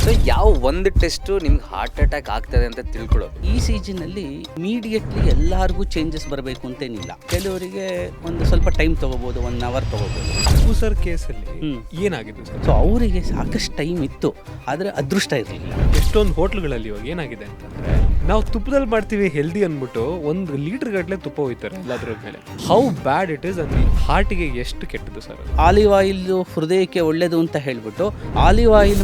So ಯಾವ ಒಂದು test ನಿಮ್ಗೆ ಹಾರ್ಟ್ ಅಟ್ಯಾಕ್ ಆಗ್ತದೆ ಅಂತ ತಿಳ್ಕೊಳ್ಳೋದು? ಈ ಸೀಸನಲ್ಲಿ ಇಮಿಡಿಯೇಟ್ಲಿ ಎಲ್ಲರಿಗೂ ಚೇಂಜಸ್ ಬರಬೇಕು ಅಂತೇನಿಲ್ಲ. ಕೆಲವರಿಗೆ ಒಂದು ಸ್ವಲ್ಪ ಟೈಮ್ ತೊಗೋಬೋದು, 1 ಅವರ್ ತೊಗೋಬೋದು. ಸರ್ ಕೇಸಲ್ಲಿ ಏನಾಗಿದೆ ಸರ್? ಸೊ ಅವರಿಗೆ ಸಾಕಷ್ಟು ಟೈಮ್ ಇತ್ತು, ಆದರೆ ಅದೃಷ್ಟ ಇರಲಿಲ್ಲ. ಎಷ್ಟೊಂದು ಹೋಟ್ಲುಗಳಲ್ಲಿ ಇವಾಗ ಏನಾಗಿದೆ ಅಂತಂದ್ರೆ, ನಾವು ತುಪ್ಪದಲ್ಲಿ ಮಾಡ್ತೀವಿ ಹೆಲ್ದಿ ಅಂದ್ಬಿಟ್ಟು 1 ಲೀಟರ್ ಗಟ್ಟಲೆ ತುಪ್ಪ ಹೋಯ್ತಾರೆ ಎಲ್ಲದ್ರ ಮೇಲೆ. ಹೌ ಬ್ಯಾಡ್ ಇಟ್ ಇಸ್ ಅಂದ್ರೆ ಹಾರ್ಟಿಗೆ ಎಷ್ಟು ಕೆಟ್ಟದು ಸರ್. ಆಲಿವ್ ಆಯಿಲ್ ಹೃದಯಕ್ಕೆ ಒಳ್ಳೇದು ಅಂತ ಹೇಳ್ಬಿಟ್ಟು ಆಲಿವ್ ಆಯಿಲ್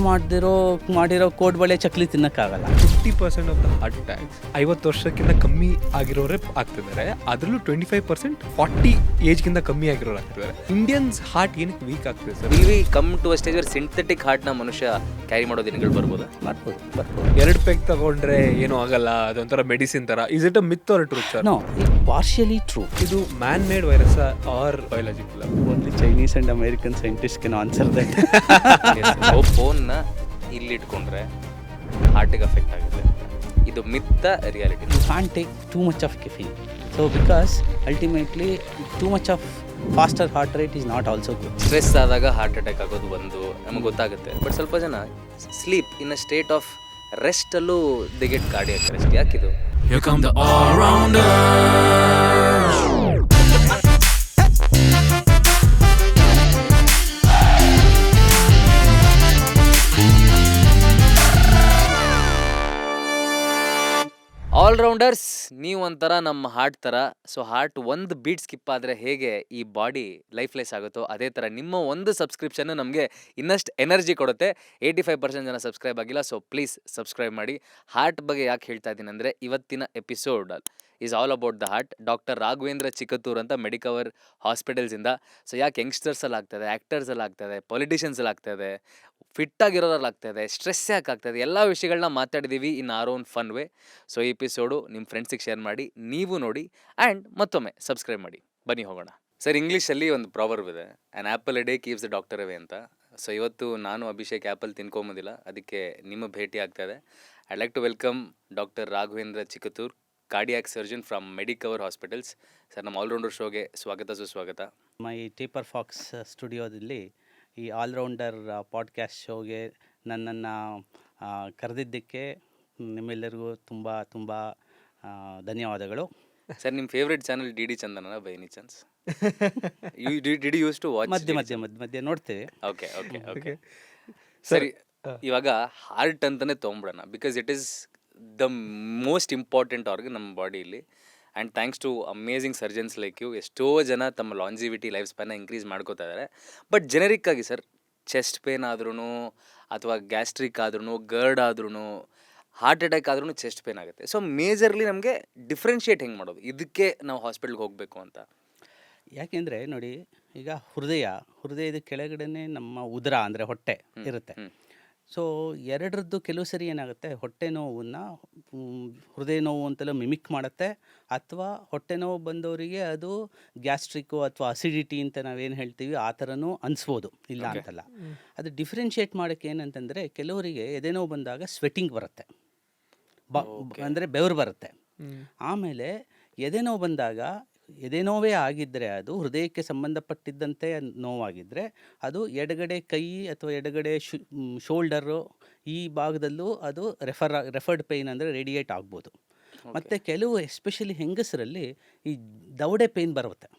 ಮಾಡಿರೋ ಕೋಡ್ಬಳೆ ಚಕ್ಲಿ ತಿನ್ನಕ್ಕಾಗಲ್ಲ. 50% ಆಫ್ ದ ಹಾರ್ಟ್ ಅಟ್ಯಾಕ್ಸ್ 50 ವರ್ಷಕ್ಕಿಂತ ಕಮ್ಮಿ ಆಗಿರೋರೇ ಆಗ್ತಿದ್ದಾರೆ. ಅದರಲ್ಲೂ 25% 40 ಏಜ್ಗಿಂತ ಕಮ್ಮಿ ಆಗಿರೋರು ಆಗ್ತಿದ್ದಾರೆ. ಇಂಡಿಯನ್ಸ್ ಹಾರ್ಟ್ ಏನಕ್ಕೆ ವೀಕ್ ಆಗ್ತಿದೆ sir? We come to a stage where synthetic ಹಾರ್ಟ್ನ ಮನುಷ್ಯ ಕ್ಯಾರಿ ಮಾಡೋ ದಿನಗಳು ಬರ್ಬೋದಾ? ಬರ್ಬೋದು. 2 ಪೆಗ್ ತಗೊಂಡ್ರೆ ಏನೂ ಆಗಲ್ಲ, ಅದೊಂಥರ ಮೆಡಿಸಿನ್ ತರ. Is it a myth or truth sir? No, it partially true. ಇದು man made virus or biological? Only Chinese and American scientist can answer that. ಫೋನ್ನ ಇಲ್ಲಿ ಇಟ್ಕೊಂಡ್ರೆ ಹಾರ್ಟಿಗೆ ಅಫೆಕ್ಟ್ ಆಗುತ್ತೆ. ಇದು ಮಿತ್ತ reality? You can't take too much of caffeine. So because ultimately too much of faster heart rate is not also good. Stress ಆದಾಗ heart attack ಆಗೋದು ಒಂದು ನಮಗೆ ಗೊತ್ತಾಗುತ್ತೆ. ಬಟ್ ಸ್ವಲ್ಪ ಜನ sleep in a state of rest ಅಲ್ಲೂ they get cardiac arrest. ಯಾಕಿದು? Here come the all-rounders. Allrounders, ನೀವು ಒಂಥರ ನಮ್ಮ ಹಾರ್ಟ್ ಥರ. ಸೊ ಹಾರ್ಟ್ ಒಂದು ಬೀಟ್ ಸ್ಕಿಪ್ ಆದರೆ ಹೇಗೆ ಈ ಬಾಡಿ ಲೈಫ್ಲೆಸ್ ಆಗುತ್ತೋ, ಅದೇ ಥರ ನಿಮ್ಮ ಒಂದು ಸಬ್ಸ್ಕ್ರಿಪ್ಷನ್ನು ನಮಗೆ ಇನ್ನಷ್ಟು ಎನರ್ಜಿ ಕೊಡುತ್ತೆ. 85% ಜನ ಸಬ್ಸ್ಕ್ರೈಬ್ ಆಗಿಲ್ಲ, ಸೊ ಪ್ಲೀಸ್ ಸಬ್ಸ್ಕ್ರೈಬ್ ಮಾಡಿ. ಹಾರ್ಟ್ ಬಗ್ಗೆ ಯಾಕೆ ಹೇಳ್ತಾ ಇದ್ದೀನಿ ಅಂದರೆ, ಇವತ್ತಿನ episode is all about the heart. Doctor Raghavendra Chikkathur ಅಂತ ಮೆಡಿಕವರ್ ಹಾಸ್ಪಿಟಲ್ಸಿಂದ. ಸೊ ಯಾಕೆ ಯಂಗ್ಸ್ಟರ್ಸಲ್ಲಿ ಆಗ್ತದೆ, ಆ್ಯಕ್ಟರ್ಸಲ್ಲಿ ಆಗ್ತದೆ, ಪೊಲಿಟಿಷಿಯನ್ಸಲ್ಲಿ ಆಗ್ತದೆ, ಫಿಟ್ಟಾಗಿರೋರಲ್ಲಿ ಆಗ್ತದೆ, ಸ್ಟ್ರೆಸ್ ಯಾಕೆ ಆಗ್ತದೆ, ಎಲ್ಲ ವಿಷಯಗಳನ್ನ ಮಾತಾಡಿದ್ದೀವಿ in our own fun way. So ಈ ಎಪಿಸೋಡು ನಿಮ್ಮ ಫ್ರೆಂಡ್ಸಿಗೆ ಶೇರ್ ಮಾಡಿ, ನೀವು ನೋಡಿ, ಆ್ಯಂಡ್ ಮತ್ತೊಮ್ಮೆ ಸಬ್ಸ್ಕ್ರೈಬ್ ಮಾಡಿ. ಬನ್ನಿ ಹೋಗೋಣ. ಸರ್, ಇಂಗ್ಲೀಷಲ್ಲಿ ಒಂದು ಪ್ರಾವರ್ಬ್ ಇದೆ, an apple a day keeps the doctor away ಅಂತ. ಸೊ ಇವತ್ತು ನಾನು ಅಭಿಷೇಕ್ ಆ್ಯಪಲ್ ತಿನ್ಕೊಂಬೋದಿಲ್ಲ, ಅದಕ್ಕೆ ನಿಮ್ಮ ಭೇಟಿ ಆಗ್ತಾಯಿದೆ. I like to welcome doctor Raghavendra Chikkathur, cardiac surgeon from Medicover hospitals. Sir, ನಮ್ಮ ಆಲ್ರೌಂಡರ್ ಶೋಗೆ ಸ್ವಾಗತ, ಸುಸ್ವಾಗತ. ಮೈ ಟೇಪರ್ ಫಾಕ್ಸ್ ಸ್ಟುಡಿಯೋದಲ್ಲಿ ಈ ಆಲ್ರೌಂಡರ್ ಪಾಡ್ಕ್ಯಾಸ್ಟ್ ಶೋಗೆ ನನ್ನನ್ನು ಕರೆದಿದ್ದಕ್ಕೆ ನಿಮ್ಮೆಲ್ಲರಿಗೂ ತುಂಬ ತುಂಬ ಧನ್ಯವಾದಗಳು. ಸರ್, ನಿಮ್ಮ favourite channel D D Chandana by any chance? Did you use to watch? ಮಧ್ಯೆ ನೋಡ್ತೇವೆ. ಓಕೆ ಓಕೆ ಓಕೆ ಸರಿ, ಇವಾಗ ಹಾರ್ಟ್ ಅಂತಲೇ ತೊಗೊಂಬಿಡೋಣ. Because it is the most important organ ನಮ್ಮ ಬಾಡಿಯಲ್ಲಿ. And thanks to amazing surgeons like you, ಎಷ್ಟೋ ಜನ ತಮ್ಮ ಲಾಂಜಿವಿಟಿ ಲೈಫ್ ಸ್ಪ್ಯಾನ ಇನ್ಕ್ರೀಸ್ ಮಾಡ್ಕೋತಾ ಇದ್ದಾರೆ. ಬಟ್ ಜೆನರಿಕ್ ಆಗಿ ಸರ್, ಚೆಸ್ಟ್ ಪೇನ್ ಆದ್ರೂ ಅಥವಾ ಗ್ಯಾಸ್ಟ್ರಿಕ್ ಆದ್ರೂ, ಗರ್ಡ್ ಆದ್ರೂ, ಹಾರ್ಟ್ ಅಟ್ಯಾಕ್ ಆದ್ರೂ ಚೆಸ್ಟ್ ಪೇನ್ ಆಗುತ್ತೆ. ಸೊ ಮೇಜರ್ಲಿ ನಮಗೆ ಡಿಫ್ರೆನ್ಷಿಯೇಟ್ ಹೆಂಗೆ ಮಾಡೋದು, ಇದಕ್ಕೆ ನಾವು ಹಾಸ್ಪಿಟ್ಲ್ಗೆ ಹೋಗಬೇಕು ಅಂತ? ಯಾಕೆಂದರೆ ನೋಡಿ, ಈಗ ಹೃದಯದ ಕೆಳಗಡೆನೆ ನಮ್ಮ ಉದರ ಅಂದರೆ ಹೊಟ್ಟೆ ಇರುತ್ತೆ. ಸೊ ಎರಡರದ್ದು ಕೆಲವು ಸರಿ ಏನಾಗುತ್ತೆ, ಹೊಟ್ಟೆ ನೋವನ್ನು ಹೃದಯ ನೋವು ಅಂತೆಲ್ಲ ಮಿಮಿಕ್ ಮಾಡುತ್ತೆ, ಅಥವಾ ಹೊಟ್ಟೆ ನೋವು ಬಂದವರಿಗೆ ಅದು ಗ್ಯಾಸ್ಟ್ರಿಕ್ಕು ಅಥವಾ ಅಸಿಡಿಟಿ ಅಂತ ನಾವೇನು ಹೇಳ್ತೀವಿ ಆ ಥರನೂ ಅನಿಸ್ಬೋದು, ಇಲ್ಲ ಅಂತಲ್ಲ. ಅದು ಡಿಫ್ರೆನ್ಷಿಯೇಟ್ ಮಾಡೋಕ್ಕೆ ಏನಂತಂದರೆ, ಕೆಲವರಿಗೆ ಎದೆನೋವು ಬಂದಾಗ ಸ್ವೆಟ್ಟಿಂಗ್ ಬರುತ್ತೆ, ಅಂದರೆ ಬೆವರು ಬರುತ್ತೆ. ಆಮೇಲೆ ಎದೆನೋವು ಬಂದಾಗ, ಎದೆನೋವೇ ಆಗಿದ್ದರೆ, ಅದು ಹೃದಯಕ್ಕೆ ಸಂಬಂಧಪಟ್ಟಿದ್ದಂತೆ ನೋವಾಗಿದ್ದರೆ, ಅದು ಎಡಗಡೆ ಕೈ ಅಥವಾ ಎಡಗಡೆ ಶೋಲ್ಡರು ಈ ಭಾಗದಲ್ಲೂ ಅದು ರೆಫರ್ಡ್ ಪೇಯ್ನ್ ಅಂದರೆ ರೇಡಿಯೇಟ್ ಆಗ್ಬೋದು. ಮತ್ತು ಕೆಲವು ಎಸ್ಪೆಷಲಿ ಹೆಂಗಸರಲ್ಲಿ ಈ ದವಡೆ ಪೇಯ್ನ್ ಬರುತ್ತೆ,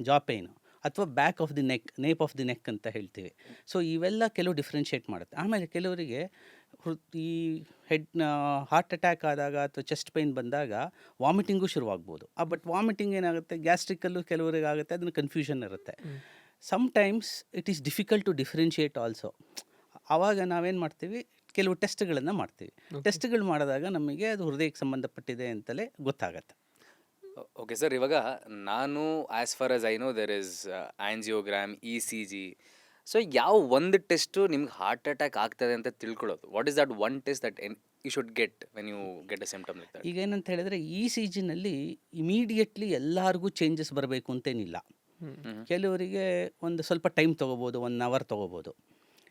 ಜಾ ಪೇಯ್ನು, ಅಥವಾ back of the nape of the neck ಅಂತ ಹೇಳ್ತೀವಿ. ಸೊ ಇವೆಲ್ಲ ಕೆಲವು ಡಿಫ್ರೆನ್ಷಿಯೇಟ್ ಮಾಡುತ್ತೆ. ಆಮೇಲೆ ಕೆಲವರಿಗೆ ಈ ಹಾರ್ಟ್ ಅಟ್ಯಾಕ್ ಆದಾಗ ಅಥವಾ ಚೆಸ್ಟ್ ಪೇಯ್ನ್ ಬಂದಾಗ ವಾಮಿಟಿಂಗು ಶುರುವಾಗ್ಬೋದು. ಬಟ್ ವಾಮಿಟಿಂಗ್ ಏನಾಗುತ್ತೆ, ಗ್ಯಾಸ್ಟ್ರಿಕಲ್ಲೂ ಕೆಲವರಿಗೆ ಆಗುತ್ತೆ, ಅದನ್ನು ಕನ್ಫ್ಯೂಷನ್ ಇರುತ್ತೆ. Sometimes it is difficult to differentiate also. ಆವಾಗ ನಾವೇನು ಮಾಡ್ತೀವಿ, ಕೆಲವು ಟೆಸ್ಟ್ಗಳನ್ನು ಮಾಡ್ತೀವಿ. ಟೆಸ್ಟ್ಗಳು ಮಾಡಿದಾಗ ನಮಗೆ ಅದು ಹೃದಯಕ್ಕೆ ಸಂಬಂಧಪಟ್ಟಿದೆ ಅಂತಲೇ ಗೊತ್ತಾಗತ್ತೆ. ಓಕೆ ಸರ್, ಇವಾಗ ನಾನು as far as I know there is angiogram, E C G. So ಯಾವ ಒಂದು ಟೆಸ್ಟು ನಿಮ್ಗೆ ಹಾರ್ಟ್ ಅಟ್ಯಾಕ್ ಆಗ್ತದೆ ಅಂತ ತಿಳ್ಕೊಳ್ಳೋದು? What is that one test that you should get when you get a symptom like that? ಈಗ ಏನಂತ ಹೇಳಿದ್ರೆ, E C ಜಿನಲ್ಲಿ ಇಮಿಡಿಯೇಟ್ಲಿ ಎಲ್ಲರಿಗೂ ಚೇಂಜಸ್ ಬರಬೇಕು ಅಂತೇನಿಲ್ಲ. ಕೆಲವರಿಗೆ ಒಂದು ಸ್ವಲ್ಪ ಟೈಮ್ ತೊಗೋಬೋದು, 1 ಅವರ್ ತೊಗೋಬೋದು.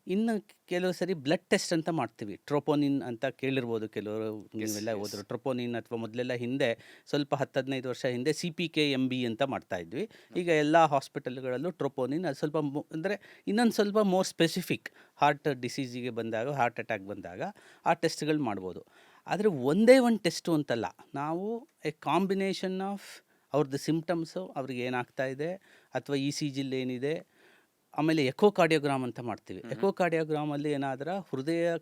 ಇನ್ನು ಕೆಲವು ಸರಿ ಬ್ಲಡ್ ಟೆಸ್ಟ್ ಅಂತ ಮಾಡ್ತೀವಿ. ಟ್ರೋಪೋನಿನ್ ಅಂತ ಕೇಳಿರ್ಬೋದು ಕೆಲವರು, ನೀವೆಲ್ಲ ಹೋದ್ರು. ಟ್ರೋಪೋನಿನ್ ಅಥವಾ ಮೊದಲೆಲ್ಲ ಹಿಂದೆ ಸ್ವಲ್ಪ 10-15 ವರ್ಷ ಹಿಂದೆ CPK-MB ಅಂತ ಮಾಡ್ತಾ ಇದ್ವಿ. ಈಗ ಎಲ್ಲ ಹಾಸ್ಪಿಟಲ್ಗಳಲ್ಲೂ ಟ್ರೋಪೋನಿನ್ ಅದು ಸ್ವಲ್ಪ ಅಂದರೆ ಇನ್ನೊಂದು ಸ್ವಲ್ಪ ಮೋರ್ ಸ್ಪೆಸಿಫಿಕ್ ಹಾರ್ಟ್ ಡಿಸೀಸಿಗೆ ಬಂದಾಗ, ಹಾರ್ಟ್ ಅಟ್ಯಾಕ್ ಬಂದಾಗ ಆ ಟೆಸ್ಟ್ಗಳು ಮಾಡ್ಬೋದು. ಆದರೆ ಒಂದೇ ಒಂದು ಟೆಸ್ಟು ಅಂತಲ್ಲ, ನಾವು ಎ ಕಾಂಬಿನೇಷನ್ ಆಫ್ ಅವ್ರದ್ದು ಸಿಮ್ಟಮ್ಸು, ಅವ್ರಿಗೆ ಏನಾಗ್ತಾ ಇದೆ ಅಥವಾ ECG ಏನಿದೆ, ಆಮೇಲೆ ಎಕೋಕಾರ್ಡಿಯೋಗ್ರಾಮ್ ಅಂತ ಮಾಡ್ತೀವಿ. ಎಕೋಕಾರ್ಡಿಯೋಗ್ರಾಮಲ್ಲಿ ಏನಾದರೂ ಹೃದಯ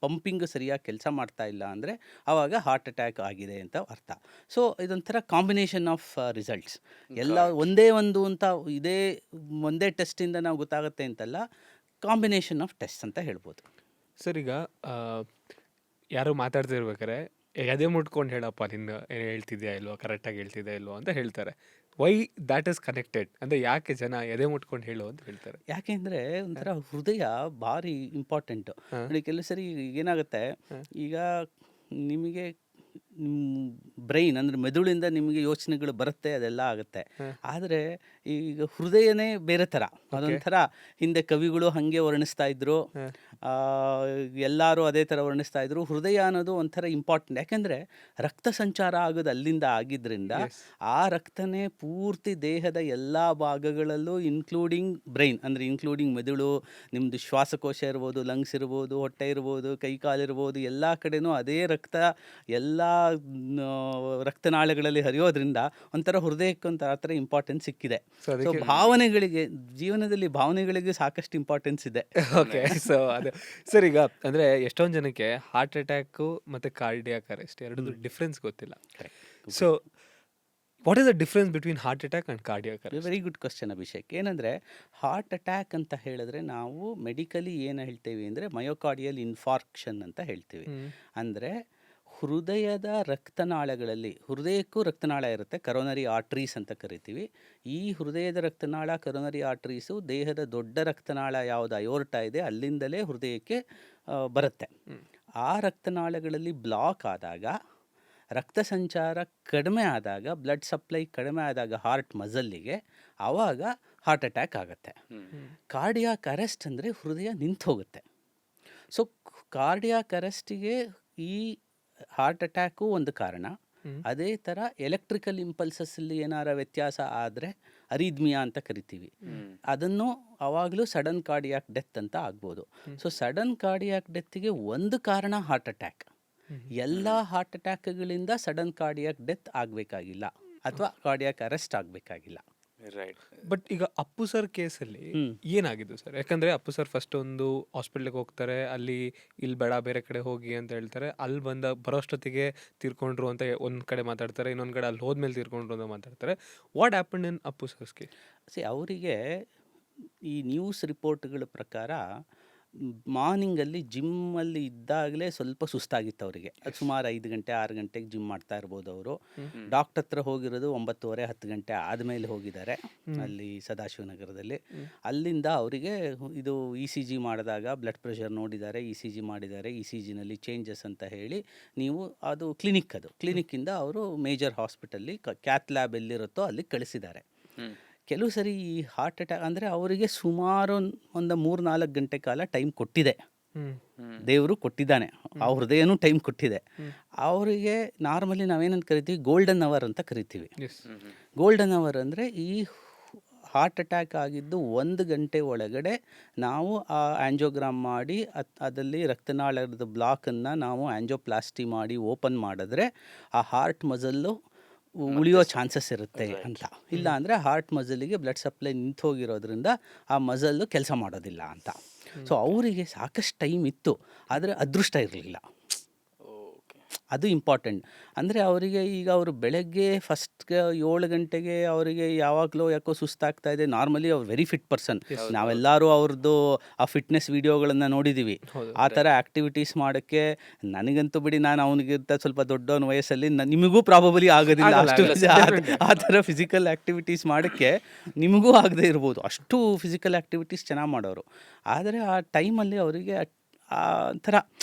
ಪಂಪಿಂಗ್ ಸರಿಯಾಗಿ ಕೆಲಸ ಮಾಡ್ತಾ ಇಲ್ಲ ಅಂದರೆ ಆವಾಗ ಹಾರ್ಟ್ ಅಟ್ಯಾಕ್ ಆಗಿದೆ ಅಂತ ಅರ್ಥ. ಸೊ ಇದೊಂಥರ ಕಾಂಬಿನೇಷನ್ ಆಫ್ ರಿಸಲ್ಟ್ಸ್. ಎಲ್ಲ ಒಂದೇ ಒಂದು ಅಂತ ಇದೇ ಒಂದೇ ಟೆಸ್ಟಿಂದ ನಾವು ಗೊತ್ತಾಗುತ್ತೆ ಅಂತಲ್ಲ, ಕಾಂಬಿನೇಷನ್ ಆಫ್ ಟೆಸ್ಟ್ ಅಂತ ಹೇಳ್ಬೋದು. ಸರ್, ಈಗ ಯಾರೋ ಮಾತಾಡ್ತಿರ್ಬೇಕಾರೆ ಎದೆ ಮುಟ್ಕೊಂಡು ಹೇಳಪ್ಪ ನಿನ್ನ ಹೇಳ್ತಿದ್ಯಾ ಇಲ್ವೋ, ಕರೆಕ್ಟಾಗಿ ಹೇಳ್ತಿದ್ಯಾ ಇಲ್ವೋ ಅಂತ ಹೇಳ್ತಾರೆ. ವೈ ದ್ಯಾಟ್ ಇಸ್ ಕನೆಕ್ಟೆಡ್ ಅಂದರೆ ಯಾಕೆ ಜನ ಎದೆ ಮುಟ್ಕೊಂಡು ಹೇಳು ಅಂತ ಹೇಳ್ತಾರೆ? ಯಾಕೆಂದರೆ ಒಂಥರ ಹೃದಯ ಭಾರಿ ಇಂಪಾರ್ಟೆಂಟು. ನೋಡಿ, ಕೆಲವು ಸರಿ ಏನಾಗುತ್ತೆ, ಈಗ ನಿಮಗೆ ಬ್ರೈನ್ ಅಂದರೆ ಮೆದುಳಿಂದ ನಿಮಗೆ ಯೋಚನೆಗಳು ಬರುತ್ತೆ, ಅದೆಲ್ಲ ಆಗುತ್ತೆ. ಆದರೆ ಈಗ ಹೃದಯನೇ ಬೇರೆ ಥರ, ಅದೊಂಥರ ಹಿಂದೆ ಕವಿಗಳು ಹಾಗೆ ವರ್ಣಿಸ್ತಾ ಇದ್ರು, ಎಲ್ಲರೂ ಅದೇ ಥರ ವರ್ಣಿಸ್ತಾ ಇದ್ರು. ಹೃದಯ ಅನ್ನೋದು ಒಂಥರ ಇಂಪಾರ್ಟೆಂಟ್, ಯಾಕೆಂದರೆ ರಕ್ತ ಸಂಚಾರ ಆಗೋದು ಅಲ್ಲಿಂದ ಆಗಿದ್ದರಿಂದ ಆ ರಕ್ತನೇ ಪೂರ್ತಿ ದೇಹದ ಎಲ್ಲ ಭಾಗಗಳಲ್ಲೂ ಇನ್ಕ್ಲೂಡಿಂಗ್ ಬ್ರೈನ್ ಅಂದರೆ ಇನ್ಕ್ಲೂಡಿಂಗ್ ಮೆದುಳು, ನಿಮ್ಮದು ಶ್ವಾಸಕೋಶ ಇರ್ಬೋದು, ಲಂಗ್ಸ್ ಇರ್ಬೋದು, ಹೊಟ್ಟೆ ಇರ್ಬೋದು, ಕೈಕಾಲಿರ್ಬೋದು, ಎಲ್ಲ ಕಡೆನೂ ಅದೇ ರಕ್ತ ಎಲ್ಲ ರಕ್ತನಾಳಗಳಲ್ಲಿ ಹರಿಯೋದ್ರಿಂದ ಒಂಥರ ಹೃದಯಕ್ಕೆ ಒಂಥರ ಥರ ಇಂಪಾರ್ಟೆನ್ಸ್ ಸಿಕ್ಕಿದೆ. ಸೊ ಭಾವನೆಗಳಿಗೆ, ಜೀವನದಲ್ಲಿ ಭಾವನೆಗಳಿಗೆ ಸಾಕಷ್ಟು ಇಂಪಾರ್ಟೆನ್ಸ್ ಇದೆ. ಓಕೆ, ಸೊ ಅದು ಸರ್, ಈಗ ಅಂದರೆ ಎಷ್ಟೊಂದು ಜನಕ್ಕೆ ಹಾರ್ಟ್ ಅಟ್ಯಾಕು ಮತ್ತು ಕಾರ್ಡಿಯಾಕ್ ಅರೆಸ್ಟ್ ಎರಡೂ ಡಿಫ್ರೆನ್ಸ್ ಗೊತ್ತಿಲ್ಲ. So what is the difference between heart attack and cardiac arrest? Very good question Abhishek. ಏನಂದರೆ ಹಾರ್ಟ್ ಅಟ್ಯಾಕ್ ಅಂತ ಹೇಳಿದ್ರೆ ನಾವು ಮೆಡಿಕಲಿ ಏನು ಹೇಳ್ತೀವಿ ಅಂದರೆ ಮಯೋಕಾರ್ಡಿಯಲ್ ಇನ್ಫಾರ್ಕ್ಷನ್ ಅಂತ ಹೇಳ್ತೀವಿ. ಅಂದರೆ ಹೃದಯದ ರಕ್ತನಾಳಗಳಲ್ಲಿ, ಹೃದಯಕ್ಕೂ ರಕ್ತನಾಳ ಇರುತ್ತೆ, ಕರೋನರಿ ಆರ್ಟ್ರೀಸ್ ಅಂತ ಕರಿತೀವಿ. ಈ ಹೃದಯದ ರಕ್ತನಾಳ, ಕರೋನರಿ ಆರ್ಟ್ರೀಸು ದೇಹದ ದೊಡ್ಡ ರಕ್ತನಾಳ ಯಾವುದು ಅಯೋರ್ಟಾ ಇದೆ ಅಲ್ಲಿಂದಲೇ ಹೃದಯಕ್ಕೆ ಬರುತ್ತೆ. ಆ ರಕ್ತನಾಳಗಳಲ್ಲಿ ಬ್ಲಾಕ್ ಆದಾಗ, ರಕ್ತ ಸಂಚಾರ ಕಡಿಮೆ ಆದಾಗ, ಬ್ಲಡ್ ಸಪ್ಲೈ ಕಡಿಮೆ ಆದಾಗ ಹಾರ್ಟ್ ಮಸಲ್ಲಿಗೆ, ಆವಾಗ ಹಾರ್ಟ್ ಅಟ್ಯಾಕ್ ಆಗುತ್ತೆ. ಕಾರ್ಡಿಯಾಕ್ ಅರೆಸ್ಟ್ ಅಂದರೆ ಹೃದಯ ನಿಂತು ಹೋಗುತ್ತೆ. ಸೊ ಕಾರ್ಡಿಯಾಕ್ ಅರೆಸ್ಟಿಗೆ ಈ ಹಾರ್ಟ್ ಅಟ್ಯಾಕು ಒಂದು ಕಾರಣ. ಅದೇ ಥರ ಎಲೆಕ್ಟ್ರಿಕಲ್ ಇಂಪಲ್ಸಸ್ಸಲ್ಲಿ ಏನಾರ ವ್ಯತ್ಯಾಸ ಆದರೆ ಅರಿದ್ಮಿಯಾ ಅಂತ ಕರಿತೀವಿ, ಅದನ್ನು ಆವಾಗಲೂ ಸಡನ್ ಕಾರ್ಡಿಯಾಕ್ ಡೆತ್ ಅಂತ ಆಗ್ಬೋದು. ಸೊ ಸಡನ್ ಕಾರ್ಡಿಯಾಕ್ ಡೆತ್ಗೆ ಒಂದು ಕಾರಣ ಹಾರ್ಟ್ ಅಟ್ಯಾಕ್. ಎಲ್ಲ ಹಾರ್ಟ್ ಅಟ್ಯಾಕ್ಗಳಿಂದ ಸಡನ್ ಕಾರ್ಡಿಯಾಕ್ ಡೆತ್ ಆಗಬೇಕಾಗಿಲ್ಲ ಅಥವಾ ಕಾರ್ಡಿಯಾಕ್ ಅರೆಸ್ಟ್ ಆಗಬೇಕಾಗಿಲ್ಲ. ರೈಟ್. ಬಟ್ ಈಗ ಅಪ್ಪು ಸರ್ ಕೇಸಲ್ಲಿ ಏನಾಗಿದ್ದು ಸರ್? ಯಾಕಂದರೆ ಅಪ್ಪು ಸರ್ ಫಸ್ಟ್ ಒಂದು ಹಾಸ್ಪಿಟ್ಲಿಗೆ ಹೋಗ್ತಾರೆ, ಅಲ್ಲಿ ಇಲ್ಲಿ ಬೇಡ ಬೇರೆ ಕಡೆ ಹೋಗಿ ಅಂತ ಹೇಳ್ತಾರೆ, ಅಲ್ಲಿ ಬರೋಷ್ಟೊತ್ತಿಗೆ ತೀರ್ಕೊಂಡ್ರು ಅಂತ ಒಂದು ಕಡೆ ಮಾತಾಡ್ತಾರೆ, ಇನ್ನೊಂದು ಕಡೆ ಅಲ್ಲಿ ಹೋದ್ಮೇಲೆ ತೀರ್ಕೊಂಡ್ರು ಅಂತ ಮಾತಾಡ್ತಾರೆ. ವಾಟ್ ಹ್ಯಾಪನ್ ಇನ್ ಅಪ್ಪು ಸರ್ಸ್ಗೆ? ಅವರಿಗೆ ಈ ನ್ಯೂಸ್ ರಿಪೋರ್ಟ್ಗಳ ಪ್ರಕಾರ ಮಾರ್ನಿಂಗಲ್ಲಿ ಜಿಮ್ಮಲ್ಲಿ ಇದ್ದಾಗಲೇ ಸ್ವಲ್ಪ ಸುಸ್ತಾಗಿತ್ತು ಅವರಿಗೆ. ಸುಮಾರು 5 ಗಂಟೆ 6 ಗಂಟೆಗೆ ಜಿಮ್ ಮಾಡ್ತಾ ಇರ್ಬೋದು ಅವರು. ಡಾಕ್ಟರ್ ಹತ್ರ ಹೋಗಿರೋದು 9:30 10 ಗಂಟೆ ಆದಮೇಲೆ ಹೋಗಿದ್ದಾರೆ ಅಲ್ಲಿ ಸದಾಶಿವನಗರದಲ್ಲಿ. ಅಲ್ಲಿಂದ ಅವರಿಗೆ ಇದು ECG ಮಾಡಿದಾಗ ಬ್ಲಡ್ ಪ್ರೆಷರ್ ನೋಡಿದ್ದಾರೆ, ECG ಮಾಡಿದ್ದಾರೆ, ECGನಲ್ಲಿ ಚೇಂಜಸ್ ಅಂತ ಹೇಳಿ ನೀವು ಅದು ಕ್ಲಿನಿಕ್ಕಿಂದ ಅವರು ಮೇಜರ್ ಹಾಸ್ಪಿಟಲ್ಲಿ ಕ್ಯಾತ್ ಲ್ಯಾಬ್ ಎಲ್ಲಿರುತ್ತೋ ಅಲ್ಲಿ ಕಳಿಸಿದ್ದಾರೆ. ಕೆಲವು ಸರಿ ಈ ಹಾರ್ಟ್ ಅಟ್ಯಾಕ್ ಅಂದರೆ ಅವರಿಗೆ ಸುಮಾರು ಒಂದು 3-4 ಗಂಟೆ ಕಾಲ ಟೈಮ್ ಕೊಟ್ಟಿದೆ, ದೇವರು ಕೊಟ್ಟಿದ್ದಾನೆ, ಆ ಹೃದಯನೂ ಟೈಮ್ ಕೊಟ್ಟಿದೆ. ಅವರಿಗೆ ನಾರ್ಮಲಿ ನಾವೇನಂತ ಕರಿತೀವಿ, ಗೋಲ್ಡನ್ ಅವರ್ ಅಂತ ಕರಿತೀವಿ. ಗೋಲ್ಡನ್ ಅವರ್ ಅಂದರೆ ಈ ಹಾರ್ಟ್ ಅಟ್ಯಾಕ್ ಆಗಿದ್ದು 1 ಗಂಟೆ ಒಳಗಡೆ ನಾವು ಆ ಆ್ಯಂಜಿಯೋಗ್ರಾಮ್ ಮಾಡಿ ಅದರಲ್ಲಿ ರಕ್ತನಾಳದ ಬ್ಲಾಕನ್ನು ನಾವು ಆ್ಯಂಜಿಯೋಪ್ಲಾಸ್ಟಿ ಮಾಡಿ ಓಪನ್ ಮಾಡಿದ್ರೆ ಆ ಹಾರ್ಟ್ ಮಸಲ್ಲು ಉಳಿಯೋ ಚಾನ್ಸಸ್ ಇರುತ್ತೆ ಅಂತ. ಇಲ್ಲ ಅಂದರೆ ಹಾರ್ಟ್ ಮಸಲಿಗೆ ಬ್ಲಡ್ ಸಪ್ಲೈ ನಿಂತು ಹೋಗಿರೋದ್ರಿಂದ ಆ ಮಸಲ್ಲು ಕೆಲಸ ಮಾಡೋದಿಲ್ಲ ಅಂತ. ಸೊ ಅವರಿಗೆ ಸಾಕಷ್ಟು ಟೈಮ್ ಇತ್ತು, ಆದರೆ ಅದೃಷ್ಟ ಇರಲಿಲ್ಲ. ಅದು ಇಂಪಾರ್ಟೆಂಟ್. ಅಂದರೆ ಅವರಿಗೆ ಈಗ ಅವರು ಬೆಳಗ್ಗೆ ಫಸ್ಟ್ಗೆ 7 ಗಂಟೆಗೆ ಅವರಿಗೆ ಯಾವಾಗಲೂ ಯಾಕೋ ಸುಸ್ತಾಗ್ತಾ ಇದೆ. ನಾರ್ಮಲಿ ಅವ್ರು ವೆರಿ ಫಿಟ್ ಪರ್ಸನ್, ನಾವೆಲ್ಲರೂ ಅವ್ರದ್ದು ಆ ಫಿಟ್ನೆಸ್ ವಿಡಿಯೋಗಳನ್ನು ನೋಡಿದ್ದೀವಿ. ಆ ಥರ ಆ್ಯಕ್ಟಿವಿಟೀಸ್ ಮಾಡೋಕ್ಕೆ ನನಗಂತೂ ಬಿಡಿ, ನಾನು ಅವನಿಗಿಂತ ಸ್ವಲ್ಪ ದೊಡ್ಡವನ ವಯಸ್ಸಲ್ಲಿ ನಿಮಗೂ ಪ್ರಾಬಬಲಿ ಆಗೋದಿಲ್ಲ ಅಷ್ಟು ಆ ಥರ ಫಿಸಿಕಲ್ ಆ್ಯಕ್ಟಿವಿಟೀಸ್ ಮಾಡೋಕ್ಕೆ ನಿಮಗೂ ಆಗದೆ ಇರ್ಬೋದು, ಅಷ್ಟು ಫಿಸಿಕಲ್ ಆ್ಯಕ್ಟಿವಿಟೀಸ್ ಚೆನ್ನಾಗಿ ಮಾಡೋರು. ಆದರೆ ಆ ಟೈಮಲ್ಲಿ ಅವರಿಗೆ ಆ ಥರ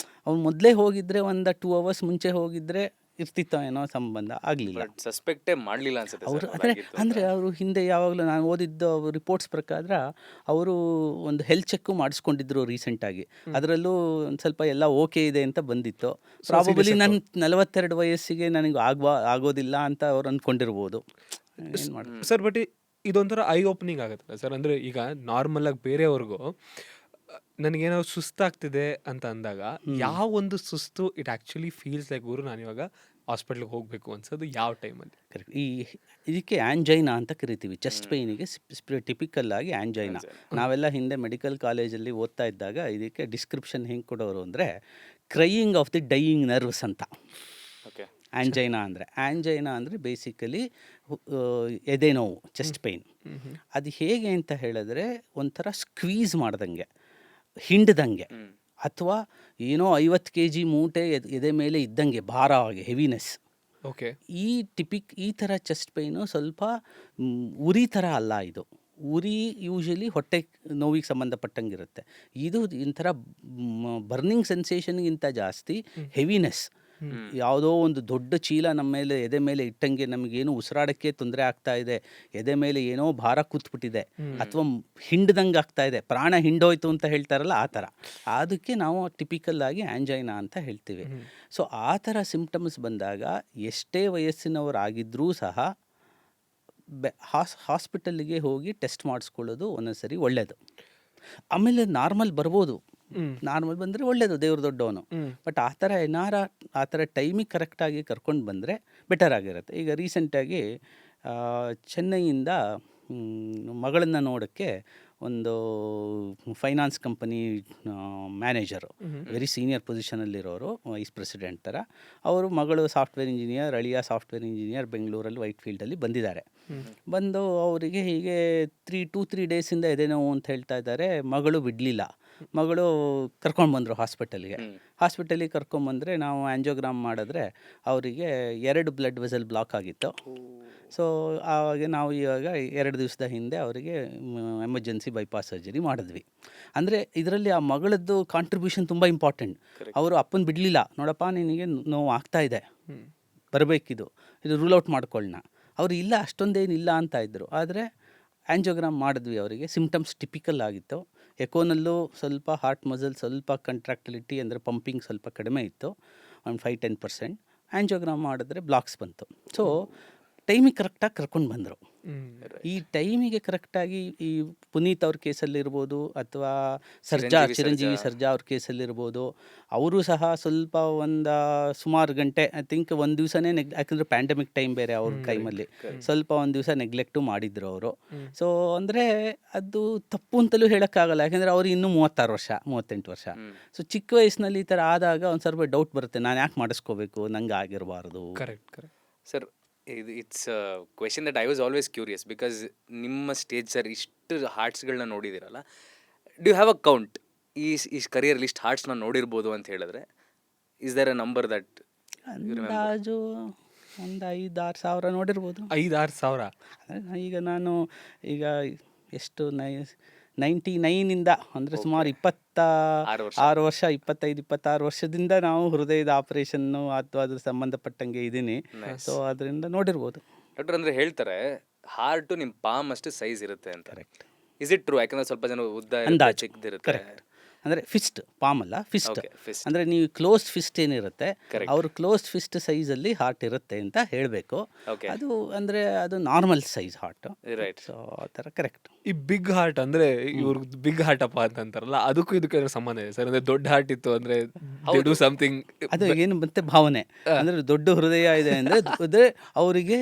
ಅವ್ನು ಮೊದಲೇ ಹೋಗಿದ್ದರೆ ಒಂದು 2 ಅವರ್ಸ್ ಮುಂಚೆ ಹೋಗಿದ್ದರೆ ಇರ್ತಿತ್ತೋ ಏನೋ ಸಂಬಂಧ ಆಗಲಿಲ್ಲ. ಬಟ್ ಸಸ್ಪೆಕ್ಟೇ ಮಾಡಲಿಲ್ಲ ಅನ್ಸುತ್ತೆ ಅವರು ಸರ್ ಅಂದರೆ ಅದಾಗಿತ್ತು ಅಂದರೆ ಅಂತ. ಅವರು ಹಿಂದೆ ಯಾವಾಗಲೂ ನಾನು ಓದಿದ್ದ ರಿಪೋರ್ಟ್ಸ್ ಪ್ರಕಾರ ಅವರು ಒಂದು ಹೆಲ್ತ್ ಚೆಕ್ಕು ಮಾಡಿಸ್ಕೊಂಡಿದ್ರು ರೀಸೆಂಟಾಗಿ. ಅದರಲ್ಲೂ ಒಂದು ಸ್ವಲ್ಪ ಎಲ್ಲ ಓಕೆ ಇದೆ ಅಂತ ಬಂದಿತ್ತು. ಪ್ರಾಬಬಲಿ ನನ್ನ 42 ವಯಸ್ಸಿಗೆ ನನಗೆ ಆಗೋದಿಲ್ಲ ಅಂತ ಅವ್ರು ಅಂದ್ಕೊಂಡಿರ್ಬೋದು. ಏನು ಮಾಡೋದು. ಸರ್ ಬಟ್ ಇದೊಂಥರ ಐ ಓಪನಿಂಗ್ ಆಗುತ್ತಲ್ಲ ಸರ್. ಅಂದರೆ ಈಗ ನಾರ್ಮಲ್ ಆಗಿ ಬೇರೆಯವ್ರಿಗೂ ನನಗೇನೋ ಸುಸ್ತಾಗ್ತಿದೆ ಅಂತ ಅಂದಾಗ ಯಾವ ಒಂದು ಸುಸ್ತು ಇಟ್ ಆ್ಯಕ್ಚುಲಿ ಫೀಲ್ಸ್ ಲೈಕ್ ಗುರು ನಾನು ಇವಾಗ ಹಾಸ್ಪಿಟ್ಲಿಗೆ ಹೋಗಬೇಕು ಅನ್ಸೋದು ಯಾವ ಟೈಮಲ್ಲಿ? ಕರೆಕ್ಟ್. ಇದಕ್ಕೆ ಆ್ಯಂಜೈನಾ ಅಂತ ಕರಿತೀವಿ. ಚೆಸ್ಟ್ ಪೇಯ್ನಿಗೆ ಟಿಪಿಕಲ್ ಆಗಿ ಆ್ಯಂಜೈನಾ. ನಾವೆಲ್ಲ ಹಿಂದೆ ಮೆಡಿಕಲ್ ಕಾಲೇಜಲ್ಲಿ ಓದ್ತಾ ಇದ್ದಾಗ ಇದಕ್ಕೆ ಡಿಸ್ಕ್ರಿಪ್ಷನ್ ಹೆಂಗೆ ಕೊಡೋರು ಅಂದರೆ crying of the dying nerves ಅಂತ. ಓಕೆ. ಆ್ಯಂಜೈನಾ ಅಂದರೆ ಬೇಸಿಕಲಿ ಎದೆ ನೋವು, ಚೆಸ್ಟ್ ಪೇಯ್ನ್. ಅದು ಹೇಗೆ ಅಂತ ಹೇಳಿದ್ರೆ ಒಂಥರ ಸ್ಕ್ವೀಸ್ ಮಾಡ್ದಂಗೆ, ಹಿಂಡ್ದಂಗೆ, ಅಥವಾ ಏನೋ 50 kg ಮೂಟೆ ಎದೆ ಮೇಲೆ ಇದ್ದಂಗೆ ಭಾರವಾಗಿ, ಹೆವಿನೆಸ್. ಓಕೆ. ಈ ಥರ ಚೆಸ್ಟ್ ಪೇಯ್ನು ಸ್ವಲ್ಪ ಉರಿ ಥರ ಅಲ್ಲ ಇದು. ಉರಿ ಯೂಶಲಿ ಹೊಟ್ಟೆ ನೋವಿಗೆ ಸಂಬಂಧಪಟ್ಟಂಗಿರುತ್ತೆ. ಇದು ಒಂಥರ ಬರ್ನಿಂಗ್ ಸೆನ್ಸೇಷನ್ಗಿಂತ ಜಾಸ್ತಿ ಹೆವಿನೆಸ್. ಯಾವುದೋ ಒಂದು ದೊಡ್ಡ ಚೀಲ ನಮ್ಮ ಮೇಲೆ ಎದೆ ಮೇಲೆ ಇಟ್ಟಂಗೆ ನಮಗೇನು ಉಸಿರಾಡೋಕ್ಕೆ ತೊಂದರೆ ಆಗ್ತಾ ಇದೆ, ಎದೆ ಮೇಲೆ ಏನೋ ಭಾರ ಕೂತ್ಬಿಟ್ಟಿದೆ, ಅಥವಾ ಹಿಂಡ್ದಂಗೆ ಆಗ್ತಾ ಇದೆ, ಪ್ರಾಣ ಹಿಂಡೋಯ್ತು ಅಂತ ಹೇಳ್ತಾರಲ್ಲ ಆ ಥರ. ಅದಕ್ಕೆ ನಾವು ಟಿಪಿಕಲ್ ಆಗಿ ಆ್ಯಂಜೈನಾ ಅಂತ ಹೇಳ್ತೀವಿ. ಸೊ ಆ ಥರ ಸಿಂಪ್ಟಮ್ಸ್ ಬಂದಾಗ ಎಷ್ಟೇ ವಯಸ್ಸಿನವರಾಗಿದ್ದರೂ ಸಹ ಹಾಸ್ಪಿಟಲ್ಲಿಗೆ ಹೋಗಿ ಟೆಸ್ಟ್ ಮಾಡಿಸ್ಕೊಳ್ಳೋದು ಒಂದೊಂದು ಸರಿ ಒಳ್ಳೆಯದು. ಆಮೇಲೆ ನಾರ್ಮಲ್ ಬರ್ಬೋದು, ನಾರ್ಮಲ್ ಬಂದರೆ ಒಳ್ಳೆಯದು, ದೇವ್ರ ದೊಡ್ಡವನು. ಬಟ್ ಆ ಥರ ಟೈಮಿಗೆ ಕರೆಕ್ಟಾಗಿ ಕರ್ಕೊಂಡು ಬಂದರೆ ಬೆಟರ್ ಆಗಿರುತ್ತೆ. ಈಗ ರೀಸೆಂಟಾಗಿ ಚೆನ್ನೈಯಿಂದ ಮಗಳನ್ನು ನೋಡೋಕ್ಕೆ ಒಂದು finance company manager, very senior ಪೊಸಿಷನಲ್ಲಿರೋರು, ವೈಸ್ ಪ್ರೆಸಿಡೆಂಟ್ ಥರ. ಅವರು ಮಗಳು ಸಾಫ್ಟ್ವೇರ್ ಇಂಜಿನಿಯರ್, ಅಳಿಯ ಸಾಫ್ಟ್ವೇರ್ ಇಂಜಿನಿಯರ್, ಬೆಂಗಳೂರಲ್ಲಿ ವೈಟ್ ಫೀಲ್ಡಲ್ಲಿ ಬಂದಿದ್ದಾರೆ. ಬಂದು ಅವರಿಗೆ ಹೀಗೆ 3 ಡೇಸಿಂದ ಎದೆ ನೋವು ಅಂತ ಹೇಳ್ತಾ ಇದ್ದಾರೆ. ಮಗಳು ಬಿಡಲಿಲ್ಲ. ಮಗಳು ಕರ್ಕೊಂಡ್ಬಂದರು ಹಾಸ್ಪಿಟಲಿಗೆ ಕರ್ಕೊಂಬಂದರೆ ನಾವು ಆ್ಯಂಜಿಯೋಗ್ರಾಮ್ ಮಾಡಿದ್ರೆ ಅವರಿಗೆ 2 ಬ್ಲಡ್ ವೆಸಲ್ ಬ್ಲಾಕ್ ಆಗಿತ್ತು. ಸೊ ಆವಾಗ ನಾವು ಇವಾಗ 2 ದಿವಸದ ಹಿಂದೆ ಅವರಿಗೆ ಎಮರ್ಜೆನ್ಸಿ ಬೈಪಾಸ್ ಸರ್ಜರಿ ಮಾಡಿದ್ವಿ. ಅಂದರೆ ಇದರಲ್ಲಿ ಆ ಮಗಳದ್ದು ಕಾಂಟ್ರಿಬ್ಯೂಷನ್ ತುಂಬ ಇಂಪಾರ್ಟೆಂಟ್. ಅವರು ಅಪ್ಪನ ಬಿಡಲಿಲ್ಲ, ನೋಡಪ್ಪ ನಿನಗೆ ನೋವು ಆಗ್ತಾ ಇದೆ, ಬರಬೇಕಿದು, ಇದು ರೂಲ್ ಔಟ್ ಮಾಡ್ಕೊಳ್ಳೋಣ. ಅವರು ಇಲ್ಲ ಅಷ್ಟೊಂದೇನಿಲ್ಲ ಅಂತ ಇದ್ದರು. ಆದರೆ ಆ್ಯಂಜಿಯೋಗ್ರಾಮ್ ಮಾಡಿದ್ವಿ, ಅವರಿಗೆ ಸಿಂಪ್ಟಮ್ಸ್ ಟಿಪಿಕಲ್ ಆಗಿತ್ತು. ಎಕೋನಲ್ಲೂ ಸ್ವಲ್ಪ ಹಾರ್ಟ್ ಮಸಲ್ ಸ್ವಲ್ಪ ಕಂಟ್ರಾಕ್ಟಿಲಿಟಿ ಅಂದರೆ ಪಂಪಿಂಗ್ ಸ್ವಲ್ಪ ಕಡಿಮೆ ಇತ್ತು, ಒಂದು 5-10%. ಆ್ಯಂಜಿಯೋಗ್ರಾಮ್ ಮಾಡಿದ್ರೆ ಬ್ಲಾಕ್ಸ್ ಬಂತು. ಸೊ ಟೈಮಿಗೆ ಕರೆಕ್ಟಾಗಿ ಕರ್ಕೊಂಡು ಬಂದರು. ಈ ಟೈಮಿಗೆ ಕರೆಕ್ಟಾಗಿ ಈ ಪುನೀತ್ ಅವ್ರ ಕೇಸಲ್ಲಿರ್ಬೋದು, ಅಥವಾ ಚಿರಂಜೀವಿ ಸರ್ಜಾ ಅವ್ರ ಕೇಸಲ್ಲಿರ್ಬೋದು, ಅವರು ಸಹ ಸ್ವಲ್ಪ ಸುಮಾರು ಗಂಟೆ, ಐ ಥಿಂಕ್ ಒಂದು ದಿವಸನೇ ಯಾಕಂದರೆ ಪ್ಯಾಂಡಮಿಕ್ ಟೈಮ್ ಬೇರೆ ಅವ್ರ ಟೈಮಲ್ಲಿ ಸ್ವಲ್ಪ ಒಂದು ದಿವಸ ನೆಗ್ಲೆಕ್ಟು ಮಾಡಿದ್ರು ಅವರು. ಸೊ ಅಂದರೆ ಅದು ತಪ್ಪು ಅಂತಲೂ ಹೇಳೋಕ್ಕಾಗಲ್ಲ, ಯಾಕೆಂದರೆ ಅವ್ರು ಇನ್ನೂ 38 ವರ್ಷ. ಸೊ ಚಿಕ್ಕ ವಯಸ್ಸಿನಲ್ಲಿ ಈ ಥರ ಆದಾಗ ಒಂದು ಸ್ವಲ್ಪ ಡೌಟ್ ಬರುತ್ತೆ, ನಾನು ಯಾಕೆ ಮಾಡಿಸ್ಕೋಬೇಕು, ನಂಗೆ ಆಗಿರಬಾರ್ದು. Correct. Sir, it's question that I was always curious because ನಿಮ್ಮ ಸ್ಟೇಜ್ ಸರ್ ಇಷ್ಟು ಹಾರ್ಟ್ಸ್ಗಳನ್ನ ನೋಡಿದ್ದೀರಲ್ಲ, do you have a count ಈ ಕರಿಯರಲ್ಲಿ ಇಷ್ಟು ಹಾರ್ಟ್ಸ್ನ ನೋಡಿರ್ಬೋದು ಅಂತ ಹೇಳಿದ್ರೆ? Is there a number that ಅಂದಾಜು ಒಂದು 5-6 ಸಾವಿರ ನೋಡಿರ್ಬೋದು. 5-6 ಸಾವಿರ. ಈಗ ನಾನು ಎಷ್ಟು 99ಇಂದ ಅಂದರೆ ಸುಮಾರು 26 ವರ್ಷ, 25-26 ವರ್ಷದಿಂದ ನಾವು ಹೃದಯದ ಆಪರೇಷನ್ನು ಅಥವಾ ಅದ್ರ ಸಂಬಂಧಪಟ್ಟಂಗೆ ಇದ್ದೀನಿ. ಸೊ ಅದರಿಂದ ನೋಡಿರ್ಬೋದು. ಡಾಕ್ಟರ್ ಅಂದರೆ ಹೇಳ್ತಾರೆ ಹಾರ್ಟು ನಿಮ್ಮ ಪಾಮ್ ಅಷ್ಟು ಸೈಜ್ ಇರುತ್ತೆ ಅಂತ. ಕರೆಕ್ಟ್. Is it true? ಯಾಕಂದ್ರೆ ಸ್ವಲ್ಪ ಜನ ಉದ್ದ ಅಂದಾಜು ಚಿಕ್ಕದಿರುತ್ತೆ. ಕರೆಕ್ಟ್. ಅಂದರೆ ಫಿಸ್ಟ್, ಪಾಮ್ ಅಲ್ಲ, ಫಿಸ್ಟ್. fist. ಅಂದರೆ ನೀವು ಕ್ಲೋಸ್ಡ್ ಫಿಸ್ಟ್ ಏನಿರುತ್ತೆ, ಅವರು ಕ್ಲೋಸ್ಡ್ ಫಿಸ್ಟ್ ಸೈಜಲ್ಲಿ ಹಾರ್ಟ್ ಇರುತ್ತೆ ಅಂತ ಹೇಳಬೇಕು. ಅದು ಅಂದರೆ ಅದು normal size heart. Right. So ಆ ಥರ ಕರೆಕ್ಟ್. ಈ ಬಿಗ್ ಹಾರ್ಟ್ ಅಂದರೆ ಇವ್ರಿಗೆ ಬಿಗ್ ಹಾರ್ಟ್ ಅಪ್ಪ ಅಂತ ಅಂತಾರಲ್ಲ, ಅದಕ್ಕೂ ಇದಕ್ಕೆ ಸಂಬಂಧ ಇದೆ ಸರ್? ಅಂದರೆ ದೊಡ್ಡ ಹಾರ್ಟ್ ಇತ್ತು ಅಂದರೆ ಡು ಸಮಥಿಂಗ್. ಅದು ಏನು ಮತ್ತೆ ಭಾವನೆ ಅಂದರೆ ದೊಡ್ಡ ಹೃದಯ ಇದೆ ಅಂದರೆ ಅವರಿಗೆ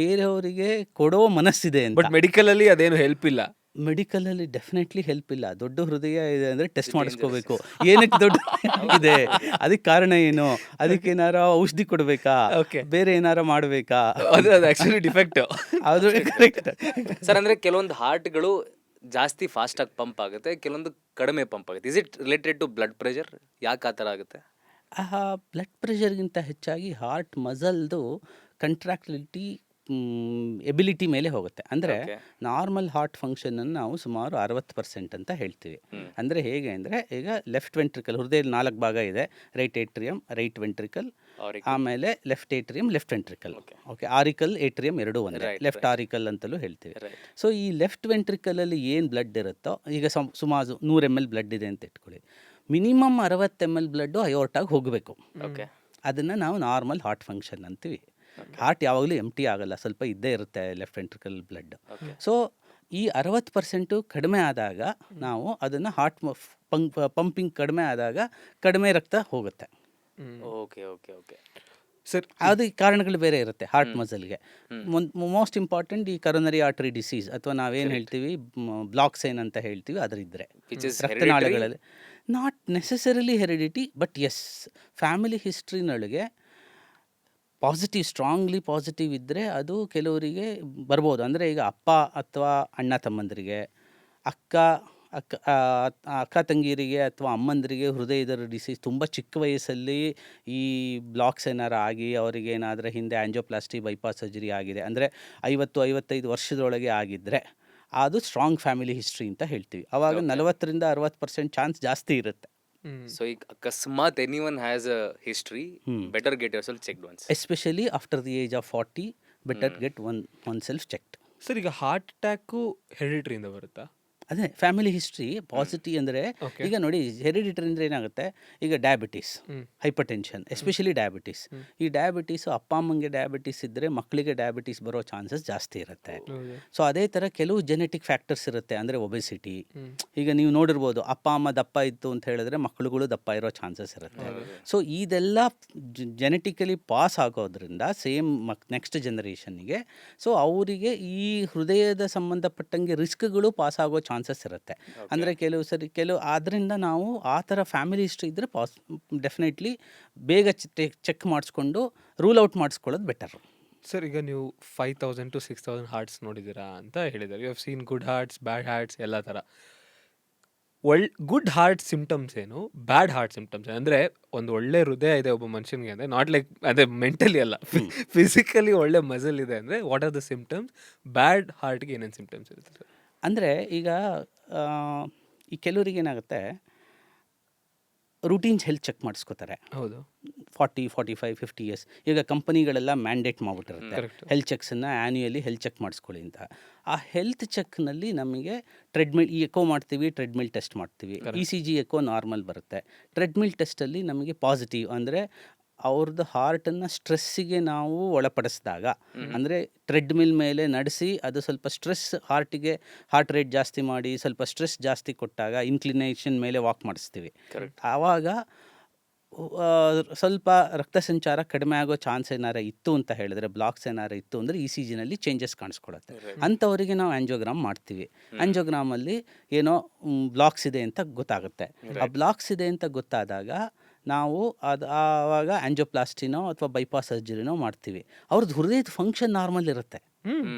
ಬೇರೆಯವರಿಗೆ ಕೊಡೋ ಮನಸ್ಸಿದೆ ಅಂತ. ಬಟ್ ಮೆಡಿಕಲಲ್ಲಿ ಅದೇನು ಹೆಲ್ಪ್ ಇಲ್ಲ. ಮೆಡಿಕಲಲ್ಲಿ ಡೆಫಿನೆಟ್ಲಿ ಹೆಲ್ಪ್ ಇಲ್ಲ. ದೊಡ್ಡ ಹೃದಯ ಇದೆ ಅಂದರೆ ಟೆಸ್ಟ್ ಮಾಡಿಸ್ಕೋಬೇಕು, ಏನಕ್ಕೆ ದೊಡ್ಡ ಇದೆ, ಅದಕ್ಕೆ ಕಾರಣ ಏನು, ಅದಕ್ಕೆ ಏನಾರ ಔಷಧಿ ಕೊಡಬೇಕಾ, ಬೇರೆ ಏನಾರ ಮಾಡಬೇಕಾ, ಅದು ಆ್ಯಕ್ಚುಲಿ ಡಿಫೆಕ್ಟ್. ಅದು ಕರೆಕ್ಟ್ ಸರ್. ಅಂದರೆ ಕೆಲವೊಂದು ಹಾರ್ಟ್ಗಳು ಜಾಸ್ತಿ ಫಾಸ್ಟಾಗಿ ಪಂಪ್ ಆಗುತ್ತೆ, ಕೆಲವೊಂದು ಕಡಿಮೆ ಪಂಪ್ ಆಗುತ್ತೆ. Is it related to blood pressure? ಯಾಕೆ ಆ ಥರ ಆಗುತ್ತೆ? ಬ್ಲಡ್ ಪ್ರೆಷರ್ಗಿಂತ ಹೆಚ್ಚಾಗಿ ಹಾರ್ಟ್ ಮಸಲ್ದು ಕಂಟ್ರಾಕ್ಟಿಲಿಟಿ ಎಬಿಲಿಟಿ ಮೇಲೆ ಹೋಗುತ್ತೆ. ಅಂದರೆ Okay. ನಾರ್ಮಲ್ ಹಾರ್ಟ್ ಫಂಕ್ಷನನ್ನು ನಾವು ಸುಮಾರು 60% ಅಂತ ಹೇಳ್ತೀವಿ. ಅಂದರೆ ಹೇಗೆ ಅಂದರೆ ಈಗ ಲೆಫ್ಟ್ ವೆಂಟ್ರಿಕಲ್, ಹೃದಯದಲ್ಲಿ 4 ಭಾಗ ಇದೆ. ರೈಟ್ ಏಟ್ರಿಯಮ್, ರೈಟ್ ವೆಂಟ್ರಿಕಲ್, ಆಮೇಲೆ left atrium, left ventricle. Okay, auricle atrium ಎರಡೂ ಒಂದೇ, ಲೆಫ್ಟ್ ಆರಿಕಲ್ ಅಂತಲೂ ಹೇಳ್ತೀವಿ. ಸೊ ಈ ಲೆಫ್ಟ್ ವೆಂಟ್ರಿಕಲಲ್ಲಿ ಏನು ಬ್ಲಡ್ ಇರುತ್ತೋ, ಈಗ ಸುಮಾರು 100 ml ಬ್ಲಡ್ ಇದೆ ಅಂತ ಇಟ್ಕೊಳ್ಳಿ, ಮಿನಿಮಮ್ 60 ml ಬ್ಲಡ್ಡು ಅಯೋರ್ಟಾಗಿ ಹೋಗಬೇಕು. ಓಕೆ. ಅದನ್ನು ನಾವು ನಾರ್ಮಲ್ ಹಾರ್ಟ್ ಫಂಕ್ಷನ್ ಅಂತೀವಿ. ಹಾರ್ಟ್ ಯಾವಾಗಲೂ ಎಂಟಿ ಆಗಲ್ಲ, ಸ್ವಲ್ಪ ಇದ್ದೇ ಇರುತ್ತೆ ಲೆಫ್ಟ್ ವೆಂಟ್ರಿಕಲ್ ಬ್ಲಡ್. ಸೊ ಈ 60% ಕಡಿಮೆ ಆದಾಗ ನಾವು ಅದನ್ನು ಹಾರ್ಟ್ ಪಂಪಿಂಗ್ ಕಡಿಮೆ ಆದಾಗ ಕಡಿಮೆ ರಕ್ತ ಹೋಗುತ್ತೆ. ಓಕೆ ಓಕೆ ಓಕೆ ಸರ್ ಅದು ಕಾರಣಗಳು ಬೇರೆ ಇರುತ್ತೆ ಹಾರ್ಟ್ ಮಸಲ್ಗೆ. ಮೋಸ್ಟ್ ಇಂಪಾರ್ಟೆಂಟ್ ಈ ಕರೋನರಿ ಆರ್ಟರಿ ಡಿಸೀಸ್ ಅಥವಾ ನಾವೇನು ಹೇಳ್ತೀವಿ ಬ್ಲಾಕ್ಸ್ ಏನಂತ ಹೇಳ್ತೀವಿ ಅದರಿದ್ದರೆ Which is ರಕ್ತನಾಳಗಳಲ್ಲಿ, not necessarily heredity, but as family ಹಿಸ್ಟ್ರಿನೊಳಗೆ ಸ್ಟ್ರಾಂಗ್ಲಿ ಪಾಸಿಟಿವ್ ಇದ್ದರೆ ಅದು ಕೆಲವರಿಗೆ ಬರ್ಬೋದು. ಅಂದರೆ ಈಗ ಅಪ್ಪ ಅಥವಾ ಅಣ್ಣ ತಮ್ಮಂದರಿಗೆ, ಅಕ್ಕ ತಂಗಿಯರಿಗೆ ಅಥವಾ ಅಮ್ಮಂದರಿಗೆ ಹೃದಯದ ಡಿಸೀಸ್ ತುಂಬ ಚಿಕ್ಕ ವಯಸ್ಸಲ್ಲಿ ಈ ಬ್ಲಾಕ್ಸ್ ಏನಾರು ಆಗಿ ಅವರಿಗೆ ಏನಾದರೂ ಹಿಂದೆ ಆಂಜಿಯೋಪ್ಲಾಸ್ಟಿ ಬೈಪಾಸ್ ಸರ್ಜರಿ ಆಗಿದೆ ಅಂದರೆ 50-55 ವರ್ಷದೊಳಗೆ ಆಗಿದ್ದರೆ ಅದು ಸ್ಟ್ರಾಂಗ್ ಫ್ಯಾಮಿಲಿ ಹಿಸ್ಟ್ರಿ ಅಂತ ಹೇಳ್ತೀವಿ. ಆವಾಗ 40-60% ಚಾನ್ಸ್ ಜಾಸ್ತಿ ಇರುತ್ತೆ. ಸೊ ಈಗ ಅಕಸ್ಮಾತ್ anyone has a history, better get your self checked once. Especially after the age of 40 better get one self checked. Sir ಈಗ ಹಾರ್ಟ್ ಅಟ್ಯಾಕು ಹೆರಿಡಿಟ್ರಿಯಿಂದ ಬರುತ್ತಾ? ಅದೇ ಫ್ಯಾಮಿಲಿ ಹಿಸ್ಟ್ರಿ ಪಾಸಿಟಿವ್ ಅಂದರೆ ಈಗ ನೋಡಿ ಹೆರಿಡಿಟರಿ ಅಂದರೆ ಏನಾಗುತ್ತೆ, ಈಗ diabetes, hypertension, especially diabetes. ಈ ಡಯಾಬಿಟೀಸು ಅಪ್ಪ ಅಮ್ಮಂಗೆ ಡಯಾಬಿಟೀಸ್ ಇದ್ದರೆ ಮಕ್ಕಳಿಗೆ ಡಯಾಬಿಟೀಸ್ ಬರೋ ಚಾನ್ಸಸ್ ಜಾಸ್ತಿ ಇರುತ್ತೆ. ಸೊ ಅದೇ ಥರ ಕೆಲವು ಜೆನೆಟಿಕ್ ಫ್ಯಾಕ್ಟರ್ಸ್ ಇರುತ್ತೆ, ಅಂದರೆ ಒಬೆಸಿಟಿ. ಈಗ ನೀವು ನೋಡಿರ್ಬೋದು, ಅಪ್ಪ ಅಮ್ಮ ದಪ್ಪ ಇತ್ತು ಅಂತ ಹೇಳಿದ್ರೆ ಮಕ್ಕಳುಗಳು ದಪ್ಪ ಇರೋ ಚಾನ್ಸಸ್ ಇರುತ್ತೆ. ಸೊ ಇದೆಲ್ಲ ಜೆನೆಟಿಕಲಿ ಪಾಸ್ ಆಗೋದ್ರಿಂದ ಸೇಮ್ ನೆಕ್ಸ್ಟ್ ಜನ್ರೇಷನ್ಗೆ, ಸೊ ಅವರಿಗೆ ಈ ಹೃದಯದ ಸಂಬಂಧಪಟ್ಟಂಗೆ ರಿಸ್ಕ್ಗಳು ಪಾಸ್ ಆಗೋ ಚಾನ್ಸಸ್ ಇರುತ್ತೆ. ಅಂದರೆ ಕೆಲವು ಆದ್ದರಿಂದ ನಾವು ಆ ಥರ ಫ್ಯಾಮಿಲಿ ಹಿಸ್ಟ್ರಿ ಇದ್ದರೆ ಡೆಫಿನೆಟ್ಲಿ ಬೇಗ ಚೆಕ್ ಮಾಡಿಸ್ಕೊಂಡು ರೂಲ್ ಔಟ್ ಮಾಡಿಸ್ಕೊಳ್ಳೋದು ಬೆಟರ್. ಸರ್ ಈಗ ನೀವು 5000 to 6000 ಹಾರ್ಟ್ಸ್ ನೋಡಿದ್ದೀರಾ ಅಂತ ಹೇಳಿದ್ದಾರೆ. You have seen good hearts, bad hearts ಎಲ್ಲ ಥರ. ಗುಡ್ ಹಾರ್ಟ್ ಸಿಂಪ್ಟಮ್ಸ್ ಏನು, ಬ್ಯಾಡ್ ಹಾರ್ಟ್ ಸಿಂಪ್ಟಮ್ಸ್ ಏನು? ಅಂದರೆ ಒಂದು ಒಳ್ಳೆ ಹೃದಯ ಇದೆ ಒಬ್ಬ ಮನುಷ್ಯನಿಗೆ ಅಂದರೆ ನಾಟ್ ಲೈಕ್ ಅದೇ ಮೆಂಟಲಿ ಅಲ್ಲ, ಫಿಸಿಕಲಿ ಒಳ್ಳೆ ಮಸಲ್ ಇದೆ ಅಂದರೆ ವಾಟ್ ಆರ್ ದ ಸಿಂಪ್ಟಮ್ಸ್? ಬ್ಯಾಡ್ ಹಾರ್ಟ್ಗೆ ಏನೇನು ಸಿಂಪ್ಟಮ್ಸ್ ಇರುತ್ತೆ ಸರ್? ಅಂದರೆ ಈಗ ಈ ಕೆಲವರಿಗೆ ಏನಾಗುತ್ತೆ, ರೂಟೀನ್ಸ್ ಹೆಲ್ತ್ ಚೆಕ್ ಮಾಡಿಸ್ಕೋತಾರೆ. ಹೌದು, 40, 45, 50 ಇಯರ್ಸ್. ಈಗ ಕಂಪನಿಗಳೆಲ್ಲ ಮ್ಯಾಂಡೇಟ್ ಮಾಡಿಬಿಟ್ಟಿರುತ್ತೆ ಹೆಲ್ತ್ ಚೆಕ್ಸನ್ನು ಆ್ಯನ್ಯುಯಲಿ ಹೆಲ್ತ್ ಚೆಕ್ ಮಾಡಿಸ್ಕೊಳ್ಳಿ ಅಂತ. ಆ ಹೆಲ್ತ್ ಚೆಕ್ನಲ್ಲಿ ನಮಗೆ ಟ್ರೆಡ್ಮಿಲ್ ಎಕೋ ಮಾಡ್ತೀವಿ, ಟ್ರೆಡ್ಮಿಲ್ ಟೆಸ್ಟ್ ಮಾಡ್ತೀವಿ. ECG ಎಕೋ ನಾರ್ಮಲ್ ಬರುತ್ತೆ. ಟ್ರೆಡ್ಮಿಲ್ ಟೆಸ್ಟಲ್ಲಿ ನಮಗೆ ಪಾಸಿಟಿವ್ ಅಂದರೆ ಅವ್ರದ್ದು ಹಾರ್ಟನ್ನು ಸ್ಟ್ರೆಸ್ಸಿಗೆ ನಾವು ಒಳಪಡಿಸಿದಾಗ, ಅಂದರೆ ಟ್ರೆಡ್ಮಿಲ್ ಮೇಲೆ ನಡೆಸಿ ಅದು ಸ್ವಲ್ಪ ಸ್ಟ್ರೆಸ್ ಹಾರ್ಟ್ ರೇಟ್ ಜಾಸ್ತಿ ಮಾಡಿ ಸ್ವಲ್ಪ ಸ್ಟ್ರೆಸ್ ಜಾಸ್ತಿ ಕೊಟ್ಟಾಗ ಇನ್ಕ್ಲಿನೇಷನ್ ಮೇಲೆ ವಾಕ್ ಮಾಡಿಸ್ತೀವಿ. ಆವಾಗ ಸ್ವಲ್ಪ ರಕ್ತ ಸಂಚಾರ ಕಡಿಮೆ ಆಗೋ ಚಾನ್ಸ್ ಏನಾರ ಇತ್ತು ಅಂತ ಹೇಳಿದ್ರೆ, ಬ್ಲಾಕ್ಸ್ ಏನಾರ ಇತ್ತು ಅಂದರೆ ECGನಲ್ಲಿ ಚೇಂಜಸ್ ಕಾಣಿಸ್ಕೊಳುತ್ತೆ. ಅಂಥವರಿಗೆ ನಾವು ಆಂಜಿಯೋಗ್ರಾಮ್ ಮಾಡ್ತೀವಿ. ಆಂಜಿಯೋಗ್ರಾಮಲ್ಲಿ ಏನೋ ಬ್ಲಾಕ್ಸ್ ಇದೆ ಅಂತ ಗೊತ್ತಾಗುತ್ತೆ. ಆ ಬ್ಲಾಕ್ಸ್ ಇದೆ ಅಂತ ಗೊತ್ತಾದಾಗ ನಾವು ಆವಾಗ ಆಂಜಿಯೋಪ್ಲಾಸ್ಟಿನೋ ಅಥವಾ ಬೈಪಾಸ್ ಸರ್ಜರಿನೋ ಮಾಡ್ತೀವಿ. ಅವ್ರದ್ದು ಹೃದಯದ ಫಂಕ್ಷನ್ ನಾರ್ಮಲ್ ಇರುತ್ತೆ,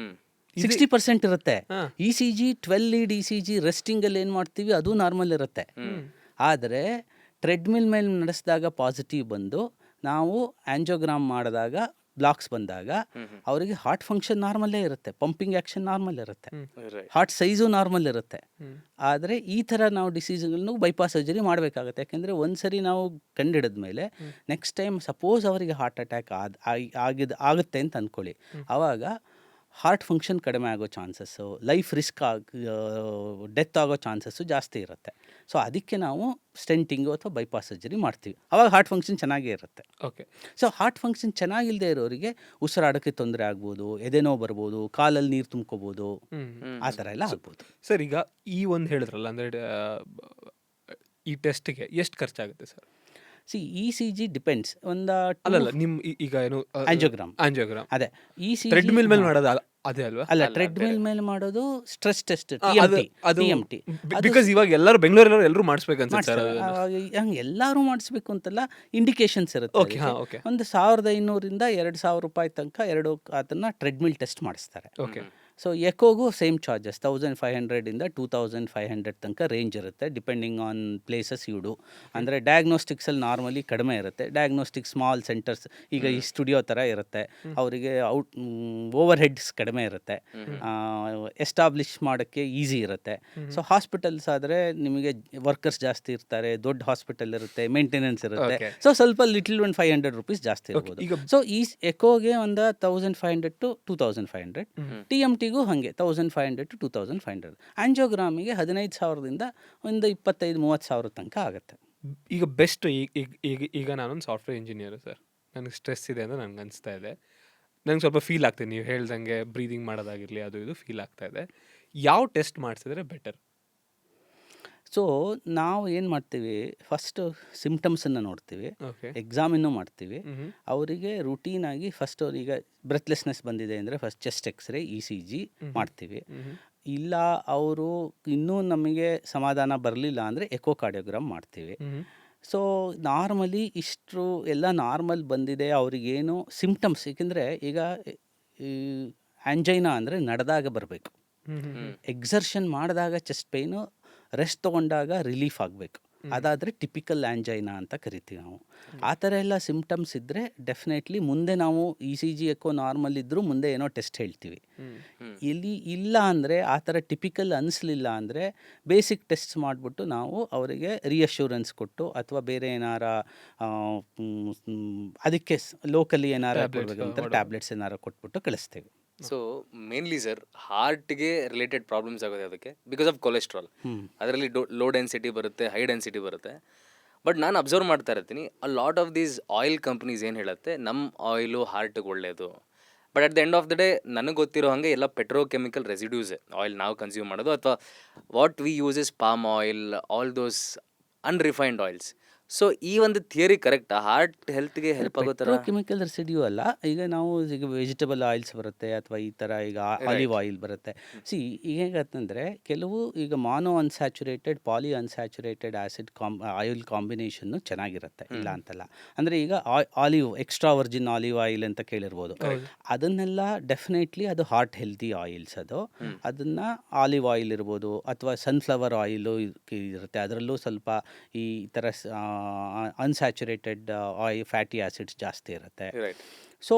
60% ಇರುತ್ತೆ. ECG 12 ಲೀಡ್ ECG ರೆಸ್ಟಿಂಗಲ್ಲಿ ಏನು ಮಾಡ್ತೀವಿ ಅದು ನಾರ್ಮಲ್ ಇರುತ್ತೆ. ಆದರೆ ಟ್ರೆಡ್ಮಿಲ್ ಮೇಲೆ ನಡೆಸಿದಾಗ ಪಾಸಿಟಿವ್ ಬಂದು ನಾವು ಆಂಜಿಯೋಗ್ರಾಮ್ ಮಾಡಿದಾಗ ಬ್ಲಾಕ್ಸ್ ಬಂದಾಗ ಅವರಿಗೆ ಹಾರ್ಟ್ ಫಂಕ್ಷನ್ ನಾರ್ಮಲ್ಲೇ ಇರುತ್ತೆ, ಪಂಪಿಂಗ್ ಆ್ಯಕ್ಷನ್ ನಾರ್ಮಲ್ ಇರುತ್ತೆ, ಹಾರ್ಟ್ ಸೈಜು ನಾರ್ಮಲ್ ಇರುತ್ತೆ. ಆದರೆ ಈ ಥರ ನಾವು ಡಿಸೀಸ್ಗಳನ್ನು ಬೈಪಾಸ್ ಸರ್ಜರಿ ಮಾಡಬೇಕಾಗುತ್ತೆ. ಯಾಕೆಂದರೆ ಒಂದು ಸರಿ ನಾವು ಕಂಡಿಡಿದ ಮೇಲೆ ನೆಕ್ಸ್ಟ್ ಟೈಮ್ ಸಪೋಸ್ ಅವರಿಗೆ ಹಾರ್ಟ್ ಅಟ್ಯಾಕ್ ಆಗುತ್ತೆ ಅಂತ ಅಂದ್ಕೊಳ್ಳಿ, ಆವಾಗ ಹಾರ್ಟ್ ಫಂಕ್ಷನ್ ಕಡಿಮೆ ಆಗೋ ಚಾನ್ಸಸ್ಸು, ಲೈಫ್ ರಿಸ್ಕ್ ಡೆತ್ ಆಗೋ ಚಾನ್ಸಸ್ಸು ಜಾಸ್ತಿ ಇರುತ್ತೆ. ಸೊ ಅದಕ್ಕೆ ನಾವು ಸ್ಟೆಂಟಿಂಗು ಅಥವಾ ಬೈಪಾಸ್ ಸರ್ಜರಿ ಮಾಡ್ತೀವಿ. ಆವಾಗ ಹಾರ್ಟ್ ಫಂಕ್ಷನ್ ಚೆನ್ನಾಗೇ ಇರುತ್ತೆ. ಓಕೆ. ಸೊ ಹಾರ್ಟ್ ಫಂಕ್ಷನ್ ಚೆನ್ನಾಗಿಲ್ಲದೆ ಇರೋರಿಗೆ ಉಸಿರಾಡೋಕ್ಕೆ ತೊಂದರೆ ಆಗ್ಬೋದು, ಎದೆನೋ ಬರ್ಬೋದು, ಕಾಲಲ್ಲಿ ನೀರು ತುಂಬ್ಕೋಬೋದು, ಆ ಥರ ಎಲ್ಲ ಆಗ್ಬೋದು. ಸರ್ ಈಗ ಈ ಒಂದು ಹೇಳಿದ್ರಲ್ಲ, ಅಂದರೆ ಈ ಟೆಸ್ಟ್ಗೆ ಎಷ್ಟು ಖರ್ಚಾಗುತ್ತೆ ಸರ್? ECG depends. ಅಲ್ಲಲ್ಲ, ನಿಮ್ಮ ಈಗ ಏನು ಆಂಜಿಯೋಗ್ರಾಮ್ ಅದೇ ECG ಟ್ರೆಡ್ಮಿಲ್ ಮೇಲೆ ಮಾಡೋದು ಅದೇ ಅಲ್ವಾ? ಅಲ್ಲ, ಟ್ರೆಡ್ಮಿಲ್ ಮೇಲೆ ಮಾಡೋದು ಸ್ಟ್ರೆಸ್ ಟೆಸ್ಟ್, TMT. ಬಿಕಾಸ್ ಇವಾಗ ಎಲ್ಲರೂ ಬೆಂಗಳೂರಲ್ಲಿ ಎಲ್ಲರೂ ಮಾಡಿಸ್ಬೇಕು ಅನ್ಸುತ್ತೆ ಸರ್. ಹಂಗೆ ಎಲ್ಲರೂ ಮಾಡಿಸ್ಬೇಕು ಅಂತಲ್ಲ, ಇಂಡಿಕೇಶನ್ಸ್ ಇರುತ್ತೆ. ಒಂದು 1500 ಇಂದ 2000 ರೂಪಾಯಿ ತನಕ ಅದನ್ನ ಟ್ರೆಡ್ಮಿಲ್ ಟೆಸ್ಟ್ ಮಾಡಿಸ್ತಾರೆ. ಓಕೆ. ಸೊ ಎಕೋಗೂ ಸೇಮ್ ಚಾರ್ಜಸ್ 1500ಇಂದ 2500 ತನಕ ರೇಂಜ್ ಇರುತ್ತೆ, ಡಿಪೆಂಡಿಂಗ್ ಆನ್ ಪ್ಲೇಸಸ್ ಡು. ಅಂದರೆ ಡಯಾಗ್ನೋಸ್ಟಿಕ್ಸಲ್ಲಿ ನಾರ್ಮಲಿ ಕಡಿಮೆ ಇರುತ್ತೆ. ಡಯಾಗ್ನೋಸ್ಟಿಕ್ ಸ್ಮಾಲ್ ಸೆಂಟರ್ಸ್, ಈಗ ಈ ಸ್ಟುಡಿಯೋ ಥರ ಇರುತ್ತೆ, ಅವರಿಗೆ ಓವರ್ ಹೆಡ್ಸ್ ಕಡಿಮೆ ಇರುತ್ತೆ, ಎಸ್ಟಾಬ್ಲಿಷ್ ಮಾಡೋಕ್ಕೆ ಈಸಿ ಇರುತ್ತೆ. ಸೊ ಹಾಸ್ಪಿಟಲ್ಸ್ ಆದರೆ ನಿಮಗೆ ವರ್ಕರ್ಸ್ ಜಾಸ್ತಿ ಇರ್ತಾರೆ, ದೊಡ್ಡ ಹಾಸ್ಪಿಟಲ್ ಇರುತ್ತೆ, ಮೇಂಟೆನೆನ್ಸ್ ಇರುತ್ತೆ. Okay. ಸೊ ಸ್ವಲ್ಪ ಲಿಟಲ್ ಒಂದು 500 rupees ಜಾಸ್ತಿ Okay, ಇರ್ಬೋದು. ಈಗ- ಸೊ ಈ ಎಕೋಗೆ ಒಂದು 1500 to 2500, TMTಗೂ ಹಾಗೆ 1500 to 2500. ಆಂಜಿಯೋಗ್ರಾಮಿಗೆ 15,000ದಿಂದ ಒಂದು 25-30 ಸಾವಿರ ತನಕ ಆಗುತ್ತೆ. ಈಗ ಬೆಸ್ಟ್ ಈಗ ನಾನೊಂದು ಸಾಫ್ಟ್ವೇರ್ ಇಂಜಿನಿಯರು ಸರ್, ನನಗೆ ಸ್ಟ್ರೆಸ್ ಇದೆ ಅಂತ ನನಗೆ ಅನಿಸ್ತಾ ಇದೆ, ನಂಗೆ ಸ್ವಲ್ಪ ಫೀಲ್ ಆಗ್ತಿದೆ, ನೀವು ಹೇಳ್ದಂಗೆ ಬ್ರೀದಿಂಗ್ ಮಾಡೋದಾಗಿರಲಿ ಅದು ಇದು ಫೀಲ್ ಆಗ್ತಾ ಇದೆ. ಯಾವ ಟೆಸ್ಟ್ ಮಾಡಿಸಿದ್ರೆ ಬೆಟರ್? ಸೊ ನಾವು ಏನು ಮಾಡ್ತೀವಿ, ಫಸ್ಟು ಸಿಮ್ಟಮ್ಸನ್ನು ನೋಡ್ತೀವಿ, ಓಕೆ. ಎಕ್ಸಾಮಿನ್ನು ಮಾಡ್ತೀವಿ. ಅವರಿಗೆ ರುಟೀನಾಗಿ ಫಸ್ಟ್ ಈಗ ಬ್ರೆತ್ಲೆಸ್ನೆಸ್ ಬಂದಿದೆ ಅಂದರೆ ಫಸ್ಟ್ ಚೆಸ್ಟ್ ಎಕ್ಸ್ರೇ, ECG ಮಾಡ್ತೀವಿ. ಇಲ್ಲ ಅವರು ಇನ್ನೂ ನಮಗೆ ಸಮಾಧಾನ ಬರಲಿಲ್ಲ ಅಂದರೆ ಎಕೋಕಾರ್ಡಿಯೋಗ್ರಾಮ್ ಮಾಡ್ತೀವಿ. ಸೊ ನಾರ್ಮಲಿ ಇಷ್ಟು ಎಲ್ಲ ನಾರ್ಮಲ್ ಬಂದಿದೆ, ಅವ್ರಿಗೇನು ಸಿಮ್ಟಮ್ಸ್, ಏಕೆಂದರೆ ಈಗ ಆಂಜೈನಾ ಅಂದರೆ ನಡೆದಾಗ ಬರಬೇಕು, ಎಕ್ಸರ್ಷನ್ ಮಾಡಿದಾಗ ಚೆಸ್ಟ್ ಪೇಯ್ನು, ರೆಸ್ಟ್ ತೊಗೊಂಡಾಗ ರಿಲೀಫ್ ಆಗಬೇಕು, ಅದಾದರೆ ಟಿಪಿಕಲ್ ಆಂಜೈನಾ ಅಂತ ಕರಿತೀವಿ ನಾವು. ಆ ಥರ ಎಲ್ಲ ಸಿಮ್ಟಮ್ಸ್ ಇದ್ದರೆ ಡೆಫಿನೆಟ್ಲಿ ಮುಂದೆ ನಾವು ECG ಎಕೋ ನಾರ್ಮಲ್ ಇದ್ದರೂ ಮುಂದೆ ಏನೋ ಟೆಸ್ಟ್ ಹೇಳ್ತೀವಿ. ಇಲ್ಲ ಅಂದರೆ ಆ ಥರ ಟಿಪಿಕಲ್ ಅನಿಸ್ಲಿಲ್ಲ ಅಂದರೆ ಬೇಸಿಕ್ ಟೆಸ್ಟ್ ಮಾಡಿಬಿಟ್ಟು ನಾವು ಅವರಿಗೆ ರಿಯಶ್ಯೂರೆನ್ಸ್ ಕೊಟ್ಟು ಅಥವಾ ಬೇರೆ ಏನಾರ ಅದಕ್ಕೆ ಲೋಕಲಿ ಏನಾರ ಕೊಡಬೇಕಂತ ಟ್ಯಾಬ್ಲೆಟ್ಸ್ ಏನಾರ ಕೊಟ್ಬಿಟ್ಟು ಕಳಿಸ್ತೀವಿ. ಸೊ ಮೇನ್ಲಿ ಸರ್ ಹಾರ್ಟ್ಗೆ ರಿಲೇಟೆಡ್ ಪ್ರಾಬ್ಲಮ್ಸ್ ಆಗೋದು ಅದಕ್ಕೆ ಬಿಕಾಸ್ ಆಫ್ ಕೊಲೆಸ್ಟ್ರಾಲ್. ಅದರಲ್ಲಿ ಲೋ ಡೆನ್ಸಿಟಿ ಬರುತ್ತೆ, ಹೈ ಡೆನ್ಸಿಟಿ ಬರುತ್ತೆ. ಬಟ್ ನಾನು ಅಬ್ಸರ್ವ್ ಮಾಡ್ತಾ ಇರ್ತೀನಿ, a lot of these oil companies ಏನು ಹೇಳುತ್ತೆ, ನಮ್ಮ ಆಯಿಲು ಹಾರ್ಟಿಗೆ ಒಳ್ಳೆಯದು. But at the end of the day ನನಗೆ ಗೊತ್ತಿರೋ ಹಾಗೆ ಎಲ್ಲ ಪೆಟ್ರೋಕೆಮಿಕಲ್ ರೆಸಿಡ್ಯೂಸೇ ಆಯಿಲ್ ನಾವು ಕನ್ಸ್ಯೂಮ್ ಮಾಡೋದು, ಅಥವಾ what we use is palm oil, all those unrefined oils. So ಈ ಒಂದು ಥಿಯರಿ ಕರೆಕ್ಟಾ? ಹಾರ್ಟ್ ಹೆಲ್ತ್ಗೆ ಹೆಲ್ಪ್ ಆಗೋ ಥರ? ಕೆಮಿಕಲ್ ರೆಸಿಡ್ಯೂ ಅಲ್ಲ. ಈಗ ನಾವು ಈಗ ವೆಜಿಟಬಲ್ ಆಯಿಲ್ಸ್ ಬರುತ್ತೆ, ಅಥವಾ ಈ ಥರ ಈಗ ಆಲಿವ್ ಆಯಿಲ್ ಬರುತ್ತೆ. ಈಗ ಹೇಗಂತಂದರೆ ಕೆಲವು ಈಗ monounsaturated, polyunsaturated acid oil ಕಾಂಬಿನೇಷನ್ನು ಚೆನ್ನಾಗಿರುತ್ತೆ, ಇಲ್ಲ ಅಂತಲ್ಲ. ಅಂದರೆ ಈಗ olive, extra virgin olive oil ಅಂತ ಕೇಳಿರ್ಬೋದು, ಅದನ್ನೆಲ್ಲ ಡೆಫಿನೆಟ್ಲಿ ಅದು ಹಾರ್ಟ್ ಹೆಲ್ತಿ ಆಯಿಲ್ಸ್. ಅದನ್ನು ಆಲಿವ್ ಆಯಿಲ್ ಇರ್ಬೋದು, ಅಥವಾ ಸನ್ಫ್ಲವರ್ ಆಯಿಲು ಇರುತ್ತೆ, ಅದರಲ್ಲೂ ಸ್ವಲ್ಪ ಈ ಥರ ಅನ್ಸ್ಯಾಚುರೇಟೆಡ್ ಫ್ಯಾಟಿ ಆ್ಯಸಿಡ್ಸ್ ಜಾಸ್ತಿ ಇರುತ್ತೆ. ಸೊ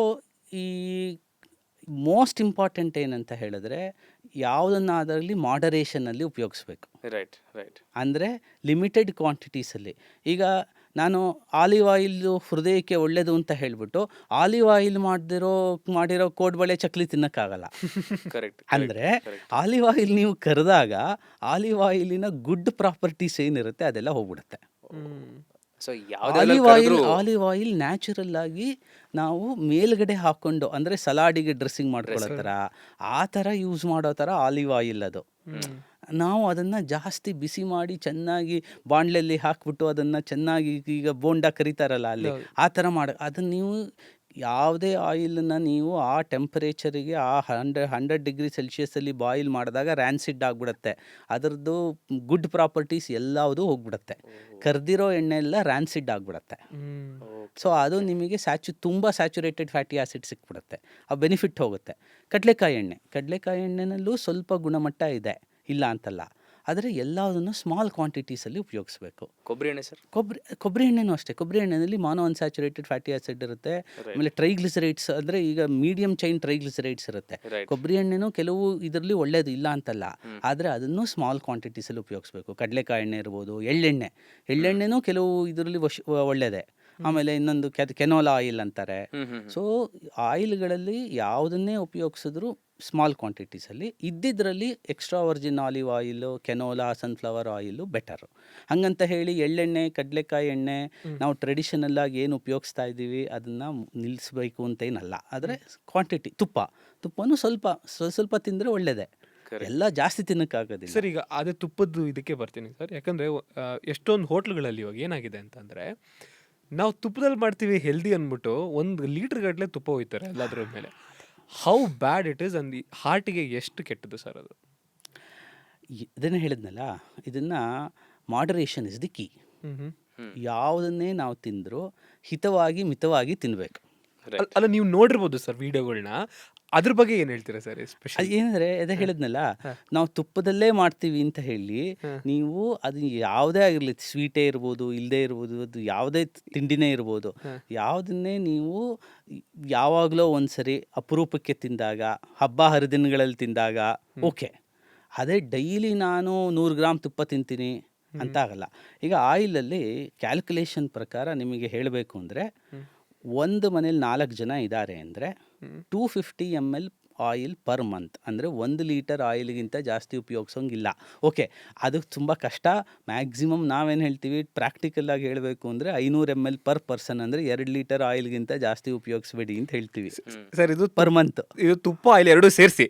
ಈ ಮೋಸ್ಟ್ ಇಂಪಾರ್ಟೆಂಟ್ ಏನಂತ ಹೇಳಿದ್ರೆ, ಯಾವುದನ್ನಾದರಲ್ಲಿ ಮಾಡರೇಷನಲ್ಲಿ ಉಪಯೋಗಿಸ್ಬೇಕು. ಅಂದರೆ ಲಿಮಿಟೆಡ್ ಕ್ವಾಂಟಿಟೀಸಲ್ಲಿ. ಈಗ ನಾನು ಆಲಿವ್ ಆಯಿಲು ಹೃದಯಕ್ಕೆ ಒಳ್ಳೆಯದು ಅಂತ ಹೇಳಿಬಿಟ್ಟು ಆಲಿವ್ ಆಯಿಲ್ ಮಾಡಿರೋ ಕೋಡ್ಬಳೆ ಚಕ್ಲಿ ತಿನ್ನೋಕ್ಕಾಗಲ್ಲ. ಅಂದರೆ ಆಲಿವ್ ಆಯಿಲ್ ನೀವು ಕರೆದಾಗ ಆಲಿವ್ ಆಯಿಲಿನ ಗುಡ್ ಪ್ರಾಪರ್ಟೀಸ್ ಏನಿರುತ್ತೆ ಅದೆಲ್ಲ ಹೋಗ್ಬಿಡುತ್ತೆ. ಸೊ ಆಲಿವ್ ಆಯಿಲ್ ನ್ಯಾಚುರಲ್ ಆಗಿ ನಾವು ಮೇಲ್ಗಡೆ ಹಾಕ್ಕೊಂಡು, ಅಂದರೆ ಸಲಾಡಿಗೆ ಡ್ರೆಸ್ಸಿಂಗ್ ಮಾಡ್ಕೊಳ್ಳೋ ಥರ ಆ ಥರ ಯೂಸ್ ಮಾಡೋ ಥರ ಆಲಿವ್ ಆಯಿಲ್ ಅದು. ನಾವು ಅದನ್ನು ಜಾಸ್ತಿ ಬಿಸಿ ಮಾಡಿ ಚೆನ್ನಾಗಿ ಬಾಣಲೆಯಲ್ಲಿ ಹಾಕ್ಬಿಟ್ಟು ಅದನ್ನು ಚೆನ್ನಾಗಿ, ಈಗ ಬೋಂಡ ಕರಿತಾರಲ್ಲ ಅಲ್ಲಿ, ಆ ಥರ ಅದನ್ನು ನೀವು ಯಾವುದೇ ಆಯಿಲನ್ನು ನೀವು ಆ ಟೆಂಪರೇಚರಿಗೆ, ಆ 100 ಡಿಗ್ರಿ ಸೆಲ್ಸಿಯಸ್ಸಲ್ಲಿ ಬಾಯ್ಲ್ ಮಾಡಿದಾಗ ರ್ಯಾನ್ಸಿಡ್ ಆಗಿಬಿಡುತ್ತೆ, ಅದರದ್ದು ಗುಡ್ ಪ್ರಾಪರ್ಟೀಸ್ ಎಲ್ಲವುದು ಹೋಗ್ಬಿಡುತ್ತೆ, ಕರ್ದಿರೋ ಎಣ್ಣೆ ಎಲ್ಲ ರ್ಯಾನ್ಸಿಡ್ ಆಗಿಬಿಡುತ್ತೆ. ಸೊ ಅದು ನಿಮಗೆ ತುಂಬ ಸ್ಯಾಚುರೇಟೆಡ್ ಫ್ಯಾಟಿ ಆ್ಯಸಿಡ್ ಸಿಕ್ಬಿಡುತ್ತೆ, ಆ ಬೆನಿಫಿಟ್ ಹೋಗುತ್ತೆ. ಕಡಲೆಕಾಯಿ ಎಣ್ಣೆನಲ್ಲೂ ಸ್ವಲ್ಪ ಗುಣಮಟ್ಟ ಇದೆ, ಇಲ್ಲ ಅಂತಲ್ಲ, ಆದರೆ ಎಲ್ಲದನ್ನು ಸ್ಮಾಲ್ ಕ್ವಾಂಟಿಟೀಸಲ್ಲಿ ಉಪಯೋಗಿಸ್ಬೇಕು. ಕೊಬ್ಬರಿ ಎಣ್ಣೆ ಸರ್, ಕೊಬ್ಬರಿ ಎಣ್ಣೆನೂ ಅಷ್ಟೇ. ಕೊಬ್ಬರಿ ಎಣ್ಣೆಯಲ್ಲಿ ಮಾನೋ ಅನ್ಸ್ಯಾಚುರೇಟೆಡ್ ಫ್ಯಾಟಿ ಆ್ಯಸಿಡ್ ಇರುತ್ತೆ, ಆಮೇಲೆ ಟ್ರೈಗ್ಲಿಸರೈಡ್ಸ್, ಅಂದರೆ ಈಗ ಮೀಡಿಯಂ ಚೈನ್ ಟ್ರೈಗ್ಲಿಸರೈಡ್ಸ್ ಇರುತ್ತೆ. ಕೊಬ್ಬರಿ ಎಣ್ಣೆನೂ ಕೆಲವು ಇದರಲ್ಲಿ ಒಳ್ಳೇದು, ಇಲ್ಲ ಅಂತಲ್ಲ, ಆದರೆ ಅದನ್ನು ಸ್ಮಾಲ್ ಕ್ವಾಂಟಿಟೀಸಲ್ಲಿ ಉಪಯೋಗಿಸ್ಬೇಕು. ಕಡಲೆಕಾಯಿ ಎಣ್ಣೆ ಇರ್ಬೋದು, ಎಳ್ಳೆಣ್ಣೆನೂ ಕೆಲವು ಇದರಲ್ಲಿ ಒಳ್ಳೆಯದೇ. ಆಮೇಲೆ ಇನ್ನೊಂದು ಕೆನೋಲಾ ಆಯಿಲ್ ಅಂತಾರೆ. ಸೊ ಆಯಿಲ್ಗಳಲ್ಲಿ ಯಾವುದನ್ನೇ ಉಪಯೋಗಿಸಿದ್ರು ಸ್ಮಾಲ್ ಕ್ವಾಂಟಿಟೀಸಲ್ಲಿ, ಇದ್ದಿದ್ರಲ್ಲಿ extra virgin olive oil, canola, sunflower oil better. ಹಾಗಂತ ಹೇಳಿ ಎಳ್ಳೆಣ್ಣೆ, ಕಡಲೆಕಾಯಿ ಎಣ್ಣೆ ನಾವು ಟ್ರೆಡಿಷನಲ್ ಆಗಿ ಏನು ಉಪಯೋಗಿಸ್ತಾ ಇದ್ದೀವಿ ಅದನ್ನು ನಿಲ್ಲಿಸಬೇಕು ಅಂತೇನಲ್ಲ. ಆದರೆ ಕ್ವಾಂಟಿಟಿ, ತುಪ್ಪನೂ ಸ್ವಲ್ಪ ತಿಂದರೆ ಒಳ್ಳೆಯದೇ, ಎಲ್ಲ ಜಾಸ್ತಿ ತಿನ್ನೋಕ್ಕಾಗೋದಿಲ್ಲ ಸರ್. ಈಗ ಅದೇ ತುಪ್ಪದ್ದು ಇದಕ್ಕೆ ಬರ್ತೀನಿ ಸರ್, ಯಾಕಂದರೆ ಎಷ್ಟೊಂದು ಹೋಟ್ಲುಗಳಲ್ಲಿ ಇವಾಗ ಏನಾಗಿದೆ ಅಂತಂದರೆ, ನಾವು ತುಪ್ಪದಲ್ಲಿ ಮಾಡ್ತೀವಿ ಹೆಲ್ದಿ ಅಂದ್ಬಿಟ್ಟು 1 ಲೀಟ್ರ್ ಗಟ್ಟಲೆ ತುಪ್ಪ ಹೋಯ್ತಾರೆ ಎಲ್ಲದ್ರ ಮೇಲೆ. ಹೌ ಬ್ಯಾಡ್ ಇಟ್ ಈಸ್ ಅಂದು ಹಾರ್ಟಿಗೆ ಎಷ್ಟು ಕೆಟ್ಟದ್ದು ಸರ್ ಅದು? ಇದನ್ನು ಹೇಳಿದ್ನಲ್ಲ, ಇದನ್ನು ಮಾಡರೇಷನ್ ಇಸ್ ದಿ ಕೀ. ಯಾವುದನ್ನೇ ನಾವು ತಿಂದರೂ ಮಿತವಾಗಿ ತಿನ್ನಬೇಕು. ಅಲ್ಲ, ನೀವು ನೋಡಿರ್ಬೋದು ಸರ್ ವಿಡಿಯೋಗಳನ್ನ, ಅದ್ರ ಬಗ್ಗೆ ಏನ್ ಹೇಳ್ತೀರಾ ಸರ್ ಅದು ಎಸ್ಪೆಷಲಿ? ಏನಂದರೆ ಅದೇ ಹೇಳಿದ್ನಲ್ಲ, ಹಾ. ನಾವು ತುಪ್ಪದಲ್ಲೇ ಮಾಡ್ತೀವಿ ಅಂತ ಹೇಳಿ ಹಾ. ನೀವು ಅದು ಯಾವುದೇ ಆಗಿರಲಿ, ಸ್ವೀಟೇ ಇರ್ಬೋದು, ಇಲ್ಲದೇ ಇರ್ಬೋದು, ಅದು ಯಾವುದೇ ತಿಂಡಿನೇ ಇರ್ಬೋದು, ಹಾ. ಯಾವುದನ್ನೇ ನೀವು ಯಾವಾಗಲೋ ಒಂದು ಸರಿ ಅಪರೂಪಕ್ಕೆ ತಿಂದಾಗ, ಹಬ್ಬ ಹರಿದಿನಗಳಲ್ಲಿ ತಿಂದಾಗ ಓಕೆ. ಅದೇ ಡೈಲಿ ನಾನು 100 ಗ್ರಾಮ್ ತುಪ್ಪ ತಿಂತೀನಿ ಅಂತ ಆಗಲ್ಲ. ಈಗ ಆಯಿಲಲ್ಲಿ ಕ್ಯಾಲ್ಕುಲೇಷನ್ ಪ್ರಕಾರ ನಿಮಗೆ ಹೇಳಬೇಕು ಅಂದರೆ, ಒಂದು ಮನೇಲಿ 4 ಜನ ಇದ್ದಾರೆ ಅಂದರೆ 250 ml ಆಯಿಲ್ ಪರ್ ಮಂತ್, ಅಂದರೆ 1 ಲೀಟರ್ ಆಯಿಲ್ಗಿಂತ ಜಾಸ್ತಿ ಉಪಯೋಗಿಸೋಂಗಿಲ್ಲ. ಓಕೆ, ಅದು ತುಂಬ ಕಷ್ಟ. ಮ್ಯಾಕ್ಸಿಮಮ್ ನಾವೇನು ಹೇಳ್ತೀವಿ, ಪ್ರಾಕ್ಟಿಕಲಾಗಿ ಹೇಳಬೇಕು ಅಂದರೆ 500 ml ಪರ್ ಪರ್ಸನ್, ಅಂದರೆ 2 ಲೀಟರ್ ಆಯಿಲ್ಗಿಂತ ಜಾಸ್ತಿ ಉಪಯೋಗಿಸ್ಬೇಡಿ ಅಂತ ಹೇಳ್ತೀವಿ ಸರ್ ಇದು ಪರ್ ಮಂತ್. ಇದು ತುಪ್ಪ ಆಯಿಲ್ ಎರಡು ಸೇರಿಸಿ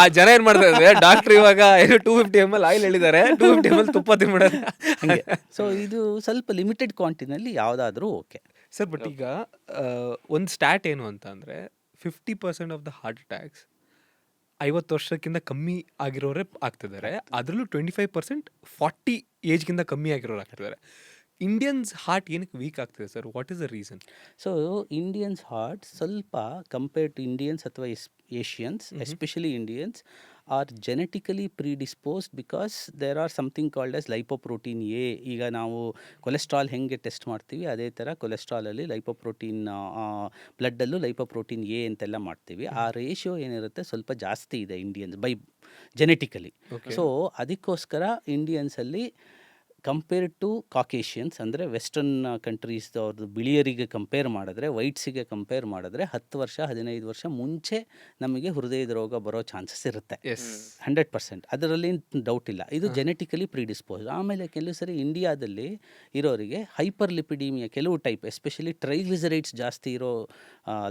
ಆ ಜನ ಏನ್ ಮಾಡ್ತಾರೆ ಅಂದ್ರೆ, ಡಾಕ್ಟರ್ ಇವಾಗ 250 ml ಆಯಿಲ್ ಹೇಳಿದ್ದಾರೆ, 250 ml ತುಪ್ಪ ತಿನ್ಬಿಡೋದು ಹಂಗೆ. ಸೊ ಇದು ಸ್ವಲ್ಪ ಲಿಮಿಟೆಡ್ ಕ್ವಾಂಟಿನಲ್ಲಿ ಯಾವುದಾದ್ರೂ ಓಕೆ. ಸರ್. ಬಟ್ ಈಗ ಒಂದು ಸ್ಟ್ಯಾಟ್ ಏನು ಅಂತ ಅಂದರೆ, 50% ಆಫ್ ದ ಹಾರ್ಟ್ ಅಟ್ಯಾಕ್ಸ್ 50 ವರ್ಷಕ್ಕಿಂತ ಕಮ್ಮಿ ಆಗಿರೋರೇ ಆಗ್ತಿದ್ದಾರೆ. ಅದರಲ್ಲೂ 25% 40 ಏಜ್ಗಿಂತ ಕಮ್ಮಿ ಆಗಿರೋರು ಆಗ್ತಿದ್ದಾರೆ. ಇಂಡಿಯನ್ಸ್ ಹಾರ್ಟ್ ಏನಕ್ಕೆ ವೀಕ್ ಆಗ್ತಿದೆ sir? What is the reason? So Indians heart ಸ್ವಲ್ಪ ಕಂಪೇರ್ಡ್ ಟು ಇಂಡಿಯನ್ಸ್ ಅಥವಾ Asians, especially Indians are genetically predisposed because there are something called as lipoprotein A. ಈಗ ನಾವು ಕೊಲೆಸ್ಟ್ರಾಲ್ ಹೆಂಗೆ ಟೆಸ್ಟ್ ಮಾಡ್ತೀವಿ ಅದೇ ಥರ ಕೊಲೆಸ್ಟ್ರಾಲಲ್ಲಿ ಲೈಪೋಪ್ರೋಟೀನ್, ಬ್ಲಡ್ಡಲ್ಲೂ ಲೈಪೋಪ್ರೋಟೀನ್ ಎ ಅಂತೆಲ್ಲ ಮಾಡ್ತೀವಿ. ಆ ರೇಷಿಯೋ ಏನಿರುತ್ತೆ ಸ್ವಲ್ಪ ಜಾಸ್ತಿ ಇದೆ ಇಂಡಿಯನ್ಸ್ ಬೈ ಜೆನೆಟಿಕಲಿ. ಸೊ ಅದಕ್ಕೋಸ್ಕರ ಇಂಡಿಯನ್ಸಲ್ಲಿ ಕಂಪೇರ್ಡ್ ಟು ಕಾಕೇಷಿಯನ್ಸ್, ಅಂದರೆ ವೆಸ್ಟರ್ನ್ ಕಂಟ್ರೀಸ್ ಅವ್ರದ್ದು ಬಿಳಿಯರಿಗೆ ಕಂಪೇರ್ ಮಾಡಿದ್ರೆ, ವೈಟ್ಸಿಗೆ ಕಂಪೇರ್ ಮಾಡಿದ್ರೆ 10 ವರ್ಷ 15 ವರ್ಷ ಮುಂಚೆ ನಮಗೆ ಹೃದಯದ ರೋಗ ಬರೋ ಚಾನ್ಸಸ್ ಇರುತ್ತೆ. 100%, ಅದರಲ್ಲಿ ಡೌಟ್ ಇಲ್ಲ. ಇದು ಜೆನೆಟಿಕಲಿ ಪ್ರೀಡಿಸ್ಪೋಸ್. ಆಮೇಲೆ ಕೆಲವು ಸರಿ ಇಂಡಿಯಾದಲ್ಲಿ ಇರೋರಿಗೆ ಹೈಪರ್ ಲಿಪಿಡೀಮಿಯಾ, ಕೆಲವು ಟೈಪ್ ಎಸ್ಪೆಷಲಿ ಟ್ರೈಗ್ಲಿಸರೈಡ್ಸ್ ಜಾಸ್ತಿ ಇರೋ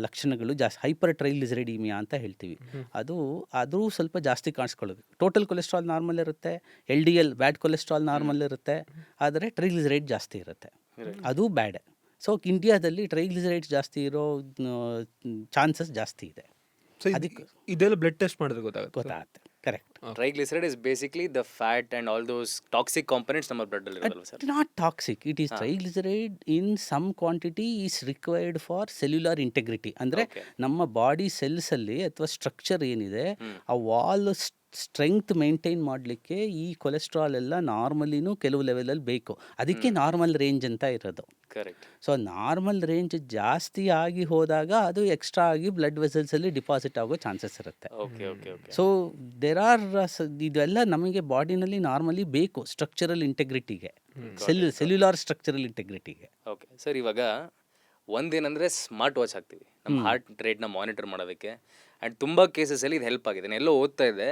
ಲಕ್ಷಣಗಳು ಜಾಸ್ತಿ, ಹೈಪರ್ ಟ್ರೈಗ್ಲಿಸರೈಡಿಮಿಯಾ ಅಂತ ಹೇಳ್ತೀವಿ. ಅದು ಸ್ವಲ್ಪ ಜಾಸ್ತಿ ಕಾಣಿಸ್ಕೊಳ್ಳೋದು. ಟೋಟಲ್ ಕೊಲೆಸ್ಟ್ರಾಲ್ ನಾರ್ಮಲ್ ಇರುತ್ತೆ, LDL ಬ್ಯಾಡ್ ಕೊಲೆಸ್ಟ್ರಾಲ್ ನಾರ್ಮಲ್ ಇರುತ್ತೆ, ಆದರೆ ಟ್ರೈಗ್ಲಿಸರೈಡ್ ಜಾಸ್ತಿ ಇರುತ್ತೆ, ಅದು ಬ್ಯಾಡ್. ಸೊ ಇಂಡಿಯಾದಲ್ಲಿ ಟ್ರೈಗ್ಲಿಸರೈಡ್ಸ್ ಜಾಸ್ತಿ ಇರೋ ಚಾನ್ಸಸ್ ಜಾಸ್ತಿ ಇದೆ. ಅದಕ್ಕೆ ಇದೆಲ್ಲ ಬ್ಲಡ್ ಟೆಸ್ಟ್ ಮಾಡಿದ್ರೆ ಗೊತ್ತಾಗುತ್ತೆ. Correct. Triglyceride is basically the fat and all those toxic components ನಮ್ಮ ಬ್ಲಡ್ ಅಲ್ಲಿ ಇರೋದಲ್ವಾ sir? Not toxic, it is triglyceride in some quantity is required for cellular integrity. ಅಂದರೆ ನಮ್ಮ ಬಾಡಿ ಸೆಲ್ಸಲ್ಲಿ ಅಥವಾ ಸ್ಟ್ರಕ್ಚರ್ ಏನಿದೆ ಆ ವಾಲ್ ಸ್ಟ್ರೆಂಗ್ತ್ ಮೇಂಟೈನ್ ಮಾಡಲಿಕ್ಕೆ ಈ ಕೊಲೆಸ್ಟ್ರಾಲ್ ಎಲ್ಲ ನಾರ್ಮಲಿನೂ ಕೆಲವು ಲೆವೆಲಲ್ಲಿ ಬೇಕು. ಅದಕ್ಕೆ ನಾರ್ಮಲ್ ರೇಂಜ್ ಅಂತ ಇರೋದು. ಕರೆಕ್ಟ್. ಸೊ ನಾರ್ಮಲ್ ರೇಂಜ್ ಜಾಸ್ತಿ ಆಗಿ ಹೋದಾಗ ಅದು ಎಕ್ಸ್ಟ್ರಾ ಆಗಿ ಬ್ಲಡ್ ವೆಸಲ್ಸಲ್ಲಿ ಡಿಪಾಸಿಟ್ ಆಗೋ ಚಾನ್ಸಸ್ ಇರುತ್ತೆ. Okay okay okay. So there are ಇದೆಲ್ಲ ನಮಗೆ ಬಾಡಿನಲ್ಲಿ ನಾರ್ಮಲಿ ಬೇಕು ಸ್ಟ್ರಕ್ಚರಲ್ ಇಂಟೆಗ್ರಿಟಿಗೆ, ಸೆಲ್ಯುಲಾರ್ ಸ್ಟ್ರಕ್ಚರಲ್ ಇಂಟೆಗ್ರಿಟಿಗೆ. ಓಕೆ ಸರ್, ಇವಾಗ ಒಂದೇನಂದರೆ ಸ್ಮಾರ್ಟ್ ವಾಚ್ ಹಾಕ್ತೀವಿ ನಮ್ಮ ಹಾರ್ಟ್ ರೇಟ್ನ ಮಾನಿಟರ್ ಮಾಡೋದಕ್ಕೆ. ಆ್ಯಂಡ್ ತುಂಬ ಕೇಸಸಲ್ಲಿ ಇದು ಹೆಲ್ಪ್ ಆಗಿದೆ. ನಾನು ಎಲ್ಲೋ ಓದ್ತಾ ಇದ್ದೆ,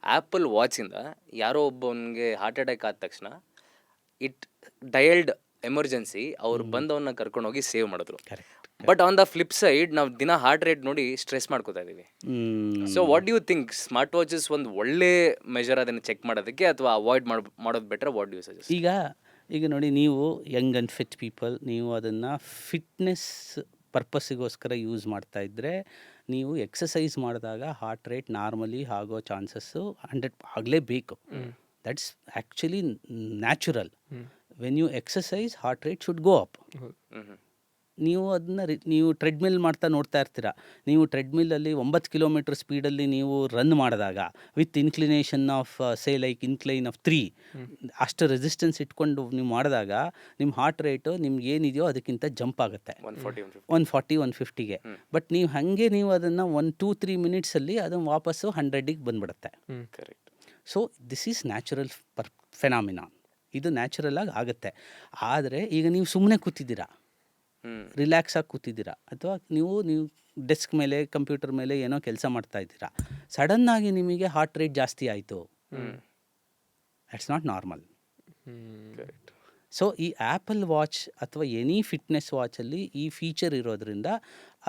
ಆ್ಯಪಲ್ ವಾಚಿಂದ ಯಾರೋ ಒಬ್ಬನಿಗೆ ಹಾರ್ಟ್ ಅಟ್ಯಾಕ್ ಆದ ತಕ್ಷಣ ಇಟ್ ಡಯಲ್ಡ್ ಎಮರ್ಜೆನ್ಸಿ, ಅವ್ರು ಬಂದವನ್ನ ಕರ್ಕೊಂಡೋಗಿ ಸೇವ್ ಮಾಡಿದ್ರು. But on the flip side ನಾವು ದಿನ ಹಾರ್ಟ್ ರೇಟ್ ನೋಡಿ ಸ್ಟ್ರೆಸ್ ಮಾಡ್ಕೋತಾ ಇದೀವಿ. So what do you think, smart watches ಒಂದು ಒಳ್ಳೆ ಮೆಜರ್ ಅದನ್ನು ಚೆಕ್ ಮಾಡೋದಕ್ಕೆ ಅಥವಾ ಅವಾಯ್ಡ್ ಮಾಡೋದು better? What do you suggest? ಈಗ ನೋಡಿ, ನೀವು ಯಂಗ್ ಆ್ಯಂಡ್ ಫಿಟ್ ಪೀಪಲ್, ನೀವು ಅದನ್ನು ಫಿಟ್ನೆಸ್ ಪರ್ಪಸ್ಸಿಗೋಸ್ಕರ ಯೂಸ್ ಮಾಡ್ತಾ ಇದ್ದರೆ, ನೀವು ಎಕ್ಸಸೈಸ್ ಮಾಡಿದಾಗ ಹಾರ್ಟ್ ರೇಟ್ ನಾರ್ಮಲಿ ಆಗೋ ಚಾನ್ಸಸ್ಸು 100 ಆಗಲೇಬೇಕು. That's actually natural. When you exercise heart rate should go up. ನೀವು ಅದನ್ನ ನೀವು ಟ್ರೆಡ್ಮಿಲ್ ಮಾಡ್ತಾ ನೋಡ್ತಾ ಇರ್ತೀರ. ನೀವು ಟ್ರೆಡ್ಮಿಲ್ಲಲ್ಲಿ 9 ಕಿಲೋಮೀಟರ್ ಸ್ಪೀಡಲ್ಲಿ ನೀವು ರನ್ ಮಾಡಿದಾಗ with inclination of like incline of 3, ಅಷ್ಟು ರೆಸಿಸ್ಟೆನ್ಸ್ ಇಟ್ಕೊಂಡು ನೀವು ಮಾಡಿದಾಗ ನಿಮ್ಮ ಹಾರ್ಟ್ ರೇಟು ನಿಮ್ಗೆ ಏನಿದೆಯೋ ಅದಕ್ಕಿಂತ ಜಂಪ್ ಆಗುತ್ತೆ 140 150ಗೆ. ಬಟ್ ನೀವು ಹಾಗೆ ನೀವು ಅದನ್ನು 1-2-3 ಮಿನಿಟ್ಸಲ್ಲಿ ಅದನ್ನು ವಾಪಸ್ಸು 100ಗೆ ಬಂದ್ಬಿಡುತ್ತೆ. Correct. So this is natural phenomena. ಇದು ನ್ಯಾಚುರಲ್ ಆಗಿ ಆಗುತ್ತೆ. ಆದರೆ ಈಗ ನೀವು ಸುಮ್ಮನೆ ಕೂತಿದ್ದೀರಾ, ರಿಲ್ಯಾಕ್ಸ್ ಆಗಿ ಕೂತಿದ್ದೀರಾ, ಅಥವಾ ನೀವು ಡೆಸ್ಕ್ ಮೇಲೆ ಕಂಪ್ಯೂಟರ್ ಮೇಲೆ ಏನೋ ಕೆಲಸ ಮಾಡ್ತಾ ಇದ್ದೀರಾ, ಸಡನ್ನಾಗಿ ನಿಮಗೆ ಹಾರ್ಟ್ ರೇಟ್ ಜಾಸ್ತಿ ಆಯಿತು, ದಟ್ಸ್ ನಾಟ್ ನಾರ್ಮಲ್. ಸೊ ಈ ಆ್ಯಪಲ್ ವಾಚ್ ಅಥವಾ ಎನಿ ಫಿಟ್ನೆಸ್ ವಾಚಲ್ಲಿ ಈ ಫೀಚರ್ ಇರೋದ್ರಿಂದ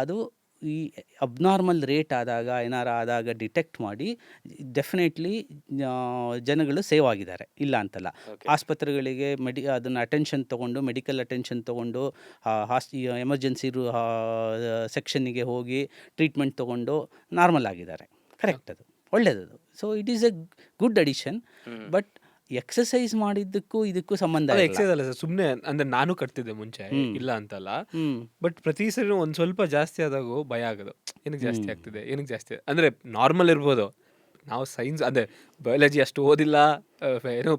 ಅದು ಈ ಅಬ್ನಾರ್ಮಲ್ ರೇಟ್ ಆದಾಗ ಆದಾಗ ಡಿಟೆಕ್ಟ್ ಮಾಡಿ ಡೆಫಿನೆಟ್ಲಿ ಜನಗಳು ಸೇವ್ ಆಗಿದ್ದಾರೆ, ಇಲ್ಲ ಅಂತಲ್ಲ. ಆಸ್ಪತ್ರೆಗಳಿಗೆ ಅದನ್ನು ಅಟೆನ್ಷನ್ ತೊಗೊಂಡು, ಮೆಡಿಕಲ್ ಅಟೆನ್ಷನ್ ತೊಗೊಂಡು, ಎಮರ್ಜೆನ್ಸಿ ಸೆಕ್ಷನ್ನಿಗೆ ಹೋಗಿ ಟ್ರೀಟ್ಮೆಂಟ್ ತೊಗೊಂಡು ನಾರ್ಮಲ್ ಆಗಿದ್ದಾರೆ. ಕರೆಕ್ಟ್, ಅದು ಒಳ್ಳೆಯದು. So it is a good addition. But exercise ಮಾಡಿದ್ದಕ್ಕೂ ಇದಕ್ಕೂ ಸಂಬಂಧ ಇಲ್ಲ. ಎಕ್ಸಸೈಸ್ ಅಲ್ಲ ಸರ್, ಸುಮ್ಮನೆ ಅಂದ್ರೆ ನಾನು ಕಟ್ತಿದ್ದೆ ಮುಂಚೆ, ಇಲ್ಲ ಅಂತಲ್ಲ. ಬಟ್ ಪ್ರತಿ ಸರಿ ಒಂದ್ ಸ್ವಲ್ಪ ಜಾಸ್ತಿ ಆದಾಗ ಭಯ ಆಗೋದು, ಏನಕ್ಕೆ ಜಾಸ್ತಿ ಆಗ್ತಿದೆ, ಏನಕ್ಕೆ ಜಾಸ್ತಿ ಅಂದರೆ ನಾರ್ಮಲ್ ಇರ್ಬೋದು, ನಾವು ಸೈನ್ಸ್ ಅಂದರೆ ಬಯಾಲಜಿ ಅಷ್ಟು ಓದಿಲ್ಲ, ಏನೋ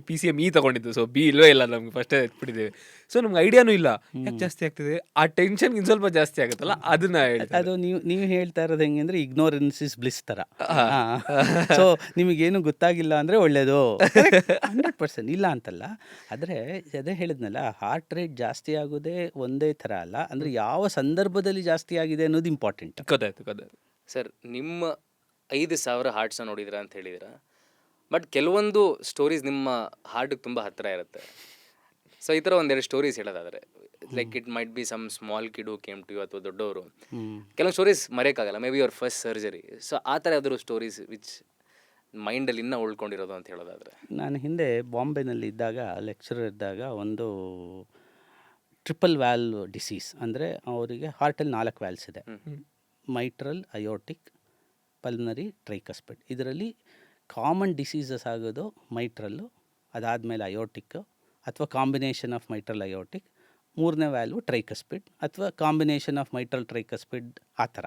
PCME ತಗೊಂಡಿದ್ದು, ಸೊ ಬಿ ಇಲ್ಲವೇ ಇಲ್ಲ ನಮ್ಗೆ, ಫಸ್ಟೇ ಎತ್ಬಿಟ್ಟಿದ್ದೀವಿ. ಸೊ ನಮ್ಗೆ ಐಡಿಯಾನೂ ಇಲ್ಲ ಯಾಕೆ ಜಾಸ್ತಿ ಆಗ್ತಿದೆ, ಆ ಟೆನ್ಷನ್ ಇನ್ನು ಸ್ವಲ್ಪ ಜಾಸ್ತಿ ಆಗುತ್ತಲ್ಲ ಅದನ್ನ ಹೇಳ್ತಾರೆ. ಅದು ನೀವು ಹೇಳ್ತಾ ಇರೋದು ಹೆಂಗೆ ಅಂದರೆ ಇಗ್ನೋರೆನ್ಸ್ ಇಸ್ ಬ್ಲಿಸ್ ಥರ. ಸೊ ನಿಮಗೇನು ಗೊತ್ತಾಗಿಲ್ಲ ಅಂದರೆ ಒಳ್ಳೆಯದು, 100% ಇಲ್ಲ ಅಂತಲ್ಲ. ಆದರೆ ಅದೇ ಹೇಳಿದ್ನಲ್ಲ, ಹಾರ್ಟ್ ರೇಟ್ ಜಾಸ್ತಿ ಆಗೋದೇ ಒಂದೇ ಥರ ಅಲ್ಲ, ಅಂದರೆ ಯಾವ ಸಂದರ್ಭದಲ್ಲಿ ಜಾಸ್ತಿ ಆಗಿದೆ ಅನ್ನೋದು ಇಂಪಾರ್ಟೆಂಟ್. ಗೊತ್ತಾಯ್ತು. ಸರ್, ನಿಮ್ಮ 5,000 ಹಾರ್ಟ್ಸ್ನ ನೋಡಿದಿರ ಅಂತ ಹೇಳಿದಿರ, ಬಟ್ ಕೆಲವೊಂದು ಸ್ಟೋರೀಸ್ ನಿಮ್ಮ ಹಾರ್ಟಿಗೆ ತುಂಬ ಹತ್ತಿರ ಇರುತ್ತೆ. ಸೊ ಈ ಥರ ಒಂದೆರಡು ಸ್ಟೋರೀಸ್ ಹೇಳೋದಾದರೆ, like it might be some small kid who came to you, ಅಥವಾ ದೊಡ್ಡವರು. ಕೆಲವೊಂದು ಸ್ಟೋರೀಸ್ ಮರೆಯೋಕ್ಕಾಗಲ್ಲ, maybe your first surgery. So ಆ ಥರ ಯಾವ್ದಾದ್ರು ಸ್ಟೋರೀಸ್ ವಿಚ್ ಮೈಂಡಲ್ಲಿ ಇನ್ನೂ ಉಳ್ಕೊಂಡಿರೋದು ಅಂತ ಹೇಳೋದಾದರೆ? ನಾನು ಹಿಂದೆ ಬಾಂಬೆನಲ್ಲಿ ಇದ್ದಾಗ, ಲೆಕ್ಚರರ್ ಇದ್ದಾಗ, ಒಂದು ಟ್ರಿಪಲ್ ವ್ಯಾಲ್ ಡಿಸೀಸ್, ಅಂದರೆ ಅವರಿಗೆ ಹಾರ್ಟಲ್ಲಿ 4 ವ್ಯಾಲ್ಸ್ ಇದೆ, ಮೈಟ್ರಲ್, ಅಯೋಟಿಕ್, ಪಲ್ಮನರಿ, ಟ್ರೈಕಸ್ಪಿಡ್. ಇದರಲ್ಲಿ ಕಾಮನ್ ಡಿಸೀಸಸ್ ಆಗೋದು ಮೈಟ್ರಲ್ಲು, ಅದಾದಮೇಲೆ ಅಯೋಟಿಕ್ ಅಥವಾ ಕಾಂಬಿನೇಷನ್ ಆಫ್ ಮೈಟ್ರಲ್ ಅಯೋಟಿಕ್, 3ನೇ ವ್ಯಾಲ್ವು ಟ್ರೈಕಸ್ಪಿಡ್ ಅಥವಾ ಕಾಂಬಿನೇಷನ್ ಆಫ್ ಮೈಟ್ರಲ್ ಟ್ರೈಕಸ್ಪಿಡ್, ಆ ಥರ.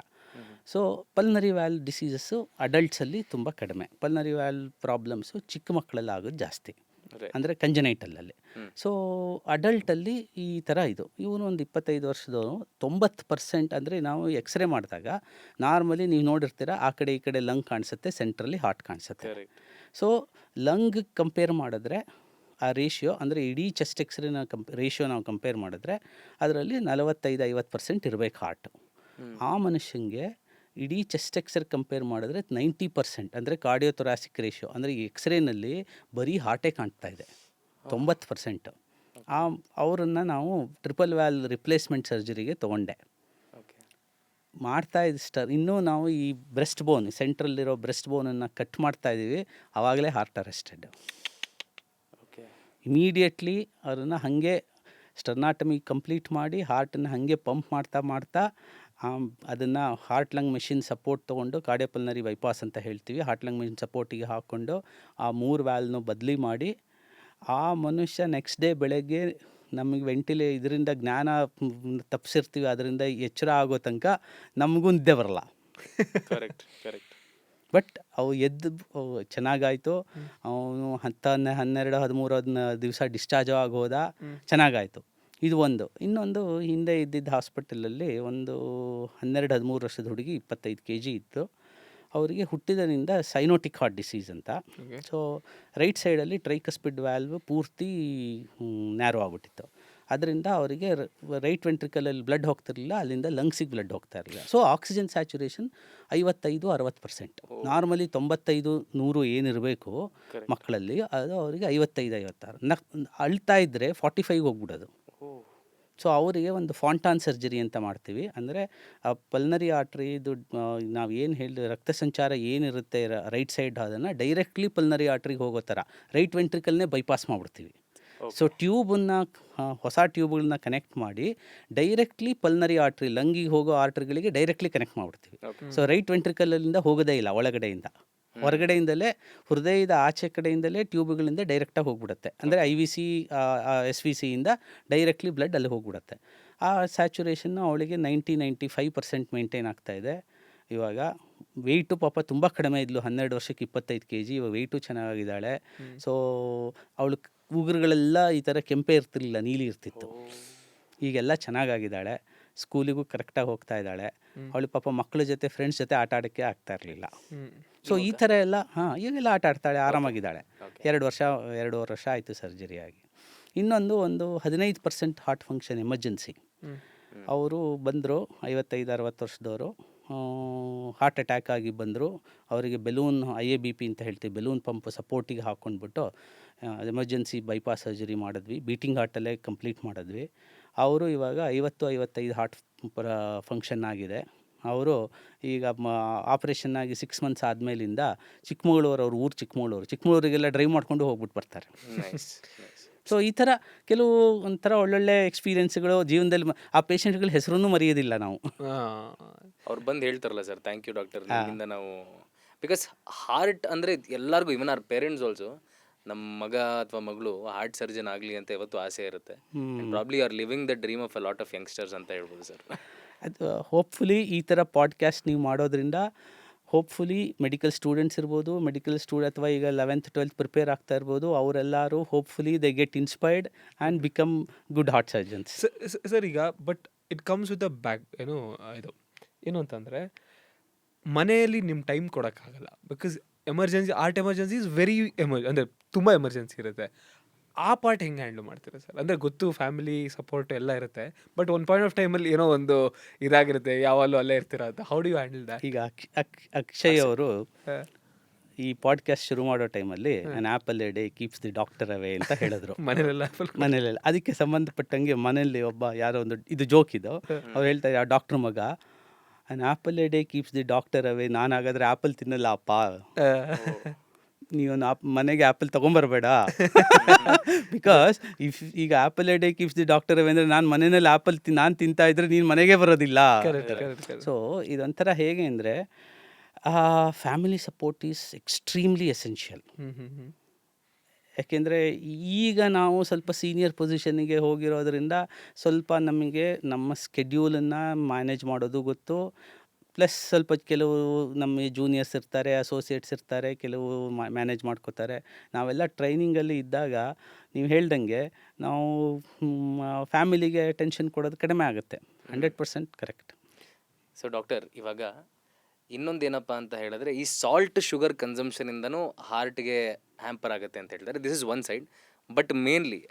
ಸೊ ಪಲ್ಮನರಿ ವ್ಯಾಲ್ ಡಿಸೀಸಸ್ಸು ಅಡಲ್ಟ್ಸಲ್ಲಿ ತುಂಬ ಕಡಿಮೆ, ಪಲ್ಮನರಿ ವ್ಯಾಲ್ ಪ್ರಾಬ್ಲಮ್ಸು ಚಿಕ್ಕ ಮಕ್ಕಳಲ್ಲಿ ಆಗೋದು ಜಾಸ್ತಿ, ಅಂದರೆ ಕಂಜನೈಟಲಲ್ಲಿ. ಸೊ ಅಡಲ್ಟಲ್ಲಿ ಈ ಥರ ಇವನು ಒಂದು 25 ವರ್ಷದವನು 90%, ಅಂದರೆ ನಾವು ಎಕ್ಸ್ರೇ ಮಾಡಿದಾಗ ನಾರ್ಮಲಿ ನೀವು ನೋಡಿರ್ತೀರ, ಆ ಕಡೆ ಈ ಕಡೆ ಲಂಗ್ ಕಾಣಿಸುತ್ತೆ, ಸೆಂಟ್ರಲ್ಲಿ ಹಾರ್ಟ್ ಕಾಣಿಸುತ್ತೆ. ಸೊ ಲಂಗ್ ಕಂಪೇರ್ ಮಾಡಿದ್ರೆ ಆ ರೇಷಿಯೋ, ಅಂದರೆ ಇಡೀ ಚೆಸ್ಟ್ ಎಕ್ಸ್ರೇನ ರೇಷಿಯೋ ನಾವು ಕಂಪೇರ್ ಮಾಡಿದ್ರೆ ಅದರಲ್ಲಿ 45-50% ಇರಬೇಕು ಹಾರ್ಟು. ಆ ಮನುಷ್ಯಂಗೆ ಇಡೀ ಚೆಸ್ಟ್ ಎಕ್ಸ್ರೇ ಕಂಪೇರ್ ಮಾಡಿದ್ರೆ 90%, ಅಂದರೆ ಕಾರ್ಡಿಯೋಥೊರಾಸಿಕ್ ರೇಷಿಯೋ, ಅಂದರೆ ಈ ಎಕ್ಸ್ರೇನಲ್ಲಿ ಬರೀ ಹಾರ್ಟೇ ಕಾಣ್ತಾ ಇದೆ, 90%. ಅವರನ್ನು ನಾವು ಟ್ರಿಪಲ್ ವ್ಯಾಲ್ ರಿಪ್ಲೇಸ್ಮೆಂಟ್ ಸರ್ಜರಿಗೆ ತೊಗೊಂಡೆ. ಮಾಡ್ತಾ ಇನ್ನೂ ನಾವು ಈ ಬ್ರೆಸ್ಟ್ ಬೋನ್, ಸೆಂಟ್ರಲ್ಲಿರೋ ಬ್ರೆಸ್ಟ್ ಬೋನನ್ನು ಕಟ್ ಮಾಡ್ತಾ ಇದ್ದೀವಿ, ಆವಾಗಲೇ ಹಾರ್ಟ್ ಅರೆಸ್ಟೆಡ್. ಇಮಿಡಿಯೇಟ್ಲಿ ಅವ್ರನ್ನ ಹಾಗೆ ಸ್ಟರ್ನಾಟಮಿ ಕಂಪ್ಲೀಟ್ ಮಾಡಿ ಹಾರ್ಟನ್ನು ಹಾಗೆ ಪಂಪ್ ಮಾಡ್ತಾ ಅದನ್ನು ಹಾರ್ಟ್ ಲಂಗ್ ಮೆಷಿನ್ ಸಪೋರ್ಟ್ ತೊಗೊಂಡು, ಕಾರ್ಡಿಯೋಪಲ್ಮನರಿ ಬೈಪಾಸ್ ಅಂತ ಹೇಳ್ತೀವಿ, ಹಾರ್ಟ್ ಲಂಗ್ ಮೆಷಿನ್ ಸಪೋರ್ಟಿಗೆ ಹಾಕ್ಕೊಂಡು ಆ 3 ವ್ಯಾಲ್ನು ಬದಲಿ ಮಾಡಿ, ಆ ಮನುಷ್ಯ ನೆಕ್ಸ್ಟ್ ಡೇ ಬೆಳಗ್ಗೆ ನಮಗೆ ಇದರಿಂದ ಜ್ಞಾನ ತಪ್ಪಿಸಿರ್ತೀವಿ, ಅದರಿಂದ ಎಚ್ಚರ ಆಗೋ ತನಕ ನಮಗೂ ನಿದ್ದೆ ಬರಲ್ಲ. ಕರೆಕ್ಟ್. ಬಟ್ ಅವು ಎದ್ದು ಚೆನ್ನಾಗಾಯಿತು, ಅವನು 10, 12, 13 ದಿವಸ ಡಿಸ್ಚಾರ್ಜ್ ಆಗೋದ, ಚೆನ್ನಾಗಾಯಿತು. ಇದು ಒಂದು. ಇನ್ನೊಂದು, ಹಿಂದೆ ಇದ್ದಿದ್ದ ಹಾಸ್ಪಿಟಲಲ್ಲಿ ಒಂದು 12-13 ವರ್ಷದ ಹುಡುಗಿ 25 kg ಇತ್ತು. ಅವರಿಗೆ ಹುಟ್ಟಿದನಿಂದ ಸೈನೋಟಿಕ್ ಹಾರ್ಟ್ ಡಿಸೀಸ್ ಅಂತ. ಸೊ ರೈಟ್ ಸೈಡಲ್ಲಿ ಟ್ರೈಕಸ್ಪಿಡ್ ವ್ಯಾಲ್ವ್ ಪೂರ್ತಿ ನ್ಯಾರೋ ಆಗ್ಬಿಟ್ಟಿತ್ತು. ಅದರಿಂದ ಅವರಿಗೆ ರೈಟ್ ವೆಂಟ್ರಿಕಲಲ್ಲಿ ಬ್ಲಡ್ ಹೋಗ್ತಿರಲಿಲ್ಲ, ಅಲ್ಲಿಂದ ಲಂಗ್ಸಿಗೆ ಬ್ಲಡ್ ಹೋಗ್ತಾ ಇರಲಿಲ್ಲ. So oxygen saturation 55-60%. ನಾರ್ಮಲಿ 95-100 ಏನಿರಬೇಕು ಮಕ್ಕಳಲ್ಲಿ, ಅದು ಅವರಿಗೆ 55-56. ಅಳ್ತಾ ಇದ್ದರೆ 45 ಹೋಗ್ಬಿಡೋದು. ಸೊ ಅವರಿಗೆ ಒಂದು ಫಾಂಟಾನ್ ಸರ್ಜರಿ ಅಂತ ಮಾಡ್ತೀವಿ, ಅಂದರೆ ಆ ಪಲ್ನರಿ ಆರ್ಟ್ರಿದು ನಾವು ಏನು ಹೇಳಿದ್ವಿ, ರಕ್ತ ಸಂಚಾರ ಏನಿರುತ್ತೆ ರೈಟ್ ಸೈಡ್, ಅದನ್ನು ಡೈರೆಕ್ಟ್ಲಿ ಪಲ್ನರಿ ಆರ್ಟ್ರಿಗೆ ಹೋಗೋ ಥರ ರೈಟ್ ವೆಂಟ್ರಿಕಲ್ನೇ ಬೈಪಾಸ್ ಮಾಡಿಬಿಡ್ತೀವಿ. ಸೊ ಟ್ಯೂಬನ್ನು, ಹೊಸ ಟ್ಯೂಬ್ಗಳನ್ನ ಕನೆಕ್ಟ್ ಮಾಡಿ ಡೈರೆಕ್ಟ್ಲಿ ಪಲ್ನರಿ ಆರ್ಟ್ರಿ, ಲಂಗಿಗೆ ಹೋಗೋ ಆರ್ಟ್ರಿಗಳಿಗೆ ಡೈರೆಕ್ಟ್ಲಿ ಕನೆಕ್ಟ್ ಮಾಡಿಬಿಡ್ತೀವಿ. ಸೊ ರೈಟ್ ವೆಂಟ್ರಿಕಲ್ಲಿಂದ ಹೋಗೋದೇ ಇಲ್ಲ, ಒಳಗಡೆಯಿಂದ, ಹೊರಗಡೆಯಿಂದಲೇ, ಹೃದಯದ ಆಚೆ ಕಡೆಯಿಂದಲೇ ಟ್ಯೂಬ್ಗಳಿಂದ ಡೈರೆಕ್ಟಾಗಿ ಹೋಗ್ಬಿಡುತ್ತೆ. ಅಂದರೆ IVC SVCಯಿಂದ ಡೈರೆಕ್ಟ್ಲಿ ಬ್ಲಡ್ ಅಲ್ಲಿ ಹೋಗ್ಬಿಡುತ್ತೆ. ಆ ಸ್ಯಾಚುರೇಷನ್ನು ಅವಳಿಗೆ 90-95% ಮೇಂಟೈನ್ ಆಗ್ತಾಯಿದೆ. ಇವಾಗ ವೆಯ್ಟು ಪಾಪ ತುಂಬ ಕಡಿಮೆ ಇದ್ಲು, 12 ವರ್ಷಕ್ಕೆ 25 kg. ಇವಾಗ ವೆಯ್ಟು ಚೆನ್ನಾಗಿದ್ದಾಳೆ. ಸೊ ಅವಳು ಉಗುರುಗಳೆಲ್ಲ ಈ ಥರ ಕೆಂಪೆ ಇರ್ತಿರ್ಲಿಲ್ಲ, ನೀಲಿ ಇರ್ತಿತ್ತು. ಈಗೆಲ್ಲ ಚೆನ್ನಾಗಾಗಿದ್ದಾಳೆ, ಸ್ಕೂಲಿಗೂ ಕರೆಕ್ಟಾಗಿ ಹೋಗ್ತಾ ಇದ್ದಾಳೆ. ಅವಳು ಪಾಪ ಮಕ್ಕಳ ಜೊತೆ, ಫ್ರೆಂಡ್ಸ್ ಜೊತೆ ಆಟ ಆಡೋಕ್ಕೆ ಆಗ್ತಾ ಇರಲಿಲ್ಲ. ಸೊ ಈ ಥರ ಎಲ್ಲ ಈಗೆಲ್ಲ ಆಟ ಆಡ್ತಾಳೆ, ಆರಾಮಾಗಿದ್ದಾಳೆ. 2 ವರ್ಷ ಆಯಿತು ಸರ್ಜರಿ ಆಗಿ. ಒಂದು 15% ಹಾರ್ಟ್ ಫಂಕ್ಷನ್ ಎಮರ್ಜೆನ್ಸಿ. ಅವರು ಬಂದರು, 55-60 ವರ್ಷದವರು, ಹಾರ್ಟ್ ಅಟ್ಯಾಕ್ ಆಗಿ ಬಂದರು. ಅವರಿಗೆ ಬೆಲೂನ್, IABP ಅಂತ ಹೇಳ್ತೀವಿ, ಬೆಲೂನ್ ಪಂಪ್ ಸಪೋರ್ಟಿಗೆ ಹಾಕ್ಕೊಂಡ್ಬಿಟ್ಟು ಎಮರ್ಜೆನ್ಸಿ ಬೈಪಾಸ್ ಸರ್ಜರಿ ಮಾಡಿದ್ವಿ. ಬೀಟಿಂಗ್ ಹಾರ್ಟಲ್ಲೇ ಕಂಪ್ಲೀಟ್ ಮಾಡಿದ್ವಿ. ಅವರು ಇವಾಗ 50-55 ಹಾರ್ಟ್ ಫಂಕ್ಷನ್ ಆಗಿದೆ. ಅವರು ಈಗ ಆಪ್ರೇಷನ್ ಆಗಿ 6 months ಆದಮೇಲಿಂದ ಚಿಕ್ಕಮಗಳೂರು, ಅವ್ರ ಊರು ಚಿಕ್ಕಮಗಳೂರಿಗೆಲ್ಲ ಡ್ರೈವ್ ಮಾಡ್ಕೊಂಡು ಹೋಗ್ಬಿಟ್ಟು ಬರ್ತಾರೆ. ಸೊ ಈ ಥರ ಕೆಲವು ಒಂಥರ ಒಳ್ಳೊಳ್ಳೆ ಎಕ್ಸ್ಪೀರಿಯೆನ್ಸ್ಗಳು ಜೀವನದಲ್ಲಿ. ಆ ಪೇಷಂಟ್ಗಳ ಹೆಸರನ್ನು ಮರೆಯೋದಿಲ್ಲ ನಾವು. ಅವ್ರು ಬಂದು ಹೇಳ್ತಾರಲ್ಲ ಸರ್, ಥ್ಯಾಂಕ್ ಯು ಡಾಕ್ಟರ್, ನಿಮ್ಮಿಂದ ನಾವು, ಬಿಕಾಸ್ ಹಾರ್ಟ್ ಅಂದರೆ ಎಲ್ಲರಿಗೂ, ಇವನ್ ಆರ್ ಪೇರೆಂಟ್ಸ್ ಆಲ್ಸೋ, ನಮ್ಮ ಮಗ ಅಥವಾ ಮಗಳು ಹಾರ್ಟ್ ಸರ್ಜನ್ ಆಗಲಿ ಅಂತ ಯಾವತ್ತು ಆಸೆ ಇರುತ್ತೆ. Probably are living the dream of a lot of youngsters ಅಂತ ಹೇಳ್ಬೋದು ಸರ್. ಅದು ಹೋಪ್ಫುಲಿ ಈ ಥರ ಪಾಡ್ಕ್ಯಾಸ್ಟ್ ನೀವು ಮಾಡೋದ್ರಿಂದ ಹೋಪ್ಫುಲಿ ಮೆಡಿಕಲ್ ಸ್ಟೂಡೆಂಟ್ಸ್ ಇರ್ಬೋದು, ಮೆಡಿಕಲ್ ಅಥವಾ ಈಗ 11th 12th ಪ್ರಿಪೇರ್ ಆಗ್ತಾ ಇರ್ಬೋದು, ಅವರೆಲ್ಲರೂ hopefully they get inspired and become good heart surgeons. Sir ಈಗ but it comes with a back ಇದು ಏನು ಅಂತಂದರೆ ಮನೆಯಲ್ಲಿ ನಿಮ್ಮ ಟೈಮ್ ಕೊಡೋಕ್ಕಾಗಲ್ಲ. Because heart emergency is very ಅಂದರೆ ತುಂಬ ಎಮರ್ಜೆನ್ಸಿ ಇರುತ್ತೆ. ಆ ಪಾರ್ಟ್ ಹೆಂಗೆ ಹ್ಯಾಂಡಲ್ ಮಾಡ್ತೀರಾ ಸರ್? ಅಂದರೆ ಗೊತ್ತು ಫ್ಯಾಮಿಲಿ ಸಪೋರ್ಟ್ ಎಲ್ಲ ಇರುತ್ತೆ, ಬಟ್ ಒಂದು ಪಾಯಿಂಟ್ ಆಫ್ ಟೈಮಲ್ಲಿ ಏನೋ ಒಂದು ಇದಾಗಿರುತ್ತೆ, ಯಾವಾಗಲೂ ಅಲ್ಲೇ ಇರ್ತೀರಾ ಅಂತ. How do you handle that? ಈಗ ಅಕ್ಷಯ್ ಅವರು ಈ ಪಾಡ್ಕ್ಯಾಸ್ಟ್ ಶುರು ಮಾಡೋ ಟೈಮಲ್ಲಿ an apple a day keeps the doctor away ಅಂತ ಹೇಳಿದ್ರು. ಮನೇಲೆಲ್ಲ ಅದಕ್ಕೆ ಸಂಬಂಧಪಟ್ಟಂಗೆ ಮನೇಲಿ ಯಾರೋ ಒಂದು ಇದು ಜೋಕ್ ಇದು, ಅವ್ರು ಹೇಳ್ತಾರೆ ಆ ಡಾಕ್ಟ್ರ್ ಮಗ an apple a day keeps the doctor ಅವೇ, ನಾನು ಹಾಗಾದರೆ ಆ್ಯಪಲ್ ತಿನ್ನಲ್ಲ ಅಪ್ಪ, ನೀವೊಂದು ಮನೆಗೆ ಆ್ಯಪಲ್ ತೊಗೊಂಬರ್ಬೇಡ. ಬಿಕಾಸ್ ಈಗ apple a day keeps the doctor ಅವೇ ಅಂದರೆ ನಾನು ಮನೆಯಲ್ಲಿ ಆ್ಯಪಲ್ ನಾನು ತಿಂತಾ ಇದ್ರೆ ನೀನು ಮನೆಗೆ ಬರೋದಿಲ್ಲ. ಸೊ ಇದೊಂಥರ ಹೇಗೆ ಅಂದರೆ family support is extremely essential. ಯಾಕೆಂದರೆ ಈಗ ನಾವು ಸ್ವಲ್ಪ ಸೀನಿಯರ್ ಪೊಸಿಷನ್ನಿಗೆ ಹೋಗಿರೋದ್ರಿಂದ ಸ್ವಲ್ಪ ನಮಗೆ ನಮ್ಮ ಸ್ಕೆಡ್ಯೂಲನ್ನು ಮ್ಯಾನೇಜ್ ಮಾಡೋದು ಗೊತ್ತು. ಪ್ಲಸ್ ಸ್ವಲ್ಪ ಕೆಲವು ನಮ್ಮ ಜೂನಿಯರ್ಸ್ ಇರ್ತಾರೆ, ಅಸೋಸಿಯೇಟ್ಸ್ ಇರ್ತಾರೆ, ಕೆಲವು ಮ್ಯಾನೇಜ್ ಮಾಡ್ಕೋತಾರೆ. ನಾವೆಲ್ಲ ಟ್ರೈನಿಂಗಲ್ಲಿ ಇದ್ದಾಗ ನೀವು ಹೇಳ್ದಂಗೆ ನಾವು ಫ್ಯಾಮಿಲಿಗೆ ಟೆನ್ಷನ್ ಕೊಡೋದು ಕಡಿಮೆ ಆಗುತ್ತೆ. 100% ಕರೆಕ್ಟ್. ಸೊ ಡಾಕ್ಟರ್, ಇವಾಗ ಇನ್ನೊಂದೇನಪ್ಪ ಅಂತ ಹೇಳಿದ್ರೆ ಈ ಸಾಲ್ಟ್ ಶುಗರ್ ಕನ್ಸಂಪ್ಷನಿಂದನೂ ಹಾರ್ಟ್ಗೆ ಹ್ಯಾಂಪರ್ ಆಗುತ್ತೆ ಅಂತ ಹೇಳ್ತಾರೆ. This is one side. But mainly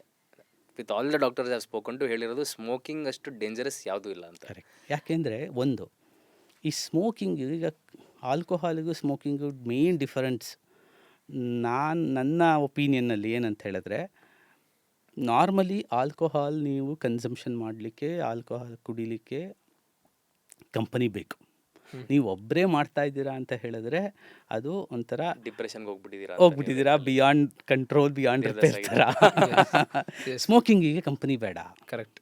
with all the doctors have spoken to ಹೇಳಿರೋದು ಸ್ಮೋಕಿಂಗ್ ಅಷ್ಟು ಡೇಂಜರಸ್ ಯಾವುದೂ ಇಲ್ಲ ಅಂತ. ಕರೆಕ್ಟ್. ಯಾಕೆಂದರೆ ಒಂದು ಈ ಸ್ಮೋಕಿಂಗ್, ಈಗ ಆಲ್ಕೋಹಾಲಿಗೂ ಸ್ಮೋಕಿಂಗು ಮೇನ್ ಡಿಫರೆನ್ಸ್ ನನ್ನ ಒಪಿನಿಯನ್ನಲ್ಲಿ ಏನಂತ ಹೇಳಿದ್ರೆ, ನಾರ್ಮಲಿ ಆಲ್ಕೋಹಾಲ್ ನೀವು ಕನ್ಸಂಪ್ಷನ್ ಮಾಡಲಿಕ್ಕೆ, ಆಲ್ಕೋಹಾಲ್ ಕುಡಿಲಿಕ್ಕೆ ಕಂಪನಿ ಬೇಕು. ನೀವು ಒಬ್ಬರೇ ಮಾಡ್ತಾ ಇದ್ದೀರಾ ಅಂತ ಹೇಳಿದ್ರೆ ಅದು ಒಂಥರ ಡಿಪ್ರೆಷನ್ಗೆ ಹೋಗ್ಬಿಟ್ಟಿದ್ದೀರಾ, ಬಿಯಾಂಡ್ ಕಂಟ್ರೋಲ್, ಬಿಯಾಂಡ್ ರಿಪೇರ್ ಥರ. ಸ್ಮೋಕಿಂಗಿಗೆ ಕಂಪನಿ ಬೇಡ. ಕರೆಕ್ಟ್.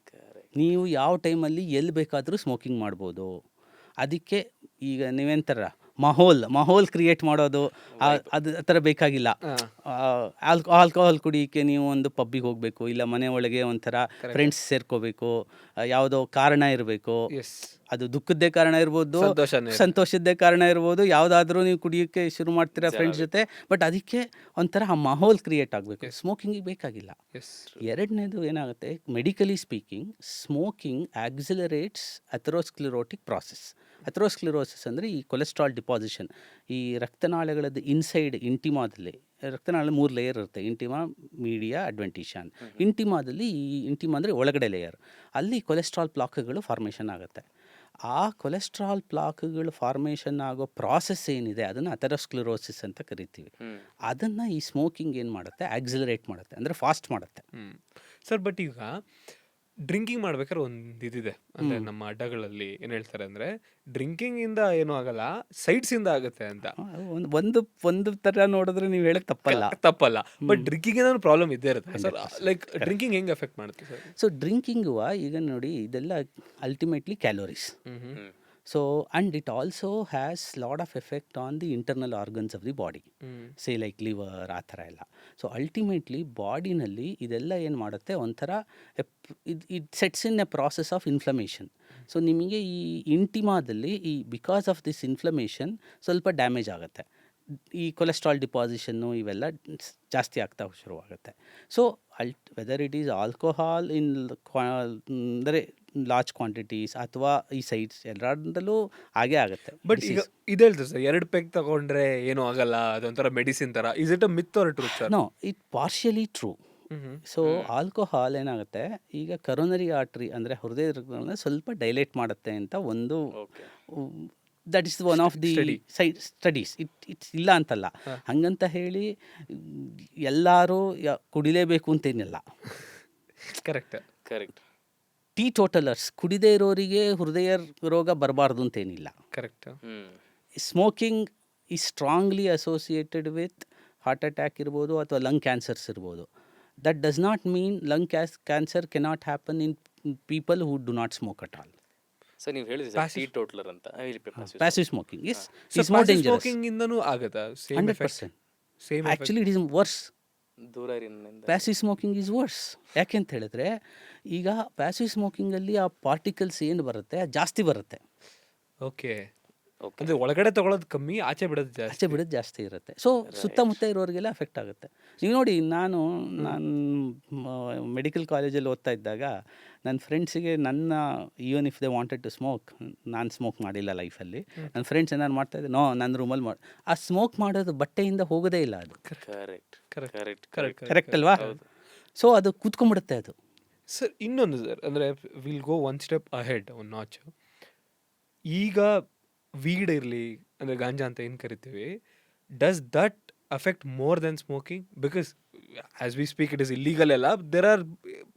ನೀವು ಯಾವ ಟೈಮಲ್ಲಿ ಎಲ್ಲಿ ಬೇಕಾದರೂ ಸ್ಮೋಕಿಂಗ್ ಮಾಡ್ಬೋದು. ಅದಕ್ಕೆ ಈಗ ನೀವೆಂತಾರ ಮಾಹೋಲ್ ಕ್ರಿಯೇಟ್ ಮಾಡೋದು ಅದು ಆ ಥರ ಬೇಕಾಗಿಲ್ಲ. ಆಲ್ಕೋಹಾಲ್ ಕುಡಿಯೋಕ್ಕೆ ನೀವು ಒಂದು ಪಬ್ಬಿಗೆ ಹೋಗಬೇಕು, ಇಲ್ಲ ಮನೆ ಒಳಗೆ ಒಂಥರ ಫ್ರೆಂಡ್ಸ್ ಸೇರ್ಕೋಬೇಕು, ಯಾವುದೋ ಕಾರಣ ಇರಬೇಕು. ಅದು ದುಃಖದ್ದೇ ಕಾರಣ ಇರ್ಬೋದು, ಸಂತೋಷದ್ದೇ ಕಾರಣ ಇರ್ಬೋದು, ಯಾವುದಾದ್ರೂ ನೀವು ಕುಡಿಯೋಕ್ಕೆ ಶುರು ಮಾಡ್ತೀರಾ ಫ್ರೆಂಡ್ಸ್ ಜೊತೆ, ಬಟ್ ಅದಕ್ಕೆ ಒಂಥರ ಆ ಮಾಹೋಲ್ ಕ್ರಿಯೇಟ್ ಆಗಬೇಕು. ಸ್ಮೋಕಿಂಗಿಗೆ ಬೇಕಾಗಿಲ್ಲ. ಎರಡನೇದು ಏನಾಗುತ್ತೆ, ಮೆಡಿಕಲಿ ಸ್ಪೀಕಿಂಗ್ ಸ್ಮೋಕಿಂಗ್ ಆಕ್ಸಿಲರೇಟ್ಸ್ ಅಥೆರೋಸ್ಕ್ಲೆರೋಟಿಕ್ ಪ್ರಾಸೆಸ್. ಅಥೆರೋಸ್ಕ್ಲೆರೋಸಿಸ್ ಅಂದರೆ ಈ ಕೊಲೆಸ್ಟ್ರಾಲ್ ಡಿಪಾಸಿಷನ್, ಈ ರಕ್ತನಾಳಗಳದ್ದು ಇನ್ಸೈಡ್ ಇಂಟಿಮಾದಲ್ಲಿ, ರಕ್ತನಾಳ 3 ಲೇಯರ್ ಇರುತ್ತೆ, ಇಂಟಿಮಾ, ಮೀಡಿಯಾ, ಅಡ್ವೆಂಟಿಷನ್. ಇಂಟಿಮಾದಲ್ಲಿ ಈ ಇಂಟಿಮಾ ಅಂದರೆ ಒಳಗಡೆ ಲೇಯರ್, ಅಲ್ಲಿ ಕೊಲೆಸ್ಟ್ರಾಲ್ ಪ್ಲಾಕ್ಗಳು ಫಾರ್ಮೇಷನ್ ಆಗುತ್ತೆ. ಆ ಕೊಲೆಸ್ಟ್ರಾಲ್ ಪ್ಲಾಕ್ಗಳು ಫಾರ್ಮೇಷನ್ ಆಗೋ ಪ್ರಾಸೆಸ್ ಏನಿದೆ ಅದನ್ನು ಅಥೆರೋಸ್ಕ್ಲೆರೋಸಿಸ್ ಅಂತ ಕರಿತೀವಿ. ಅದನ್ನು ಈ ಸ್ಮೋಕಿಂಗ್ ಏನು ಮಾಡುತ್ತೆ, ಆಕ್ಸಿಲರೇಟ್ ಮಾಡುತ್ತೆ, ಅಂದರೆ ಫಾಸ್ಟ್ ಮಾಡುತ್ತೆ. ಸರ್ ಬಟ್ ಈಗ ಡ್ರಿಂಕಿಂಗ್ ಮಾಡ್ಬೇಕಾದ್ರೆ ಒಂದು ಇದಿದೆ, ಅಂದರೆ ನಮ್ಮ ಅಡ್ಡಗಳಲ್ಲಿ ಏನು ಹೇಳ್ತಾರೆ ಅಂದರೆ ಡ್ರಿಂಕಿಂಗ್ ಇಂದ ಏನೂ ಆಗಲ್ಲ, ಸೈಡ್ಸ್ ಇಂದ ಆಗುತ್ತೆ ಅಂತ. ಒಂದು ಥರ ನೋಡಿದ್ರೆ ನೀವು ಹೇಳಕ್ಕೆ ತಪ್ಪಲ್ಲ, ಬಟ್ ಡ್ರಿಂಕಿಂಗ್ ಏನಾದ್ರು ಪ್ರಾಬ್ಲಮ್ ಇದ್ದೇ ಇರುತ್ತೆ ಸರ್. ಲೈಕ್ ಡ್ರಿಂಕಿಂಗ್ ಹೆಂಗೆ ಎಫೆಕ್ಟ್ ಮಾಡುತ್ತೆ ಸರ್? ಸೊ ಡ್ರಿಂಕಿಂಗು ಈಗ ನೋಡಿ, ಇದೆಲ್ಲ ultimately calories. So and it also has lot of effect on the internal organs of the body, say like liver, ಆ ಥರ ಎಲ್ಲ. ಸೊ ಅಲ್ಟಿಮೇಟ್ಲಿ ಬಾಡಿನಲ್ಲಿ ಇದೆಲ್ಲ ಏನು ಮಾಡುತ್ತೆ, ಒಂಥರ it sets in a process of inflammation. So ನಿಮಗೆ ಈ ಇಂಟಿಮಾದಲ್ಲಿ ಬಿಕಾಸ್ ಆಫ್ ದಿಸ್ ಇನ್ಫ್ಲಮೇಷನ್ ಸ್ವಲ್ಪ ಡ್ಯಾಮೇಜ್ ಆಗುತ್ತೆ. ಈ ಕೊಲೆಸ್ಟ್ರಾಲ್ ಡಿಪಾಸಿಷನ್ನು ಇವೆಲ್ಲ ಜಾಸ್ತಿ ಆಗ್ತಾ ಶುರುವಾಗುತ್ತೆ. So whether it is alcohol ಅಂದರೆ ಲಾರ್ಜ್ ಕ್ವಾಂಟಿಟೀಸ್ ಅಥವಾ ಈ ಸೈಡ್ಸ್ ಎಲ್ಲರಲ್ಲೂ ಹಾಗೇ ಆಗುತ್ತೆ. ಬಟ್ ಈಗ ಇದು ಹೇಳ್ತಾರೆ ಸರ್, 2 ಪೆಗ್ ತಗೊಂಡ್ರೆ ಏನೂ ಆಗಲ್ಲ, ಅದೊಂಥರ ಮೆಡಿಸಿನ್ ಥರ. Is it a myth or truth sir? No, it partially true. So alcohol ಏನಾಗುತ್ತೆ, ಈಗ ಕರೋನರಿ ಆರ್ಟ್ರಿ ಅಂದರೆ ಹೃದಯ ಸ್ವಲ್ಪ ಡೈಲೇಟ್ ಮಾಡುತ್ತೆ ಅಂತ ಒಂದು, that is one of the studies. It's ಇಲ್ಲ ಅಂತಲ್ಲ, ಹಂಗಂತ ಹೇಳಿ ಎಲ್ಲರೂ ಕುಡಿಲೇಬೇಕು ಅಂತೇನಿಲ್ಲ. ಕರೆಕ್ಟ್. ಟೀ ಟೋಟಲರ್ಸ್, ಕುಡಿದೇ ಇರೋರಿಗೆ ಹೃದಯ ರೋಗ ಬರಬಾರ್ದು ಅಂತೇನಿಲ್ಲ. Correct. Smoking is strongly associated with heart attack ಇರ್ಬೋದು ಅಥವಾ ಲಂಗ್ ಕ್ಯಾನ್ಸರ್ಸ್ ಇರ್ಬೋದು. That does not mean lung cancer cannot happen in people who do not smoke at all. So ನೀವು ಹೇಳಿದ್ರೆ ಟೀ ಟೋಟಲರ್ ಅಂತ, passive smoking is more dangerous. Smoking ಇಂದನೂ ಆಗುತ್ತಾ? 100%. Actually it is worse. ದೂರ ಇರಿ ನನ್ನಿಂದ. Passive smoking is worse. ಯಾಕೆ ಅಂತ ಹೇಳಿದ್ರೆ ಈಗ ಪ್ಯಾಸಿವ್ ಸ್ಮೋಕಿಂಗಲ್ಲಿ ಆ ಪಾರ್ಟಿಕಲ್ಸ್ ಏನು ಬರುತ್ತೆ ಅದು ಜಾಸ್ತಿ ಬರುತ್ತೆ, ಓಕೆ. ಓಕೆ. ಅಂದ್ರೆ ಒಳಗಡೆ ತಗೊಳ್ಳೋದು ಕಮ್ಮಿ, ಆಚೆ ಬಿಡೋದು ಜಾಸ್ತಿ. ಆಚೆ ಬಿಡೋದು ಜಾಸ್ತಿ ಇರುತ್ತೆ. ಸೊ ಸುತ್ತಮುತ್ತ ಇರೋರಿಗೆಲ್ಲ ಎಫೆಕ್ಟ್ ಆಗುತ್ತೆ. ನೀವು ನೋಡಿ, ನಾನು ಮೆಡಿಕಲ್ ಕಾಲೇಜಲ್ಲಿ ಓದ್ತಾ ಇದ್ದಾಗ ನನ್ನ ಫ್ರೆಂಡ್ಸಿಗೆ even if they wanted to smoke, ನಾನು ಸ್ಮೋಕ್ ಮಾಡಿಲ್ಲ ಲೈಫಲ್ಲಿ, ನನ್ನ ಫ್ರೆಂಡ್ಸ್ ಏನಾರು ಮಾಡ್ತಾಯಿದ್ದೆ, ನನ್ನ ರೂಮಲ್ಲಿ ಆ ಸ್ಮೋಕ್ ಮಾಡೋದು ಬಟ್ಟೆಯಿಂದ ಹೋಗೋದೇ ಇಲ್ಲ ಅದು. Correct Correct. Correct Correct. Correct ಅಲ್ವಾ? ಸೊ ಅದು ಕೂತ್ಕೊಂಡ್ಬಿಡುತ್ತೆ ಅದು. ಸರ್ ಇನ್ನೊಂದು ಸರ್, ಅಂದರೆ will go one step ahead, one notch. ಈಗ ವೀಡ್ ಇರಲಿ, ಅಂದರೆ ಗಾಂಜಾ ಅಂತ ಏನು ಕರಿತೀವಿ, does that affect more than smoking? Because as we speak it is illegal ಎಲ್ಲ, ದೇರ್ ಆರ್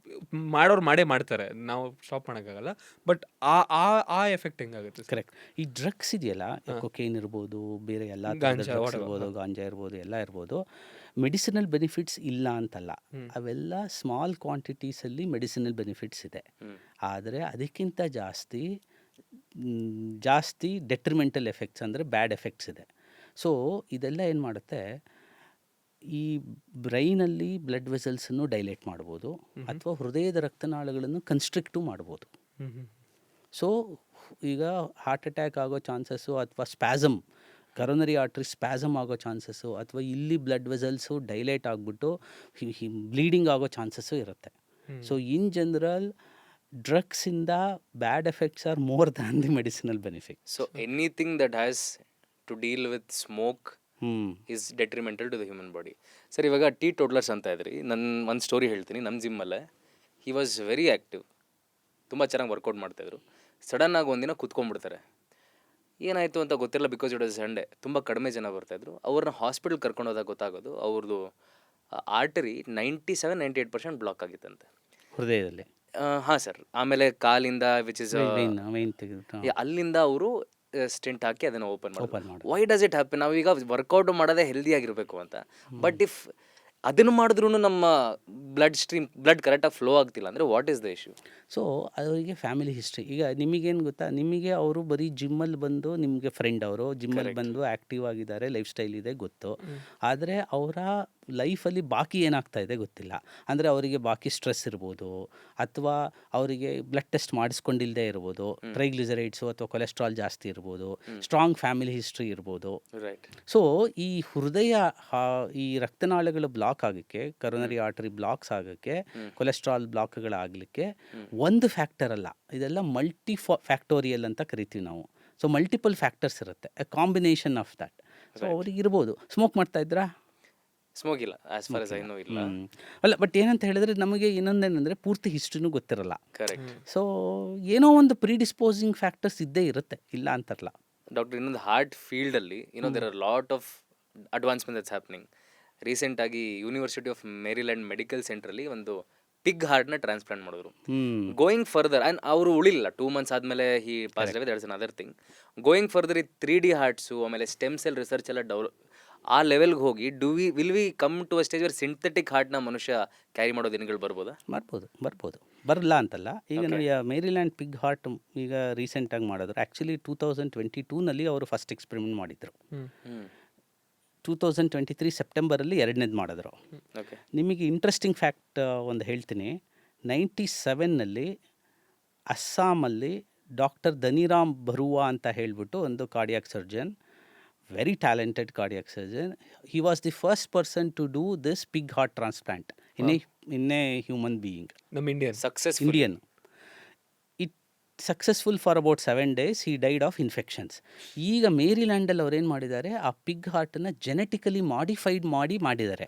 ಮಾಡೋರು ಮಾಡೇ ಮಾಡ್ತಾರೆ, ನಾವು ಸ್ಟಾಪ್ ಮಾಡೋಕ್ಕಾಗಲ್ಲ. ಬಟ್ ಆ ಎಫೆಕ್ಟ್ ಹೆಂಗಾಗುತ್ತೆ ಸರ್? ಕರೆಕ್ಟ್. ಈ ಡ್ರಗ್ಸ್ ಇದೆಯಲ್ಲ, ಕೊಕೇನ್ ಇರ್ಬೋದು, ಬೇರೆ ಎಲ್ಲ ಗಾಂಜಾ, ಡ್ರಗ್ಸ್ whatever. ಇರ್ಬೋದು, ಗಾಂಜಾ ಇರ್ಬೋದು, ಎಲ್ಲ ಇರ್ಬೋದು, ಮೆಡಿಸಿನಲ್ ಬೆನಿಫಿಟ್ಸ್ ಇಲ್ಲ ಅಂತಲ್ಲ. ಅವೆಲ್ಲ ಸ್ಮಾಲ್ ಕ್ವಾಂಟಿಟೀಸಲ್ಲಿ ಮೆಡಿಸಿನಲ್ ಬೆನಿಫಿಟ್ಸ್ ಇದೆ. ಆದರೆ ಅದಕ್ಕಿಂತ ಜಾಸ್ತಿ ಡೆಟ್ರಿಮೆಂಟಲ್ ಎಫೆಕ್ಟ್ಸ್, ಅಂದರೆ ಬ್ಯಾಡ್ ಎಫೆಕ್ಟ್ಸ್ ಇದೆ. ಸೊ ಇದೆಲ್ಲ ಏನು ಮಾಡುತ್ತೆ, ಈ ಬ್ರೈನಲ್ಲಿ ಬ್ಲಡ್ ವೆಸಲ್ಸನ್ನು ಡೈಲೇಟ್ ಮಾಡ್ಬೋದು, ಅಥವಾ ಹೃದಯದ ರಕ್ತನಾಳಗಳನ್ನು ಕನ್ಸ್ಟ್ರಿಕ್ಟು ಮಾಡ್ಬೋದು. ಸೊ ಈಗ ಹಾರ್ಟ್ ಅಟ್ಯಾಕ್ ಆಗೋ ಚಾನ್ಸಸ್ಸು, ಅಥವಾ ಸ್ಪ್ಯಾಸಮ್, ಕರೋನರಿ ಆರ್ಟ್ರಿ ಸ್ಪ್ಯಾಸಮ್ ಆಗೋ ಚಾನ್ಸಸ್ಸು, ಅಥವಾ ಇಲ್ಲಿ ಬ್ಲಡ್ ವೆಸಲ್ಸು ಡೈಲೇಟ್ ಆಗಿಬಿಟ್ಟು ಬ್ಲೀಡಿಂಗ್ ಆಗೋ ಚಾನ್ಸಸ್ಸು ಇರುತ್ತೆ. ಸೊ ಇನ್ ಜನರಲ್ ಡ್ರಗ್ಸಿಂದ bad effects are more than the medicinal benefit. So anything that has to deal with smoke is detrimental to the human body. Sir, ಇವಾಗ teetotallers ಅಂತ ಇದ್ರಿ, ನನ್ನ ಒಂದು story ಹೇಳ್ತೀನಿ. ನಮ್ಮ ಜಿಮ್ಮಲ್ಲೇ ಹಿ ವಾಸ್ ವೆರಿ ಆ್ಯಕ್ಟಿವ್, ತುಂಬ ಚೆನ್ನಾಗಿ ವರ್ಕೌಟ್ ಮಾಡ್ತಾಯಿದ್ರು. ಸಡನ್ನಾಗಿ ಒಂದಿನ ಕೂತ್ಕೊಂಡ್ಬಿಡ್ತಾರೆ. ಏನಾಯಿತು ಅಂತ ಗೊತ್ತಿರಲ್ಲ, ಬಿಕಾಸ್ ಇಟ್ ವಾಸ್ ಸಂಡೇ, ತುಂಬ ಕಡಿಮೆ ಜನ ಬರ್ತಾಯಿದ್ರು. ಅವ್ರನ್ನ ಹಾಸ್ಪಿಟಲ್ ಕರ್ಕೊಂಡು ಹೋದಾಗ ಗೊತ್ತಾಗೋದು ಅವ್ರದ್ದು ಆರ್ಟರಿ 97-98% ಬ್ಲಾಕ್ ಆಗಿತ್ತಂತೆ ಹೃದಯದಲ್ಲಿ. ಹಾಂ ಸರ್. ಆಮೇಲೆ ಕಾಲಿಂದ ವಿಚ್ ಇಸ್ ಮೇನ್ ತೆಗೆದು ಅಲ್ಲಿಂದ ಅವರು ಸ್ಟೆಂಟ್ ಹಾಕಿ ಅದನ್ನು ಓಪನ್ ಓಪನ್ ಮಾಡಿ. ಮಾಡಿ. Y does it happen? ನಾವೀಗ ವರ್ಕೌಟ್ ಮಾಡೋದೇ ಹೆಲ್ದಿ ಆಗಿರಬೇಕು ಅಂತ, ಬಟ್ ಇಫ್ ಅದನ್ನು ಮಾಡಿದ್ರೂ ನಮ್ಮ ಬ್ಲಡ್ ಕರೆಕ್ಟಾಗಿ ಫ್ಲೋ ಆಗ್ತಿಲ್ಲ ಅಂದರೆ what is the issue? So ಅವರಿಗೆ ಫ್ಯಾಮಿಲಿ ಹಿಸ್ಟ್ರಿ. ಈಗ ನಿಮಗೇನು ಗೊತ್ತಾ, ನಿಮಗೆ ಅವರು ಬರೀ ಜಿಮ್ಮಲ್ಲಿ ಬಂದು, ನಿಮಗೆ ಫ್ರೆಂಡ್ ಅವರು ಜಿಮ್ಮಲ್ಲಿ ಬಂದು ಆ್ಯಕ್ಟಿವ್ ಆಗಿದ್ದಾರೆ, ಲೈಫ್ ಸ್ಟೈಲ್ ಇದೆ ಗೊತ್ತು, ಆದರೆ ಅವರ ಲೈಫಲ್ಲಿ ಬಾಕಿ ಏನಾಗ್ತಾ ಇದೆ ಗೊತ್ತಿಲ್ಲ. ಅಂದರೆ ಅವರಿಗೆ ಬಾಕಿ ಸ್ಟ್ರೆಸ್ ಇರ್ಬೋದು, ಅಥವಾ ಅವರಿಗೆ ಬ್ಲಡ್ ಟೆಸ್ಟ್ ಮಾಡಿಸ್ಕೊಂಡಿಲ್ಲದೆ ಇರ್ಬೋದು, ಟ್ರೈಗ್ಲಿಸರೈಡ್ಸು ಅಥವಾ ಕೊಲೆಸ್ಟ್ರಾಲ್ ಜಾಸ್ತಿ ಇರ್ಬೋದು, ಸ್ಟ್ರಾಂಗ್ ಫ್ಯಾಮಿಲಿ ಹಿಸ್ಟ್ರಿ ಇರ್ಬೋದು. ರೈಟ್. ಸೊ ಈ ಹೃದಯ, ಈ ರಕ್ತನಾಳಗಳು ಬ್ಲಾಕ್ ಆಗೋಕ್ಕೆ, ಕರೋನರಿ ಆರ್ಟರಿ ಬ್ಲಾಕ್ಸ್ ಆಗೋಕ್ಕೆ, ಕೊಲೆಸ್ಟ್ರಾಲ್ ಬ್ಲಾಕ್ಗಳಾಗಲಿಕ್ಕೆ ಒಂದು ಫ್ಯಾಕ್ಟರ್ ಅಲ್ಲ, ಇದೆಲ್ಲ ಫ್ಯಾಕ್ಟೋರಿಯಲ್ ಅಂತ ಕರಿತೀವಿ ನಾವು. ಸೊ ಮಲ್ಟಿಪಲ್ ಫ್ಯಾಕ್ಟರ್ಸ್ ಇರುತ್ತೆ, a combination of that. So ಅವ್ರಿಗೆ ಇರ್ಬೋದು. ಸ್ಮೋಕ್ ಮಾಡ್ತಾ ಇದ್ರಾ? ಸ್ಮೋಕ್ ಇಲ್ಲ, as far as I know ಇಲ್ಲ. ಅಲ್ಲ, ಬಟ್ ಏನಂತ ಹೇಳಿದ್ರೆ ನಮಗೆ ಇನ್ನೊಂದೇನೆಂದರೆ ಪೂರ್ತಿ ಹಿಸ್ಟ್ರಿನೂ ಗೊತ್ತಿರಲ್ಲ. ಕರೆಕ್ಟ್. ಸೊ ಏನೋ ಒಂದು ಪ್ರಿಡಿಸ್ಪೋಸಿಂಗ್ ಫ್ಯಾಕ್ಟರ್ಸ್ ಇದ್ದೇ ಇರುತ್ತೆ, ಇಲ್ಲ ಅಂತಲ್ಲ. ಡಾಕ್ಟರ್, ಇನ್ನೊಂದು ಹಾರ್ಟ್ ಫೀಲ್ಡಲ್ಲಿ there are lot of advancement that's happening. ರೀಸೆಂಟಾಗಿ ಯೂನಿವರ್ಸಿಟಿ ಆಫ್ ಮೇರಿಲ್ಯಾಂಡ್ ಮೆಡಿಕಲ್ ಸೆಂಟ್ರಲ್ಲಿ ಒಂದು ಪಿಗ್ ಹಾರ್ಟ್ನ ಟ್ರಾನ್ಸ್ಪ್ಲಾಂಟ್ ಮಾಡಿದ್ರು. ಗೋಯಿಂಗ್ ಫರ್ದರ್, ಆ್ಯಂಡ್ ಅವರು ಉಳಿಲಿಲ್ಲ, 2 months ಆದಮೇಲೆ he pass away, that's another thing. Going further ಈ 3D ಹಾರ್ಟ್ಸು, ಆಮೇಲೆ ಸ್ಟೆಮ್ ಸೆಲ್ ರಿಸರ್ಚ್ ಎಲ್ಲ ಆ ಲೆವೆಲ್ಗೆ ಹೋಗಿ will we come to a stage where synthetic ಹಾರ್ಟ್ನ ಮನುಷ್ಯ ಕ್ಯಾರಿ ಮಾಡೋ ದಿನಗಳು ಬರ್ಬೋದಾ? ಬರ್ಬೋದು, ಬರಲ್ಲ ಅಂತಲ್ಲ. ಈಗ ನೋಡಿ, ಮೇರಿಲ್ಯಾಂಡ್ ಪಿಗ್ ಹಾರ್ಟ್ ಈಗ ರೀಸೆಂಟಾಗಿ ಮಾಡಿದ್ರು. ಆ್ಯಕ್ಚುಲಿ 2022ನಲ್ಲಿ ಅವರು ಫಸ್ಟ್ ಎಕ್ಸ್ಪೆರಿಮೆಂಟ್ ಮಾಡಿದರು. 2023 ಸೆಪ್ಟೆಂಬರಲ್ಲಿ ಎರಡನೇದು ಮಾಡಿದ್ರು. ನಿಮಗೆ ಇಂಟ್ರೆಸ್ಟಿಂಗ್ ಫ್ಯಾಕ್ಟ್ ಒಂದು ಹೇಳ್ತೀನಿ. 97ನಲ್ಲಿ ಅಸ್ಸಾಮಲ್ಲಿ ಡಾಕ್ಟರ್ ಧನಿರಾಮ್ ಬರುವಾ ಅಂತ ಹೇಳಿಬಿಟ್ಟು ಒಂದು cardiac surgeon, very talented cardiac surgeon, he was the first person to do this pig heart transplant in a human being. ನಮ್ಮ Indian. It successful for about 7 days. He died of infections. ಈಗ ಮೇರಿಲ್ಯಾಂಡಲ್ಲಿ ಅವ್ರೇನು ಮಾಡಿದ್ದಾರೆ, ಆ pig ಹಾರ್ಟನ್ನು genetically ಮಾಡಿದ್ದಾರೆ,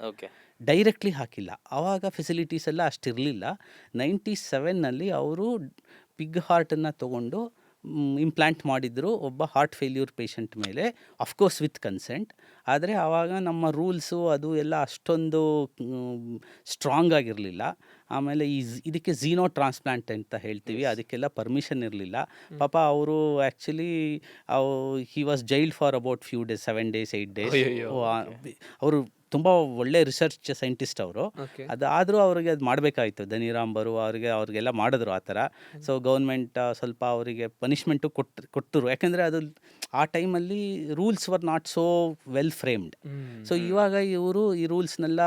directly ಹಾಕಿಲ್ಲ. ಆವಾಗ ಫೆಸಿಲಿಟೀಸ್ ಎಲ್ಲ ಅಷ್ಟಿರಲಿಲ್ಲ. 97ನಲ್ಲಿ ಅವರು ಪಿಗ್ ಹಾರ್ಟನ್ನು ತೊಗೊಂಡು ಇಂಪ್ಲಾಂಟ್ ಮಾಡಿದ್ರು ಒಬ್ಬ ಹಾರ್ಟ್ ಫೇಲ್ಯೂರ್ ಪೇಷಂಟ್ ಮೇಲೆ, ಅಫ್ಕೋರ್ಸ್ ವಿತ್ ಕನ್ಸೆಂಟ್. ಆದರೆ ಆವಾಗ ನಮ್ಮ ರೂಲ್ಸು ಅದು ಎಲ್ಲ ಅಷ್ಟೊಂದು ಸ್ಟ್ರಾಂಗ್ ಆಗಿರಲಿಲ್ಲ. ಆಮೇಲೆ ಇದಕ್ಕೆ ಝೀನೋ ಟ್ರಾನ್ಸ್ಪ್ಲಾಂಟ್ ಅಂತ ಹೇಳ್ತೀವಿ, ಅದಕ್ಕೆಲ್ಲ ಪರ್ಮಿಷನ್ ಇರಲಿಲ್ಲ. ಪಾಪ ಅವರು actually he was jailed for about few days, 7 days 8 days. ಅವರು ತುಂಬ ಒಳ್ಳೆ ರಿಸರ್ಚ್ ಸೈಂಟಿಸ್ಟ್ ಅವರು. ಓಕೆ. ಅದಾದರೂ ಅವ್ರಿಗೆ ಅದು ಮಾಡಬೇಕಾಯಿತು. ಧನಿರಾಮ್ ಬರು ಅವ್ರಿಗೆಲ್ಲ ಮಾಡಿದ್ರು ಆ ಥರ. ಸೊ ಗೌರ್ಮೆಂಟ್ ಸ್ವಲ್ಪ ಅವರಿಗೆ ಪನಿಷ್ಮೆಂಟು ಕೊಟ್ಟರು. ಯಾಕೆಂದರೆ ಅದು ಆ ಟೈಮಲ್ಲಿ rules were not so well framed. So ಇವಾಗ ಇವರು ಈ ರೂಲ್ಸ್ನೆಲ್ಲ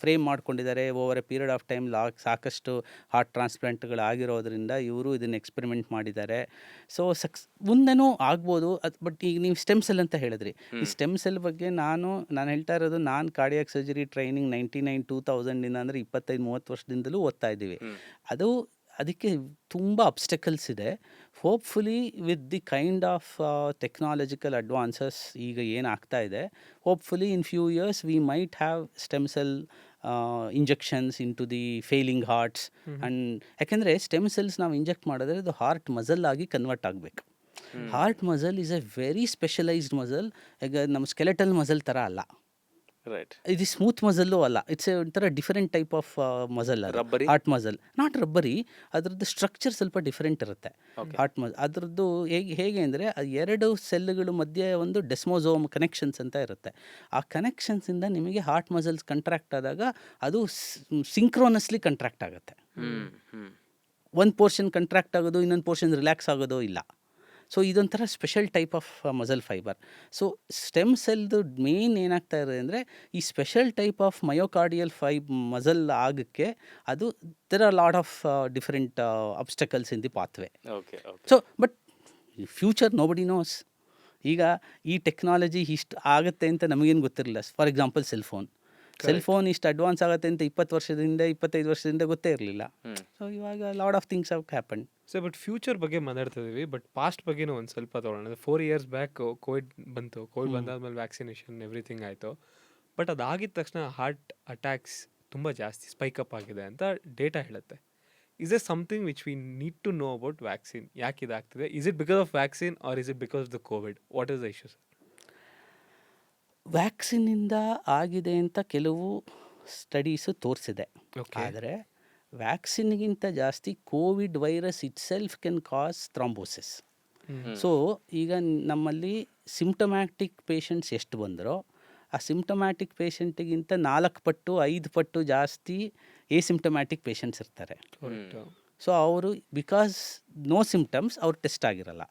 ಫ್ರೇಮ್ ಮಾಡ್ಕೊಂಡಿದ್ದಾರೆ. Over a period of time ಸಾಕಷ್ಟು ಹಾರ್ಟ್ ಟ್ರಾನ್ಸ್ಪ್ಲಾಂಟ್ಗಳು ಆಗಿರೋದ್ರಿಂದ ಇವರು ಇದನ್ನು ಎಕ್ಸ್ಪೆರಿಮೆಂಟ್ ಮಾಡಿದ್ದಾರೆ. ಸೊ ಮುಂದೆನೂ ಆಗ್ಬೋದು. ಬಟ್ ಈಗ ನೀವು ಸ್ಟೆಮ್ ಸೆಲ್ ಅಂತ ಹೇಳಿದ್ರಿ. ಈ ಸ್ಟೆಮ್ ಸೆಲ್ ಬಗ್ಗೆ ನಾನು ಹೇಳ್ತಾ ಇರೋದು, ನಾನು ಕಾರ್ಡಿಯಾಕ್ ಸರ್ಜರಿ ಟ್ರೈನಿಂಗ್ 2000 ಅಂದರೆ 25-30 ವರ್ಷದಿಂದಲೂ ಓದ್ತಾ ಇದ್ದೀವಿ. ಅದಕ್ಕೆ ತುಂಬ ಅಬ್ಸ್ಟಕಲ್ಸ್ ಇದೆ. Hopefully with the kind of technological advances ಈಗ ಏನಾಗ್ತಾ ಇದೆ, hopefully in few years we might have stem cell injections into the failing hearts. And ಯಾಕೆಂದರೆ ಸ್ಟೆಮ್ ಸೆಲ್ಸ್ ನಾವು ಇಂಜೆಕ್ಟ್ ಮಾಡಿದ್ರೆ ಅದು ಹಾರ್ಟ್ ಮಸಲ್ ಆಗಿ ಕನ್ವರ್ಟ್ ಆಗಬೇಕು. Heart muscle is a very specialised muscle. ಈಗ ನಮ್ಮ ಸ್ಕೆಲೆಟಲ್ ಮಸಲ್ ಥರ ಅಲ್ಲ, ರೈಟ್. ಇದು ಸ್ಮೂತ್ ಮಸಲ್ಲು ಅಲ್ಲ. ಇಟ್ಸ್ ಒಂಥರ different type of muscle. Rubbery? Heart muscle not ರಬ್ಬರಿ. ಅದರದ್ದು ಸ್ಟ್ರಕ್ಚರ್ ಸ್ವಲ್ಪ ಡಿಫರೆಂಟ್ ಇರುತ್ತೆ. ಹಾರ್ಟ್ ಅದರದ್ದು ಹೇಗೆ ಅಂದರೆ ಎರಡು ಸೆಲ್ಗಳು ಮಧ್ಯೆ ಒಂದು ಡೆಸ್ಮೋಸೋಮ್ ಕನೆಕ್ಷನ್ಸ್ ಅಂತ ಇರುತ್ತೆ. ಆ ಕನೆಕ್ಷನ್ಸಿಂದ ನಿಮಗೆ ಹಾರ್ಟ್ ಮಸಲ್ಸ್ ಕಂಟ್ರಾಕ್ಟ್ ಆದಾಗ ಅದು ಸಿಂಕ್ರೋನಸ್ಲಿ ಕಂಟ್ರಾಕ್ಟ್ ಆಗುತ್ತೆ. ಒಂದು ಪೋರ್ಷನ್ ಕಂಟ್ರಾಕ್ಟ್ ಆಗೋದು, ಇನ್ನೊಂದು ಪೋರ್ಷನ್ ರಿಲ್ಯಾಕ್ಸ್ ಆಗೋದು ಇಲ್ಲ. ಸೊ ಇದೊಂಥರ special type of muscle fibre. So stem ಸೆಲ್ದು ಮೇನ್ ಏನಾಗ್ತಾ ಇದೆ ಅಂದರೆ, ಈ special type of myocardial muscle ಆಗೋಕ್ಕೆ ಅದು there are lot of different obstacles in the pathway. So but future nobody knows. ಈಗ ಈ ಟೆಕ್ನಾಲಜಿ ಇಷ್ಟು ಆಗುತ್ತೆ ಅಂತ ನಮಗೇನು ಗೊತ್ತಿರಲಿಲ್ಲ. ಫಾರ್ ಎಕ್ಸಾಂಪಲ್ ಸೆಲ್ ಫೋನ್ ಇಷ್ಟು ಅಡ್ವಾನ್ಸ್ ಆಗುತ್ತೆ ಅಂತ 25 ವರ್ಷದಿಂದ ಗೊತ್ತೇ ಇರಲಿಲ್ಲ. ಸೊ ಇವಾಗ lot of things have happen. So but future ಬಗ್ಗೆ ಮಾತಾಡ್ತಾ ಇದೀವಿ, ಬಟ್ ಪಾಸ್ಟ್ ಬಗ್ಗೆನೂ ಒಂದು ಸ್ವಲ್ಪ ತೊಗೊಳ್ಳೋಣ. 4 years ಬ್ಯಾಕ್ ಕೋವಿಡ್ ಬಂದಾದ್ಮೇಲೆ ವ್ಯಾಕ್ಸಿನೇಷನ್ ಎವ್ರಿಥಿಂಗ್ ಆಯಿತು. ಬಟ್ ಅದಾಗಿದ ತಕ್ಷಣ ಹಾರ್ಟ್ ಅಟ್ಯಾಕ್ಸ್ ತುಂಬ ಜಾಸ್ತಿ ಸ್ಪೈಕಪ್ ಆಗಿದೆ ಅಂತ ಡೇಟಾ ಹೇಳುತ್ತೆ. Is a something which we need to know about vaccine? ಯಾಕೆ ಇದಾಗ್ತಿದೆ? Is it because of vaccine or is it because of the covid? What is the issue sir? ವ್ಯಾಕ್ಸಿನಿಂದ ಆಗಿದೆ ಅಂತ ಕೆಲವು ಸ್ಟಡೀಸು ತೋರಿಸಿದೆ. ಆದರೆ ವ್ಯಾಕ್ಸಿನ್ಗಿಂತ ಜಾಸ್ತಿ covid virus itself can cause thrombosis. So ಈಗ ನಮ್ಮಲ್ಲಿ ಸಿಂಪ್ಟಮ್ಯಾಟಿಕ್ ಪೇಷಂಟ್ಸ್ ಎಷ್ಟು ಬಂದರೋ, ಆ ಸಿಂಪ್ಟಮ್ಯಾಟಿಕ್ ಪೇಷಂಟಿಗಿಂತ 4 ಪಟ್ಟು 5 ಪಟ್ಟು ಜಾಸ್ತಿ ಎಸಿಂಪ್ಟಮ್ಯಾಟಿಕ್ ಪೇಷಂಟ್ಸ್ ಇರ್ತಾರೆ. ಸೊ ಅವರು ಬಿಕಾಸ್ ನೋ ಸಿಂಪ್ಟಮ್ಸ್ ಅವ್ರು ಟೆಸ್ಟ್ ಆಗಿರಲ್ಲ.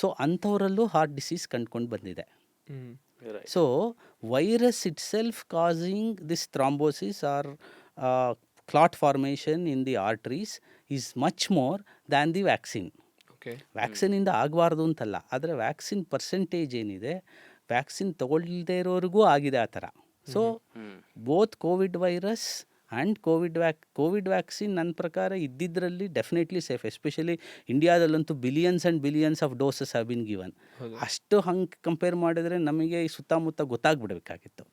ಸೊ ಅಂಥವರಲ್ಲೂ ಹಾರ್ಟ್ ಡಿಸೀಸ್ ಕಂಡುಕೊಂಡು ಬಂದಿದೆ. So virus itself causing this thrombosis or clot formation in the arteries is much more than the vaccine. ವ್ಯಾಕ್ಸಿನಿಂದ ಆಗಬಾರ್ದು ಅಂತಲ್ಲ, ಆದರೆ ವ್ಯಾಕ್ಸಿನ್ ಪರ್ಸೆಂಟೇಜ್ ಏನಿದೆ, ವ್ಯಾಕ್ಸಿನ್ ತಗೊಳ್ಳದೇ ಇರೋರಿಗೂ ಆಗಿದೆ ಆ ಥರ. So both covid virus and covid vaccine ನನ್ನ ಪ್ರಕಾರ ಇದ್ದಿದ್ದರಲ್ಲಿ ಡೆಫಿನೆಟ್ಲಿ ಸೇಫ್. ಎಸ್ಪೆಷಲಿ ಇಂಡಿಯಾದಲ್ಲಂತೂ billions and billions of doses have been given. ಅಷ್ಟು ಹಂಗೆ ಕಂಪೇರ್ ಮಾಡಿದರೆ ನಮಗೆ ಈ ಸುತ್ತಮುತ್ತ ಗೊತ್ತಾಗ್ಬಿಡ್ಬೇಕಾಗಿತ್ತು.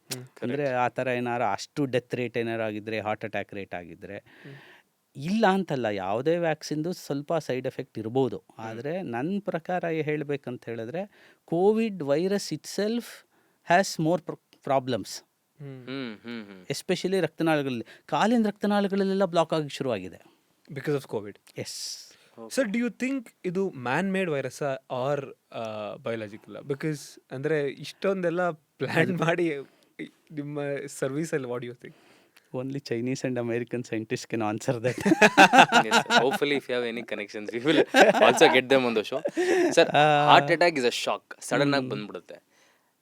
ಅಂದರೆ ಆ ಥರ ಏನಾರು ಅಷ್ಟು ಡೆತ್ ರೇಟ್ ಏನಾರು ಆಗಿದ್ದರೆ, ಹಾರ್ಟ್ ಅಟ್ಯಾಕ್ ರೇಟ್ ಆಗಿದ್ದರೆ. ಇಲ್ಲ ಅಂತಲ್ಲ, ಯಾವುದೇ ವ್ಯಾಕ್ಸಿನ್ದು ಸ್ವಲ್ಪ ಸೈಡ್ ಎಫೆಕ್ಟ್ ಇರ್ಬೋದು. ಆದರೆ ನನ್ನ ಪ್ರಕಾರ ಹೇಳಬೇಕಂತ ಹೇಳಿದ್ರೆ, covid virus itself has more problems. Especially ರಕ್ತನಾಳಗಳಲ್ಲಿ, ಕಾಲಿನ ರಕ್ತನಾಳಗಳಲ್ಲೆಲ್ಲ ಬ್ಲಾಕ್ ಆಗಿ ಶುರುವಾಗಿದೆ because of covid. Yes sir, do you think ಇದು man made virus or biological? Because ಅಂದರೆ ಇಷ್ಟೊಂದೆಲ್ಲ ಪ್ಲ್ಯಾನ್ ಮಾಡಿ ನಿಮ್ಮ ಸರ್ವಿಸಲ್ಲಿ what you think? Only Chinese and American scientists can answer that. Yes, hopefully if you have any connections we will also get them on the show. Sir, heart attack is a shock. Sudden ಆಗಿ ಬಂದ್ಬಿಡುತ್ತೆ.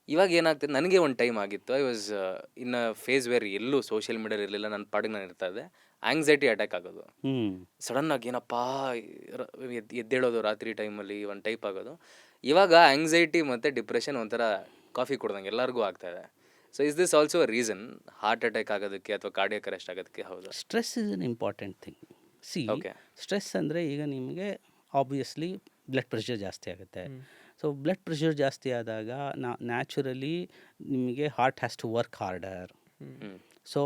ಇವಾಗ ಏನಾಗ್ತದೆ, ನನಗೆ ಒಂದು time ಆಗಿತ್ತು. I was in a phase where ಎಲ್ಲೂ social media ಇರಲಿಲ್ಲ, ನನ್ನ ಪಾಡಿಗೆ ನಾನು ಇರ್ತಾ ಇದ್ದೆ. ಆಂಗ್ಸೈಟಿ ಅಟ್ಯಾಕ್ ಆಗೋದು, ಸಡನ್ ಆಗಿ ಏನಪ್ಪ ಎದ್ದೇಳೋದು ರಾತ್ರಿ ಟೈಮಲ್ಲಿ, ಒಂದು ಟೈಪ್ ಆಗೋದು. ಇವಾಗ ಆಂಗ್ಸೈಟಿ ಮತ್ತು ಡಿಪ್ರೆಷನ್ ಒಂಥರ ಕಾಫಿ ಕುಡ್ದಂಗೆ ಎಲ್ಲರಿಗೂ ಆಗ್ತಾ ಇದೆ. So is this also a reason heart attack ಆಗೋದಕ್ಕೆ ಅಥವಾ ಕಾರ್ಡಿಯಾಕ್ ಅರೆಸ್ಟ್ ಆಗೋದಕ್ಕೆ? ಹೌದಾ? Stress is an important thing. Stress ಅಂದರೆ ಈಗ ನಿಮಗೆ ಆಬ್ವಿಯಸ್ಲಿ ಬ್ಲಡ್ ಪ್ರೆಷರ್ ಜಾಸ್ತಿ ಆಗುತ್ತೆ. ಸೊ ಬ್ಲಡ್ ಪ್ರೆಷರ್ ಜಾಸ್ತಿ ಆದಾಗ ನ್ಯಾಚುರಲಿ ನಿಮಗೆ heart has to work harder. So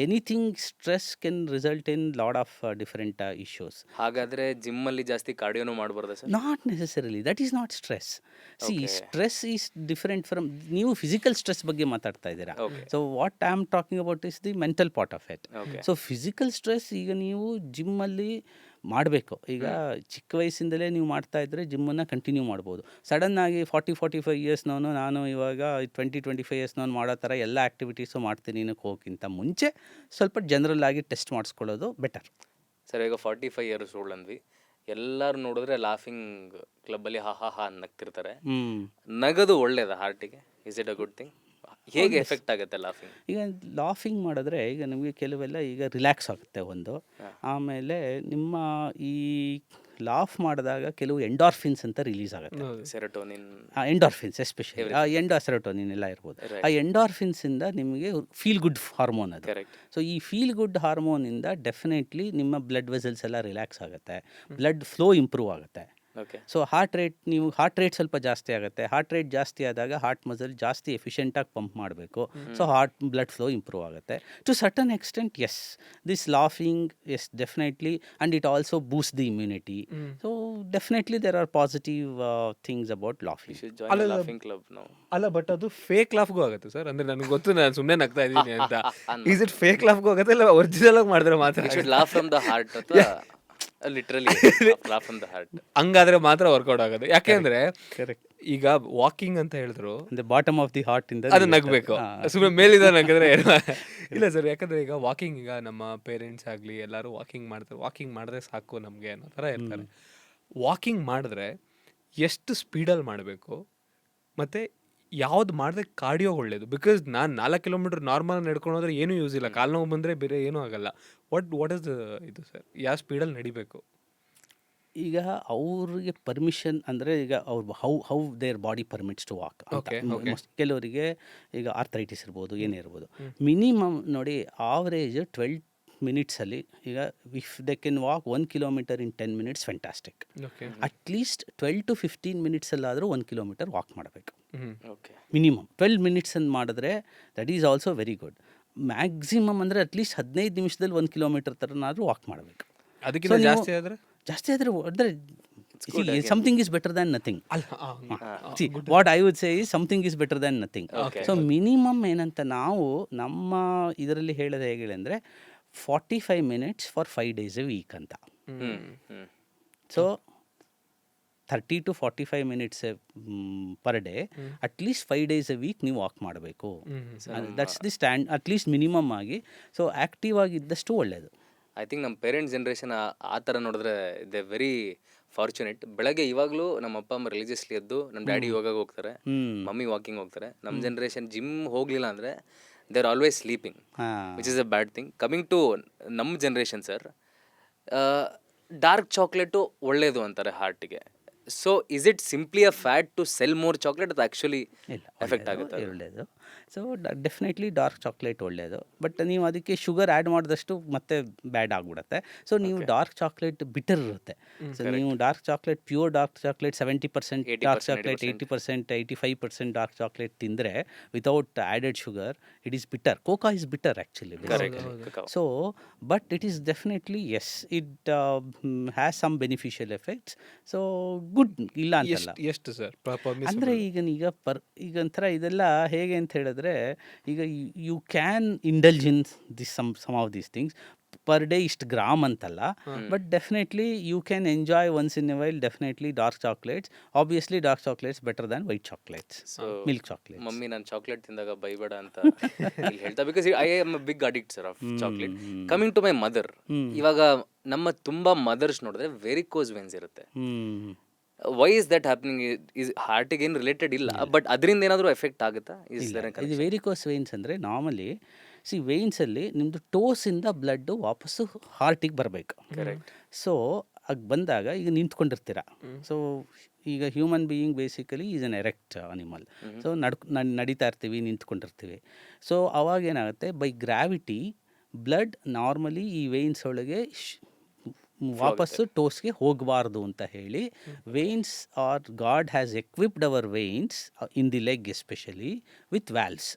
anything stress can result in lot of different issues. ಹಾಗಾದರೆ ಜಿಮ್ಮಲ್ಲಿ ಜಾಸ್ತಿ ಕಾರ್ಡಿಯೋನು ಮಾಡಬಾರ್ದು sir? Not necessarily, that is not stress. See stress is different from, ನೀವು physical stress ಬಗ್ಗೆ ಮಾತಾಡ್ತಾ ಇದ್ದೀರಾ. So what I am talking about is the mental part of it. So physical stress, ಈಗ ನೀವು ಜಿಮ್ಮಲ್ಲಿ ಮಾಡಬೇಕು. ಈಗ ಚಿಕ್ಕ ವಯಸ್ಸಿಂದಲೇ ನೀವು ಮಾಡ್ತಾ ಇದ್ದರೆ ಜಿಮ್ಮನ್ನು ಕಂಟಿನ್ಯೂ ಮಾಡ್ಬೋದು. ಸಡನ್ನಾಗಿ 40-45 ಇಯರ್ಸ್ನವನು ನಾನು ಇವಾಗ 20-25 ಇಯರ್ಸ್ನವನು ಮಾಡೋ ಥರ ಎಲ್ಲ ಆ್ಯಕ್ಟಿವಿಟೀಸು ಮಾಡ್ತೀನಿ ಅನ್ನೋಕ್ಕೆ ಹೋಗೋಕ್ಕಿಂತ ಮುಂಚೆ ಸ್ವಲ್ಪ ಜನರಲ್ ಆಗಿ ಟೆಸ್ಟ್ ಮಾಡಿಸ್ಕೊಳ್ಳೋದು ಬೆಟರ್. ಸರ್ ಈಗ 45 ಇಯರ್ಸ್ ಓಲ್ಡ್ ಅಂದ್ವಿ, ಎಲ್ಲರೂ ನೋಡಿದ್ರೆ ಲಾಫಿಂಗ್ ಕ್ಲಬ್ಬಲ್ಲಿ ಹಾ ಹಾ ಹಾ ನಗ್ತಿರ್ತಾರೆ. ನಗದು ಒಳ್ಳೇದ ಹಾರ್ಟಿಗೆ? Is it a good thing? ಹೇಗೆ ಎಫೆಕ್ಟ್ ಆಗುತ್ತೆ ಲಾಫಿಂಗ್? ಈಗ ಲಾಫಿಂಗ್ ಮಾಡಿದ್ರೆ ಈಗ ನಿಮಗೆ ಕೆಲವೆಲ್ಲ ಈಗ ರಿಲ್ಯಾಕ್ಸ್ ಆಗುತ್ತೆ ಒಂದು. ಆಮೇಲೆ ನಿಮ್ಮ ಈ ಲಾಫ್ ಮಾಡಿದಾಗ ಕೆಲವು ಎಂಡಾರ್ಫಿನ್ಸ್ ಅಂತ ರಿಲೀಸ್ ಆಗುತ್ತೆ. ಸೆರೋಟೋನಿನ್, ಎಂಡಾರ್ಫಿನ್ಸ್ ಎಸ್ಪೆಷಲಿ ಸೆರೋಟೋನಿನ್ ಎಲ್ಲ ಇರ್ಬೋದು. ಆ ಎಂಡಾರ್ಫಿನ್ಸಿಂದ ನಿಮಗೆ ಫೀಲ್ ಗುಡ್ ಹಾರ್ಮೋನ್ ಅದು. ಕರೆಕ್ಟ್. ಸೊ ಈ ಫೀಲ್ ಗುಡ್ ಹಾರ್ಮೋನಿಂದ ಡೆಫಿನೆಟ್ಲಿ ನಿಮ್ಮ ಬ್ಲಡ್ ವೆಸಲ್ಸ್ ಎಲ್ಲ ರಿಲ್ಯಾಕ್ಸ್ ಆಗುತ್ತೆ, ಬ್ಲಡ್ ಫ್ಲೋ ಇಂಪ್ರೂವ್ ಆಗುತ್ತೆ. ಓಕೆ. ಸೊ ಹಾರ್ಟ್ ರೇಟ್ ಸ್ವಲ್ಪ ಜಾಸ್ತಿ ಆಗುತ್ತೆ. ಹಾರ್ಟ್ ರೇಟ್ ಜಾಸ್ತಿ ಆದಾಗ ಹಾರ್ಟ್ ಮಸಲ್ ಜಾಸ್ತಿ ಎಫಿಷಿಯೆಂಟಾಗಿ ಪಂಪ್ ಮಾಡಬೇಕು. ಸೊ ಬ್ಲಡ್ ಫ್ಲೋ ಇಂಪ್ರೂವ್ ಆಗುತ್ತೆ to certain extent. Yes, this laughing is definitely, and it also boost the immunity. So definitely there are positive things about laughing. Laughing club ನಾವು. ಅಲ್ಲ, but ಅದು fake ಲಾಫ್ಗೂ ಆಗುತ್ತೆ sir. ಅಂದ್ರೆ ನನಗೆ ಗೊತ್ತು, ನಾನು ಸುಮ್ಮನೆ ನಗ್ತಾ ಇದ್ದೀನಿ ಅಂತ. ಈಸ್ ಇಟ್ ಫೇಕ್ ಲಾಫ್ಗೂ ಆಗುತ್ತೆ ಇಲ್ಲ ಒರಿಜಿನಲ್ ಆಗಿ ಮಾಡಿದ್ರೆ ಮಾತ್ರ? ಲಾಫ್ ಫ್ರಮ್ ದ ಹಾರ್ಟ್ ಅಥವಾ literally laugh from the heart? ಹಂಗಾದ್ರೆ ಮಾತ್ರ ವರ್ಕೌಟ್ ಆಗೋದು. ಯಾಕೆಂದ್ರೆ ಈಗ ವಾಕಿಂಗ್ ಅಂತ ಹೇಳಿದ್ರು, ಬಾಟಮ್ ಆಫ್ ದಿ ಹಾರ್ಟ್ ಇಂದ ಅದು ನಗಬೇಕು, ಸುಮ್ಮನೆ ಮೇಲಿಂದ ನಗಿದ್ರೆ ಇಲ್ಲ ಸರ್. ಯಾಕಂದ್ರೆ ಈಗ ವಾಕಿಂಗ್, ಈಗ ನಮ್ಮ ಪೇರೆಂಟ್ಸ್ ಆಗಲಿ ಎಲ್ಲರೂ ವಾಕಿಂಗ್ ಮಾಡ್ತಾರೆ, ವಾಕಿಂಗ್ ಮಾಡಿದ್ರೆ ಸಾಕು ನಮಗೆ ಅನ್ನೋ ಥರ ಇರ್ತಾರೆ. ವಾಕಿಂಗ್ ಮಾಡಿದ್ರೆ ಎಷ್ಟು ಸ್ಪೀಡಲ್ಲಿ ಮಾಡಬೇಕು ಮತ್ತು ಯಾವ್ದು ಮಾಡಿದ್ರೆ ಕಾರ್ಡಿಯೋ ಒಳ್ಳೇದು? ಬಿಕಾಸ್ ನಾನು 4 ಕಿಲೋಮೀಟರ್ ನಾರ್ಮಲ್ ನಡ್ಕೊಂಡು ಹೋದ್ರೆ ಏನೂ ಯೂಸ್ ಇಲ್ಲ, ಕಾಲು ನೋವು ಬಂದರೆ ಬೇರೆ ಏನೂ ಆಗಲ್ಲ. ವಾಟ್ ಇಸ್ ಇದು ಸರ್, ಯಾವ ಸ್ಪೀಡಲ್ಲಿ ನಡಿಬೇಕು? ಈಗ ಅವ್ರಿಗೆ ಪರ್ಮಿಷನ್ ಅಂದರೆ ಈಗ ಅವ್ರು how their body permits to walk ಅಂತ. ಕೆಲವರಿಗೆ ಈಗ ಆರ್ಥರೈಟಿಸ್ ಇರ್ಬೋದು, ಏನೇ ಇರ್ಬೋದು. ಮಿನಿಮಮ್ ನೋಡಿ, ಆವ್ರೇಜ್ 12 ಮಿನಿಟ್ಸಲ್ಲಿ ಈಗ if they can walk 1 kilometre in 10 minutes fantastic. At least 12 to 15 ಮಿನಿಟ್ಸಲ್ಲಾದರೂ 1 ಕಿಲೋಮೀಟರ್ ವಾಕ್ ಮಾಡಬೇಕು ಮಿನಿಮಮ್. 12 ಮಿನಿಟ್ಸ್ ಅಂತ ಮಾಡಿದ್ರೆ that is also very good. Maximum ಅಂದರೆ ಅಟ್ಲೀಸ್ಟ್ 15 ನಿಮಿಷದಲ್ಲಿ 1 ಕಿಲೋಮೀಟರ್ ಥರನಾದರೂ ವಾಕ್ ಮಾಡಬೇಕು. ಅದಕ್ಕಿಂತ ಜಾಸ್ತಿ ಆದರೆ ಅಂದರೆ something is better than nothing. See, what I would say is something is better than nothing. So minimum ಏನಂತ ನಾವು ನಮ್ಮ ಇದರಲ್ಲಿ ಹೇಳೋದು ಹೇಗೆ ಅಂದರೆ 45 minutes for 5 days a week ಅಂತ. So 30 to 45 minutes per day, at least 5 days a week ನೀವು walk ಮಾಡಬೇಕು. ದಟ್ಸ್ ದಿ ಅಟ್ಲೀಸ್ಟ್ ಮಿನಿಮಮ್ ಆಗಿ. ಸೊ ಆ್ಯಕ್ಟಿವ್ ಆಗಿದ್ದಷ್ಟು ಒಳ್ಳೆಯದು. ಐ ಥಿಂಕ್ ನಮ್ಮ ಪೇರೆಂಟ್ಸ್ ಜನ್ರೇಷನ್ ಆ ಥರ ನೋಡಿದ್ರೆ ದೇ ವೆರಿ ಫಾರ್ಚುನೇಟ್. ಬೆಳಗ್ಗೆ ಇವಾಗಲೂ ನಮ್ಮ ಅಪ್ಪ ಅಮ್ಮ ರಿಲಿಜಿಯಸ್ಲಿ ಎದ್ದು, ನಮ್ಮ ಡ್ಯಾಡಿ ಯೋಗಾಗ ಹೋಗ್ತಾರೆ, ಮಮ್ಮಿ ವಾಕಿಂಗ್ ಹೋಗ್ತಾರೆ. ನಮ್ಮ ಜನ್ರೇಷನ್ ಜಿಮ್ ಹೋಗಲಿಲ್ಲ ಅಂದರೆ they are always sleeping, which is a bad thing. Coming to ನಮ್ಮ ಜನ್ರೇಷನ್ ಸರ್, ಡಾರ್ಕ್ ಚಾಕ್ಲೇಟು ಒಳ್ಳೆಯದು ಅಂತಾರೆ ಹಾರ್ಟಿಗೆ. So is it simply a fat to sell more chocolate? ಅದು ಆ್ಯಕ್ಚುಲಿ ಎಫೆಕ್ಟ್ ಆಗುತ್ತೆ? ಒಳ್ಳೆಯದು. ಸೊ ಡೆಫಿನೆಟ್ಲಿ ಡಾರ್ಕ್ ಚಾಕ್ಲೇಟ್ ಒಳ್ಳೆಯದು. But ನೀವು ಅದಕ್ಕೆ ಶುಗರ್ ಆ್ಯಡ್ ಮಾಡಿದಷ್ಟು ಮತ್ತೆ ಬ್ಯಾಡ್ ಆಗಿಬಿಡುತ್ತೆ. ಸೊ ನೀವು ಡಾರ್ಕ್ ಚಾಕ್ಲೇಟ್ ಬಿಟರ್ ಇರುತ್ತೆ. ಸೊ ನೀವು dark chocolate, pure dark chocolate 70% dark chocolate, 80%, 85% dark chocolate ತಿಂದರೆ without added sugar, it is bitter. Cocoa is bitter actually. So but it is definitely yes, it has some beneficial effects. So good, ಇಲ್ಲ ಅಂತಲ್ಲ. ಎಷ್ಟು sir ಅಂದರೆ ಈಗ ಒಂಥರ ಇದೆಲ್ಲ ಹೇಗೆ ಅಂತ ಹೇಳಿದ್ರೆ, ಈಗ you can indulge in some of these things per day ಇಷ್ಟು ಗ್ರಾಮ್ ಅಂತಲ್ಲ. But definitely you can enjoy once in a while definitely dark chocolates. Obviously dark chocolates better than white chocolates, milk chocolate. Mummy ನಾನು chocolate ತಿಂದಾಗ ಬೈಬೇಡ ಅಂತ ಇಲ್ಲಿ ಹೇಳ್ತಾ, because I am a big addict sir of chocolate. Coming to my mother, ಇವಾಗ ನಮ್ಮ ತುಂಬ mothers ನೋಡಿದ್ರೆ ವೆರಿಕೋಸ್ ವೆನ್ಸ್ ಇರುತ್ತೆ. Why is that happening? Is ಹಾರ್ಟಿಗೆ ಏನು ರಿಲೇಟೆಡ್ ಇಲ್ಲ, ಬಟ್ ಅದರಿಂದ ಏನಾದರೂ ಎಫೆಕ್ಟ್ ಆಗುತ್ತಾ? ಇದು ವೆರಿಕೋಸ್ ವೇನ್ಸ್ ಅಂದರೆ ನಾರ್ಮಲಿ ವೇನ್ಸಲ್ಲಿ ನಿಮ್ಮದು ಟೋಸಿಂದ ಬ್ಲಡ್ಡು ವಾಪಸ್ಸು ಹಾರ್ಟಿಗೆ ಬರಬೇಕು. ಕರೆಕ್ಟ್. ಸೊ ಆಗ ಬಂದಾಗ ಈಗ ನಿಂತ್ಕೊಂಡಿರ್ತೀರ. ಸೊ ಈಗ human being basically is an erect animal. So ನಡೀತಾ ಇರ್ತೀವಿ, ನಿಂತ್ಕೊಂಡಿರ್ತೀವಿ. ಸೊ ಅವಾಗೇನಾಗುತ್ತೆ, ಬೈ ಗ್ರಾವಿಟಿ ಬ್ಲಡ್ ನಾರ್ಮಲಿ ಈ ವೇನ್ಸ್ ಒಳಗೆ ವಾಪಸ್ಸು ಟೋಸ್ಗೆ ಹೋಗಬಾರ್ದು ಅಂತ ಹೇಳಿ veins are god has equipped our veins in the leg especially with valves.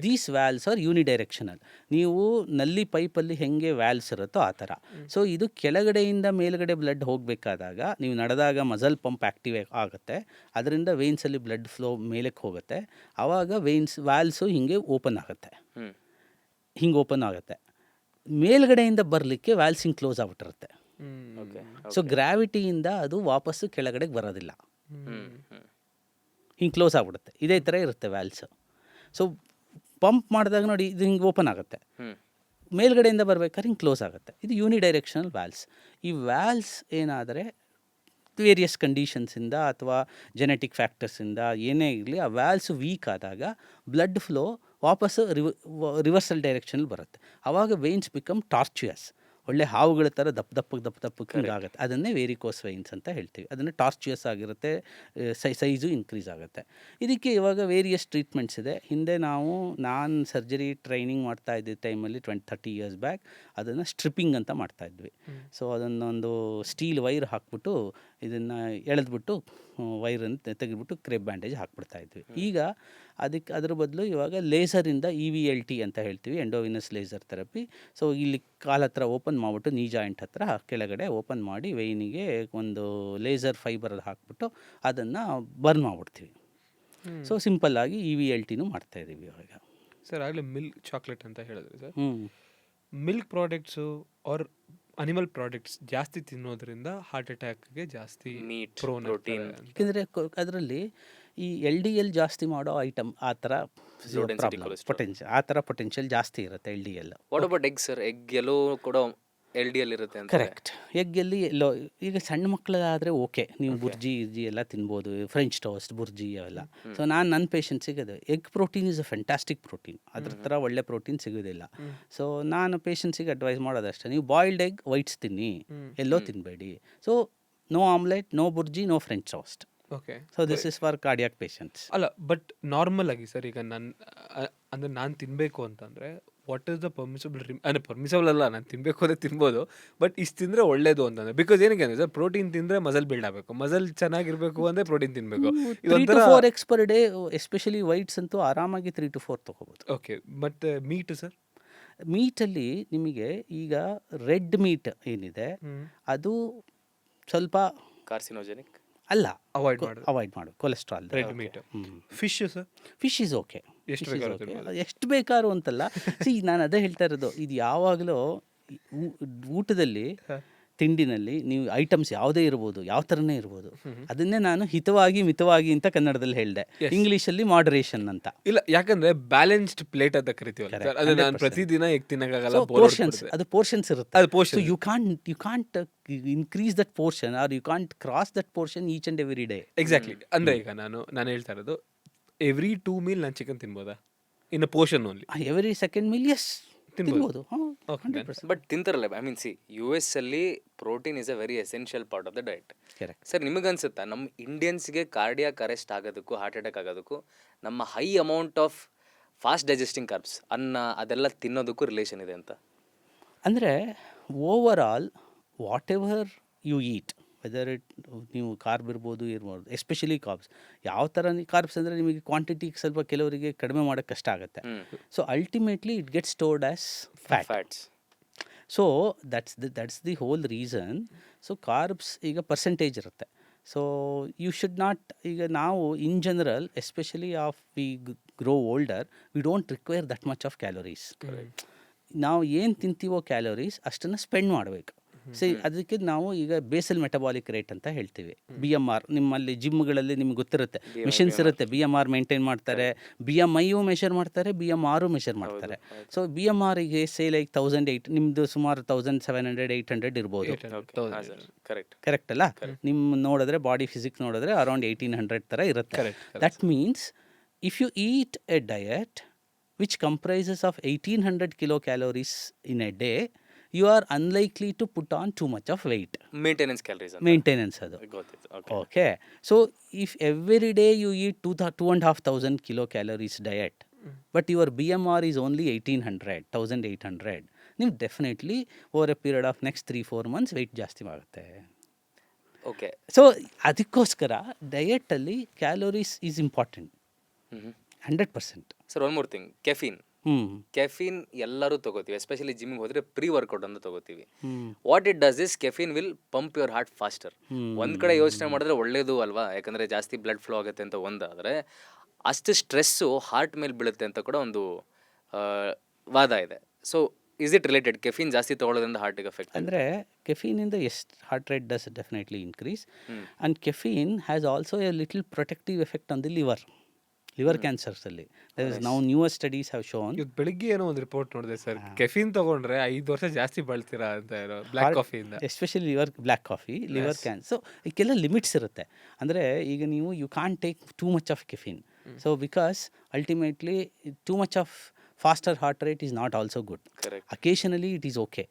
These valves are unidirectional. ನೀವು ನಲ್ಲಿ ಪೈಪಲ್ಲಿ ಹೆಂಗೆ ವ್ಯಾಲ್ವ್ಸ್ ಇರುತ್ತೋ ಆ ಥರ. ಸೊ ಇದು ಕೆಳಗಡೆಯಿಂದ ಮೇಲ್ಗಡೆ ಬ್ಲಡ್ ಹೋಗಬೇಕಾದಾಗ ನೀವು ನಡೆದಾಗ ಮಸಲ್ ಪಂಪ್ ಆ್ಯಕ್ಟಿವ್ ಆಗುತ್ತೆ, ಅದರಿಂದ ವೇನ್ಸಲ್ಲಿ ಬ್ಲಡ್ ಫ್ಲೋ ಮೇಲಕ್ಕೆ ಹೋಗುತ್ತೆ. ಆವಾಗ ವ್ಯಾಲ್ವ್ಸು ಹಿಂಗೆ ಓಪನ್ ಆಗುತ್ತೆ, ಹಿಂಗೆ ಓಪನ್ ಆಗುತ್ತೆ. ಮೇಲ್ಗಡೆಯಿಂದ ಬರಲಿಕ್ಕೆ ವ್ಯಾಲ್ವ್ಸ್ ಹಿಂಗೆ ಕ್ಲೋಸ್ ಆಗಿಬಿಟ್ಟಿರುತ್ತೆ. ಓಕೆ ಸೊ ಗ್ರಾವಿಟಿಯಿಂದ ಅದು ವಾಪಸ್ಸು ಕೆಳಗಡೆಗೆ ಬರೋದಿಲ್ಲ, ಹ್ಮ್ ಹ್ಮ್ ಹಿಂಗೆ ಕ್ಲೋಸ್ ಆಗಿಬಿಡುತ್ತೆ. ಇದೇ ಥರ ಇರುತ್ತೆ ವ್ಯಾಲ್ಸ್. ಸೊ ಪಂಪ್ ಮಾಡಿದಾಗ ನೋಡಿ ಇದು ಹಿಂಗೆ ಓಪನ್ ಆಗುತ್ತೆ, ಹ್ಮ್ ಮೇಲ್ಗಡೆಯಿಂದ ಬರ್ಬೇಕಾದ್ರೆ ಹಿಂಗೆ ಕ್ಲೋಸ್ ಆಗುತ್ತೆ. ಇದು ಯೂನಿಡೈರೆಕ್ಷನಲ್ ವ್ಯಾಲ್ಸ್. ಈ ವ್ಯಾಲ್ಸ್ ಏನಾದರೆ ವೇರಿಯಸ್ ಕಂಡೀಷನ್ಸಿಂದ ಅಥವಾ ಜೆನೆಟಿಕ್ ಫ್ಯಾಕ್ಟರ್ಸಿಂದ ಏನೇ ಇರಲಿ, ಆ ವ್ಯಾಲ್ಸು ವೀಕ್ ಆದಾಗ ಬ್ಲಡ್ ಫ್ಲೋ ವಾಪಸ್ಸು ರಿವರ್ಸಲ್ ಡೈರೆಕ್ಷನಲ್ಲಿ ಬರುತ್ತೆ. ಆವಾಗ ವೇನ್ಸ್ ಬಿಕಮ್ ಟಾರ್ಚುಯಸ್, ಒಳ್ಳೆ ಹಾವುಗಳ ಥರ ದಪ್ಪಕ್ಕೆ ಹಿಂಗಾಗುತ್ತೆ. ಅದನ್ನೇ ವೇರಿಕೋಸ್ ವೈನ್ಸ್ ಅಂತ ಹೇಳ್ತೀವಿ. ಅದನ್ನು ಟಾರ್ಚುಯಸ್ ಆಗಿರುತ್ತೆ, ಸೈಜು ಇನ್ಕ್ರೀಸ್ ಆಗುತ್ತೆ. ಇದಕ್ಕೆ ಇವಾಗ ವೇರಿಯಸ್ ಟ್ರೀಟ್ಮೆಂಟ್ಸ್ ಇದೆ. ಹಿಂದೆ ನಾನು ಸರ್ಜರಿ ಟ್ರೈನಿಂಗ್ ಮಾಡ್ತಾ ಇದ್ದ ಟೈಮಲ್ಲಿ 20-30 ಇಯರ್ಸ್ ಬ್ಯಾಕ್ ಅದನ್ನು ಸ್ಟ್ರಿಪ್ಪಿಂಗ್ ಅಂತ ಮಾಡ್ತಾಯಿದ್ವಿ. ಸೊ ಅದನ್ನೊಂದು ಸ್ಟೀಲ್ ವೈರ್ ಹಾಕ್ಬಿಟ್ಟು ಇದನ್ನು ಎಳೆದ್ಬಿಟ್ಟು ವೈರನ್ನು ತೆಗೆದ್ಬಿಟ್ಟು ಕ್ರೇಪ್ ಬ್ಯಾಂಡೇಜ್ ಹಾಕ್ಬಿಡ್ತಾಯಿದ್ವಿ. ಈಗ ಅದ್ರ ಬದಲು ಇವಾಗ ಲೇಸರಿಂದ EVLT ಅಂತ ಹೇಳ್ತೀವಿ, ಎಂಡೋವಿನಸ್ ಲೇಸರ್ ಥೆರಪಿ. ಸೊ ಇಲ್ಲಿ ಕಾಲ ಹತ್ರ ಓಪನ್ ಮಾಡಿಬಿಟ್ಟು ನೀ ಜಾಯಿಂಟ್ ಹತ್ರ ಕೆಳಗಡೆ ಓಪನ್ ಮಾಡಿ ವೆಯ್ನಿಗೆ ಒಂದು ಲೇಸರ್ ಫೈಬರ್ ಹಾಕ್ಬಿಟ್ಟು ಅದನ್ನು ಬರ್ನ್ ಮಾಡಿಬಿಡ್ತೀವಿ. ಸೊ ಸಿಂಪಲ್ಲಾಗಿ EVLTನೂ ಮಾಡ್ತಾಯಿದ್ದೀವಿ ಇವಾಗ. ಸರ್ ಆಗಲೇ ಮಿಲ್ಕ್ ಚಾಕ್ಲೇಟ್ ಅಂತ ಹೇಳಿದ್ರಿ ಸರ್. ಹ್ಞೂ milk products or animal products ಜಾಸ್ತಿ ತಿನ್ನೋದ್ರಿಂದ ಹಾರ್ಟ್ ಅಟ್ಯಾಕ್ಗೆ ಜಾಸ್ತಿ Meat, ಪ್ರೋನ್ protein. ಯಾಕೆಂದರೆ ಅದರಲ್ಲಿ ಈ LDL ಜಾಸ್ತಿ ಮಾಡೋ ಐಟಮ್ ಆ ಥರ Low density cholesterol. ಆ ಥರ ಪೊಟೆನ್ಷಿಯಲ್ ಜಾಸ್ತಿ ಇರುತ್ತೆ LDL. What about egg sir? Egg yellow ಕೂಡ LDL ಇರುತ್ತೆ ಅಂತ. ಕರೆಕ್ಟ್. ಎಗ್ಗಲ್ಲಿ ಎಲ್ಲೋ ಈಗ ಸಣ್ಣ ಮಕ್ಕಳಾದರೆ ಓಕೆ, ನೀವು ಬುರ್ಜಿ ಎಲ್ಲ ತಿನ್ಬೋದು, ಫ್ರೆಂಚ್ ಟೋಸ್ಟ್, ಬುರ್ಜಿ ಅವೆಲ್ಲ. ಸೊ ನನ್ನ ಪೇಷಂಟ್ಸಿಗೆ ಅದು egg protein is a fantastic protein. ಅದ್ರ ಥರ ಒಳ್ಳೆ ಪ್ರೋಟೀನ್ ಸಿಗೋದಿಲ್ಲ. ಸೊ ನಾನು ಪೇಷಂಟ್ಸಿಗೆ ಅಡ್ವೈಸ್ ಮಾಡೋದಷ್ಟೇ, ನೀವು ಬಾಯ್ಲ್ಡ್ ಎಗ್ ವೈಟ್ಸ್ ತಿನ್ನಿ, ಎಲ್ಲೋ ತಿನ್ನಬೇಡಿ. So no omelette, no bhurji, no French toast. Okay. So this is for cardiac patients. ಅಲ್ಲ, ಬಟ್ ನಾರ್ಮಲ್ ಆಗಿ ಸರ್, ಈಗ ಅಂದರೆ ನಾನು ತಿನ್ನಬೇಕು ಅಂತಂದರೆ ವಾಟ್ ಇಸ್ ದ ಪರ್ಮಿಸಬಲ್ ಅಂದರೆ ಪರ್ಮಿಸಬಲ್ ಅಲ್ಲ, ನಾನು ತಿನ್ನಬೇಕು ಅಂದರೆ ತಿನ್ಬೋದು, ಬಟ್ ಇಷ್ಟು ತಿಂದರೆ ಒಳ್ಳೇದು ಅಂತಂದರೆ. ಬಿಕಾಸ್ ಏನಕ್ಕೆ ಅಂದರೆ ಸರ್, ಪ್ರೋಟೀನ್ ತಿಂದರೆ ಮಸಲ್ ಬಿಲ್ಡ್ ಆಗಬೇಕು, ಮಸಲ್ ಚೆನ್ನಾಗಿರಬೇಕು ಅಂದರೆ ಪ್ರೋಟೀನ್ ತಿನ್ನಬೇಕು. 3 to 4 eggs per day, especially whites ಅಂತೂ ಆರಾಮಾಗಿ 3 to 4 ತೊಗೋಬೋದು. Okay, but meat sir? ಮೀಟಲ್ಲಿ ನಿಮಗೆ ಈಗ ರೆಡ್ ಮೀಟ್ ಏನಿದೆ ಅದು ಸ್ವಲ್ಪ ಕಾರ್ಸಿನೋಜೆನಿಕ್ ಅಲ್ಲ, ಅವಾಯ್ಡ್ ಮಾಡು cholesterol. Red meat. Fish sir? Fish is okay, ಎಷ್ಟು ಬೇಕಾದ್ರೂ ಎಷ್ಟು ಬೇಕಾದ್ರು ಅಂತಲ್ಲ. ನಾನು ಅದೇ ಹೇಳ್ತಾ ಇರೋದು, ಇದು ಯಾವಾಗಲೂ ಊಟದಲ್ಲಿ ತಿಂಡಿನಲ್ಲಿ ನೀವು ಐಟಮ್ಸ್ ಯಾವುದೇ ಇರ್ಬೋದು, ಯಾವ ಥರನೇ ಇರ್ಬೋದು, ಅದನ್ನೇ ನಾನು ಮಿತವಾಗಿ ಅಂತ ಕನ್ನಡದಲ್ಲಿ ಹೇಳಿದೆ, ಇಂಗ್ಲೀಷಲ್ಲಿ ಮಾಡರೇಷನ್ ಅಂತ. ಇಲ್ಲ, ಯಾಕಂದ್ರೆ ಬ್ಯಾಲೆನ್ಸ್ಡ್ ಪ್ಲೇಟ್ ಅಂತ ಕರಿತೀವಲ್ಲ ಸರ್, ಅದು ನಾನು ಪ್ರತಿದಿನ ಎಗ್ ತಿನ್ನಕ್ಕಾಗಲ್ಲ. ಪೋರ್ಷನ್ಸ್, ಅದು ಪೋರ್ಷನ್ಸ್ ಇರುತ್ತೆ. ಅದು portion. You can't increase that portion or you can't cross that portion each and every day. Exactly. ಅಂದ್ರೆ ಈಗ ನಾನು ಹೇಳ್ತಾ ಇರೋದು, ಎವ್ರಿ 2 meal ನಾನು ಚಿಕನ್ ತಿನ್ಬೋದಾ in portion only? Every second meal yes ತಿನ್ಬೋದು. ಬಟ್ ತಿಂತಾರಲ್ಲ. ಐ ಮೀನ್ ಸಿ, US ಅಲ್ಲಿ protein is a very essential part of the diet. Sir ನಿಮಗನ್ಸುತ್ತಾ ನಮ್ಮ ಇಂಡಿಯನ್ಸ್ಗೆ ಕಾರ್ಡಿಯಾಕ್ ಅರೆಸ್ಟ್ ಆಗೋದಕ್ಕೂ ಹಾರ್ಟ್ ಅಟ್ಯಾಕ್ ಆಗೋದಕ್ಕೂ ನಮ್ಮ high amount of fast digesting carbs ಅನ್ನ ಅದೆಲ್ಲ ತಿನ್ನೋದಕ್ಕೂ ರಿಲೇಷನ್ ಇದೆ ಅಂತ? ಅಂದರೆ overall whatever you eat, whether ನೀವು ಕಾರ್ಬ್ ಇರ್ಬೋದು, ಎಸ್ಪೆಷಲಿ ಕಾರ್ಬ್ಸ್. ಯಾವ ಥರ ಕಾರ್ಬ್ಸ್ ಅಂದರೆ ನಿಮಗೆ ಕ್ವಾಂಟಿಟಿ ಸ್ವಲ್ಪ ಕೆಲವರಿಗೆ ಕಡಿಮೆ ಮಾಡೋಕ್ಕೆ ಕಷ್ಟ ಆಗುತ್ತೆ. So ultimately it gets stored as fats. So that's the whole reason. So carbs ಈಗ ಪರ್ಸೆಂಟೇಜ್ ಇರುತ್ತೆ. ಸೊ ಯು ಶುಡ್ ನಾಟ್, ಈಗ ನಾವು in general especially we grow older, we don't require that much of calories. ನಾವು ಏನು ತಿಂತೀವೋ calories ಅಷ್ಟನ್ನು spend ಮಾಡಬೇಕು. ಅದಕ್ಕೆ ನಾವು ಈಗ ಬೇಸಲ್ ಮೆಟಬಾಲಿಕ್ ರೇಟ್ ಅಂತ ಹೇಳ್ತೀವಿ, BMR. ನಿಮ್ಮಲ್ಲಿ ಜಿಮ್ಗಳಲ್ಲಿ ನಿಮ್ಗೆ ಗೊತ್ತಿರುತ್ತೆ, ಮಿಷನ್ಸ್ ಇರುತ್ತೆ, BMR ಮೇಂಟೈನ್ ಮಾಡ್ತಾರೆ, BMI ಮೆಷರ್ ಮಾಡ್ತಾರೆ, BMR ಮೆಷರ್ ಮಾಡ್ತಾರೆ. ಸೊ BMRಗೆ ಲೈಕ್ 1008, ನಿಮ್ಮದು ಸುಮಾರು 1700-800 ಇರ್ಬೋದು. ಕರೆಕ್ಟ್ ಅಲ್ಲ? ನಿಮ್ಮ ನೋಡಿದ್ರೆ ಬಾಡಿ ಫಿಸಿಕ್ಸ್ ನೋಡಿದ್ರೆ ಅರೌಂಡ್ 1800 ಥರ ಇರುತ್ತೆ. That means if you eat a diet which comprises of 1800 kilocalories in a day, you are unlikely to put on too much of weight. Maintenance calories. Maintenance adu. Okay. So if every day you eat 2,500 kilocalories diet, but your BMR is only 1800, ನೀವು definitely over a period of next 3-4 months weight ಜಾಸ್ತಿ ಆಗುತ್ತೆ. Okay. So ಅದಕ್ಕೋಸ್ಕರ ಡಯಟಲ್ಲಿ calories is important 100%. Sir one more thing, caffeine ಎಲ್ಲರೂ ತಗೋತೀವಿ, especially ಜಿಮ್ಗೆ ಹೋದ್ರೆ pre workout ಅಂತ ತಗೋತೀವಿ. What it does is caffeine will pump your heart faster. ಒಂದ್ ಕಡೆ ಯೋಚನೆ ಮಾಡಿದ್ರೆ ಒಳ್ಳೇದು ಅಲ್ವಾ, ಯಾಕಂದ್ರೆ ಜಾಸ್ತಿ ಬ್ಲಡ್ ಫ್ಲೋ ಆಗುತ್ತೆ ಅಂತ ಒಂದಾದ್ರೆ, ಅಷ್ಟು ಸ್ಟ್ರೆಸ್ಸು ಹಾರ್ಟ್ ಮೇಲೆ ಬೀಳುತ್ತೆ ಅಂತ ಕೂಡ ಒಂದು ವಾದ ಇದೆ. So is it related caffeine ಜಾಸ್ತಿ ತಗೊಳ್ಳೋದ್ರಿಂದ ಹಾರ್ಟಿಗೆ ಎಫೆಕ್ಟ್ ಅಂದರೆ ಕೆಫೀನಿಂದ ಎಷ್ಟು heart rate does definitely increase and caffeine has also a little protective effect on the liver ಕ್ಯಾನ್ಸರ್ಸಲ್ಲಿ ನಾವು ನ್ಯೂಯರ್ ಸ್ಟಡೀಸ್ ಹ್ಯಾವ್ ಶೋನ್. ಇವತ್ತು ಬೆಳಿಗ್ಗೆ ಏನೋ ಒಂದು ರಿಪೋರ್ಟ್ ನೋಡಿದೆ ಸರ್, ಕೆಫಿನ್ ತಗೊಂಡ್ರೆ 5 ವರ್ಷ ಜಾಸ್ತಿ ಬಾಳ್ತೀರಾ ಅಂತ ಬ್ಲ್ಯಾಕ್ ಕಾಫಿಯಿಂದ. Especially black coffee liver so ಇದಕ್ಕೆಲ್ಲ ಲಿಮಿಟ್ಸ್ ಇರುತ್ತೆ. ಅಂದರೆ ಈಗ ನೀವು you can't take too much of caffeine. So because ultimately too much of faster heart rate is not also good. Correct. Occasionally it is okay,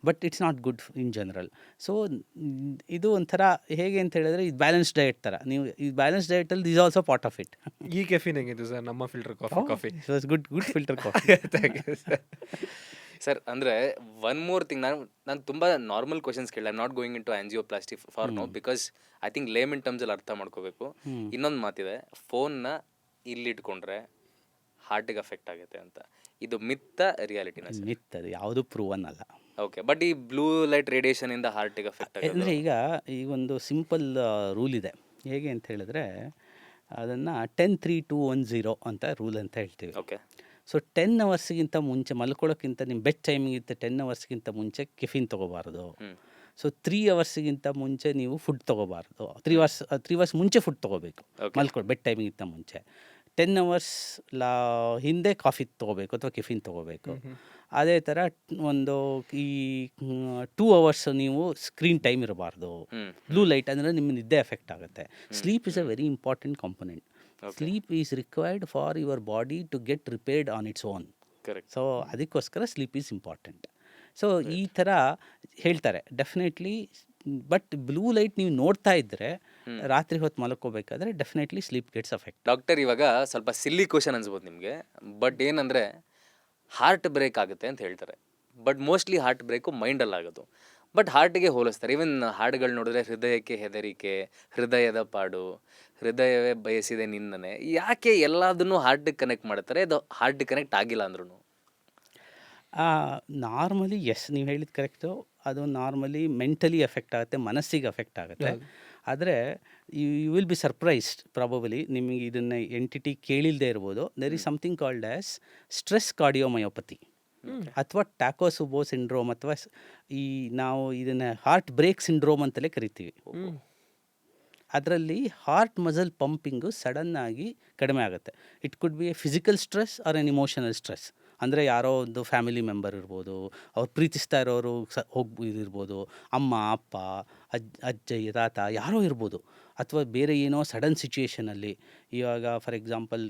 but it's not good in general. So ಇದು ಒಂಥರ ಹೇಗೆ ಅಂತ ಹೇಳಿದ್ರೆ ಇದು balance diet ಥರ. ನೀವು ಈ balance ಡಯಟಲ್ಲಿ this also part of it. ಈ ಕೆಫಿನ್ ಹೆಂಗಿತ್ತು ಸರ್ ನಮ್ಮ filter coffee? It was good filter coffee. Thank you sir. Sir ಅಂದರೆ ಒನ್ ಮೋರ್ ಥಿಂಗ್, ನಾನು ತುಂಬ ನಾರ್ಮಲ್ ಕ್ವಶನ್ಸ್ ಕೇಳಿದೆ, not going into angioplasty for no, because I think layman ಟರ್ಮ್ಸಲ್ಲಿ ಅರ್ಥ ಮಾಡ್ಕೋಬೇಕು. ಇನ್ನೊಂದು ಮಾತಿದೆ, ಫೋನ್ನ ಇಲ್ಲಿಟ್ಕೊಂಡ್ರೆ ಹಾರ್ಟಿಗೆ ಅಫೆಕ್ಟ್ ಆಗುತ್ತೆ ಅಂತ. ಇದು ಮಿತ್ತ ರಿಯಾಲಿಟಿನ? ಮಿತ್, ಅದು ಯಾವುದು ಪ್ರೂವನ್ ಅಲ್ಲ. ಓಕೆ, ಬಟ್ ಈ ಬ್ಲೂ ಲೈಟ್ ರೇಡಿಯೇಷನ್ ಇಂದ ಹಾರ್ಟಿಗೆ ಅಫೆಕ್ಟ್ ಆಗುತ್ತೆ ಅಂದರೆ ಈಗ ಒಂದು ಸಿಂಪಲ್ ರೂಲ್ ಇದೆ. ಹೇಗೆ ಅಂತ ಹೇಳಿದ್ರೆ ಅದನ್ನು 10-3-2-1-0 ಅಂತ ರೂಲ್ ಅಂತ ಹೇಳ್ತೀವಿ. ಓಕೆ. ಸೊ 10 ಅವರ್ಸ್ಗಿಂತ ಮುಂಚೆ ಮಲ್ಕೊಳ್ಳೋಕ್ಕಿಂತ ನಿಮ್ಮ ಬೆಡ್ ಟೈಮಿಗಿಂತ 10 ಅವರ್ಸ್ಗಿಂತ ಮುಂಚೆ ಕೆಫಿನ್ ತೊಗೋಬಾರ್ದು. ಸೊ 3 ಅವರ್ಸ್ಗಿಂತ ಮುಂಚೆ ನೀವು ಫುಡ್ ತೊಗೋಬಾರ್ದು. 3 ಅವರ್ಸ್ ಮುಂಚೆ ಫುಡ್ ತೊಗೋಬೇಕು ಬೆಡ್ ಟೈಮಿಗಿಂತ ಮುಂಚೆ. 10 ಅವರ್ಸ್ ಹಿಂದೆ ಕಾಫಿ ತೊಗೋಬೇಕು ಅಥವಾ ಕೆಫಿನ್ ತೊಗೋಬೇಕು. ಅದೇ ಥರ ಒಂದು ಈ 2 ಅವರ್ಸ್ ನೀವು ಸ್ಕ್ರೀನ್ ಟೈಮ್ ಇರಬಾರ್ದು. ಬ್ಲೂ ಲೈಟ್ ಅಂದರೆ ನಿಮ್ಮ ನಿದ್ದೆ ಎಫೆಕ್ಟ್ ಆಗುತ್ತೆ. Sleep is a very important component. Sleep is required for your body to get repaired on its own. Correct. So ಅದಕ್ಕೋಸ್ಕರ ಸ್ಲೀಪ್ ಈಸ್ ಇಂಪಾರ್ಟೆಂಟ್. ಸೊ ಈ ಥರ ಹೇಳ್ತಾರೆ ಡೆಫಿನೆಟ್ಲಿ. ಬಟ್ ಬ್ಲೂ ಲೈಟ್ ನೀವು ನೋಡ್ತಾ ಇದ್ದರೆ ರಾತ್ರಿ ಹೊತ್ತು ಮಲ್ಕೋಬೇಕಾದ್ರೆ definitely sleep gets affect. Doctor, ಇವಾಗ ಸ್ವಲ್ಪ ಸಿಲ್ಲಿ ಕ್ವಶನ್ ಅನ್ಸ್ಬೋದು ನಿಮಗೆ, ಬಟ್ ಏನಂದರೆ ಹಾರ್ಟ್ ಬ್ರೇಕ್ ಆಗುತ್ತೆ ಅಂತ ಹೇಳ್ತಾರೆ. ಬಟ್ ಮೋಸ್ಟ್ಲಿ ಹಾರ್ಟ್ ಬ್ರೇಕು ಮೈಂಡಲ್ಲಿ ಆಗೋದು. ಬಟ್ ಹಾರ್ಟಿಗೆ ಹೋಲಿಸ್ತಾರೆ. ಈವನ್ ಹಾಡುಗಳು ನೋಡಿದ್ರೆ ಹೃದಯಕ್ಕೆ ಹೆದರಿಕೆ, ಹೃದಯದ ಪಾಡು, ಹೃದಯವೇ ಬಯಸಿದೆ ನಿನ್ನನೆ. ಯಾಕೆ ಎಲ್ಲದನ್ನು ಹಾರ್ಟಿಗೆ ಕನೆಕ್ಟ್ ಮಾಡ್ತಾರೆ? ಅದು ಹಾರ್ಟಿಗೆ ಕನೆಕ್ಟ್ ಆಗಿಲ್ಲ ಅಂದ್ರೂ ನಾರ್ಮಲಿ ಎಸ್, ನೀವು ಹೇಳಿದ ಕರೆಕ್ಟು. ಅದು ನಾರ್ಮಲಿ ಮೆಂಟಲಿ ಎಫೆಕ್ಟ್ ಆಗುತ್ತೆ, ಮನಸ್ಸಿಗೆ ಎಫೆಕ್ಟ್ ಆಗುತ್ತೆ. ಆದರೆ you will be surprised probably, ನಿಮಗೆ ಇದನ್ನು ಎಂಟಿಟಿ ಕೇಳಿಲ್ಲದೆ ಇರ್ಬೋದು. There is something called as stress cardiomyopathy ಅಥವಾ ಟ್ಯಾಕೋಸುಬೋ ಸಿಂಡ್ರೋಮ್, ಅಥವಾ ನಾವು ಇದನ್ನು ಹಾರ್ಟ್ ಬ್ರೇಕ್ ಸಿಂಡ್ರೋಮ್ ಅಂತಲೇ ಕರಿತೀವಿ. ಅದರಲ್ಲಿ ಹಾರ್ಟ್ ಮಸಲ್ ಪಂಪಿಂಗು ಸಡನ್ನಾಗಿ ಕಡಿಮೆ ಆಗುತ್ತೆ. It could be a physical stress or an emotional stress. ಅಂದರೆ ಯಾರೋ ಒಂದು ಫ್ಯಾಮಿಲಿ ಮೆಂಬರ್ ಇರ್ಬೋದು, ಅವ್ರು ಪ್ರೀತಿಸ್ತಾ ಇರೋರು ಇದಿರ್ಬೋದು, ಅಮ್ಮ ಅಪ್ಪ ಅಜ್ಜಯ್ಯ ತಾತ ಯಾರೋ ಇರ್ಬೋದು, ಅಥವಾ ಬೇರೆ ಏನೋ ಸಡನ್ ಸಿಚುಯೇಷನಲ್ಲಿ. ಇವಾಗ ಫಾರ್ ಎಕ್ಸಾಂಪಲ್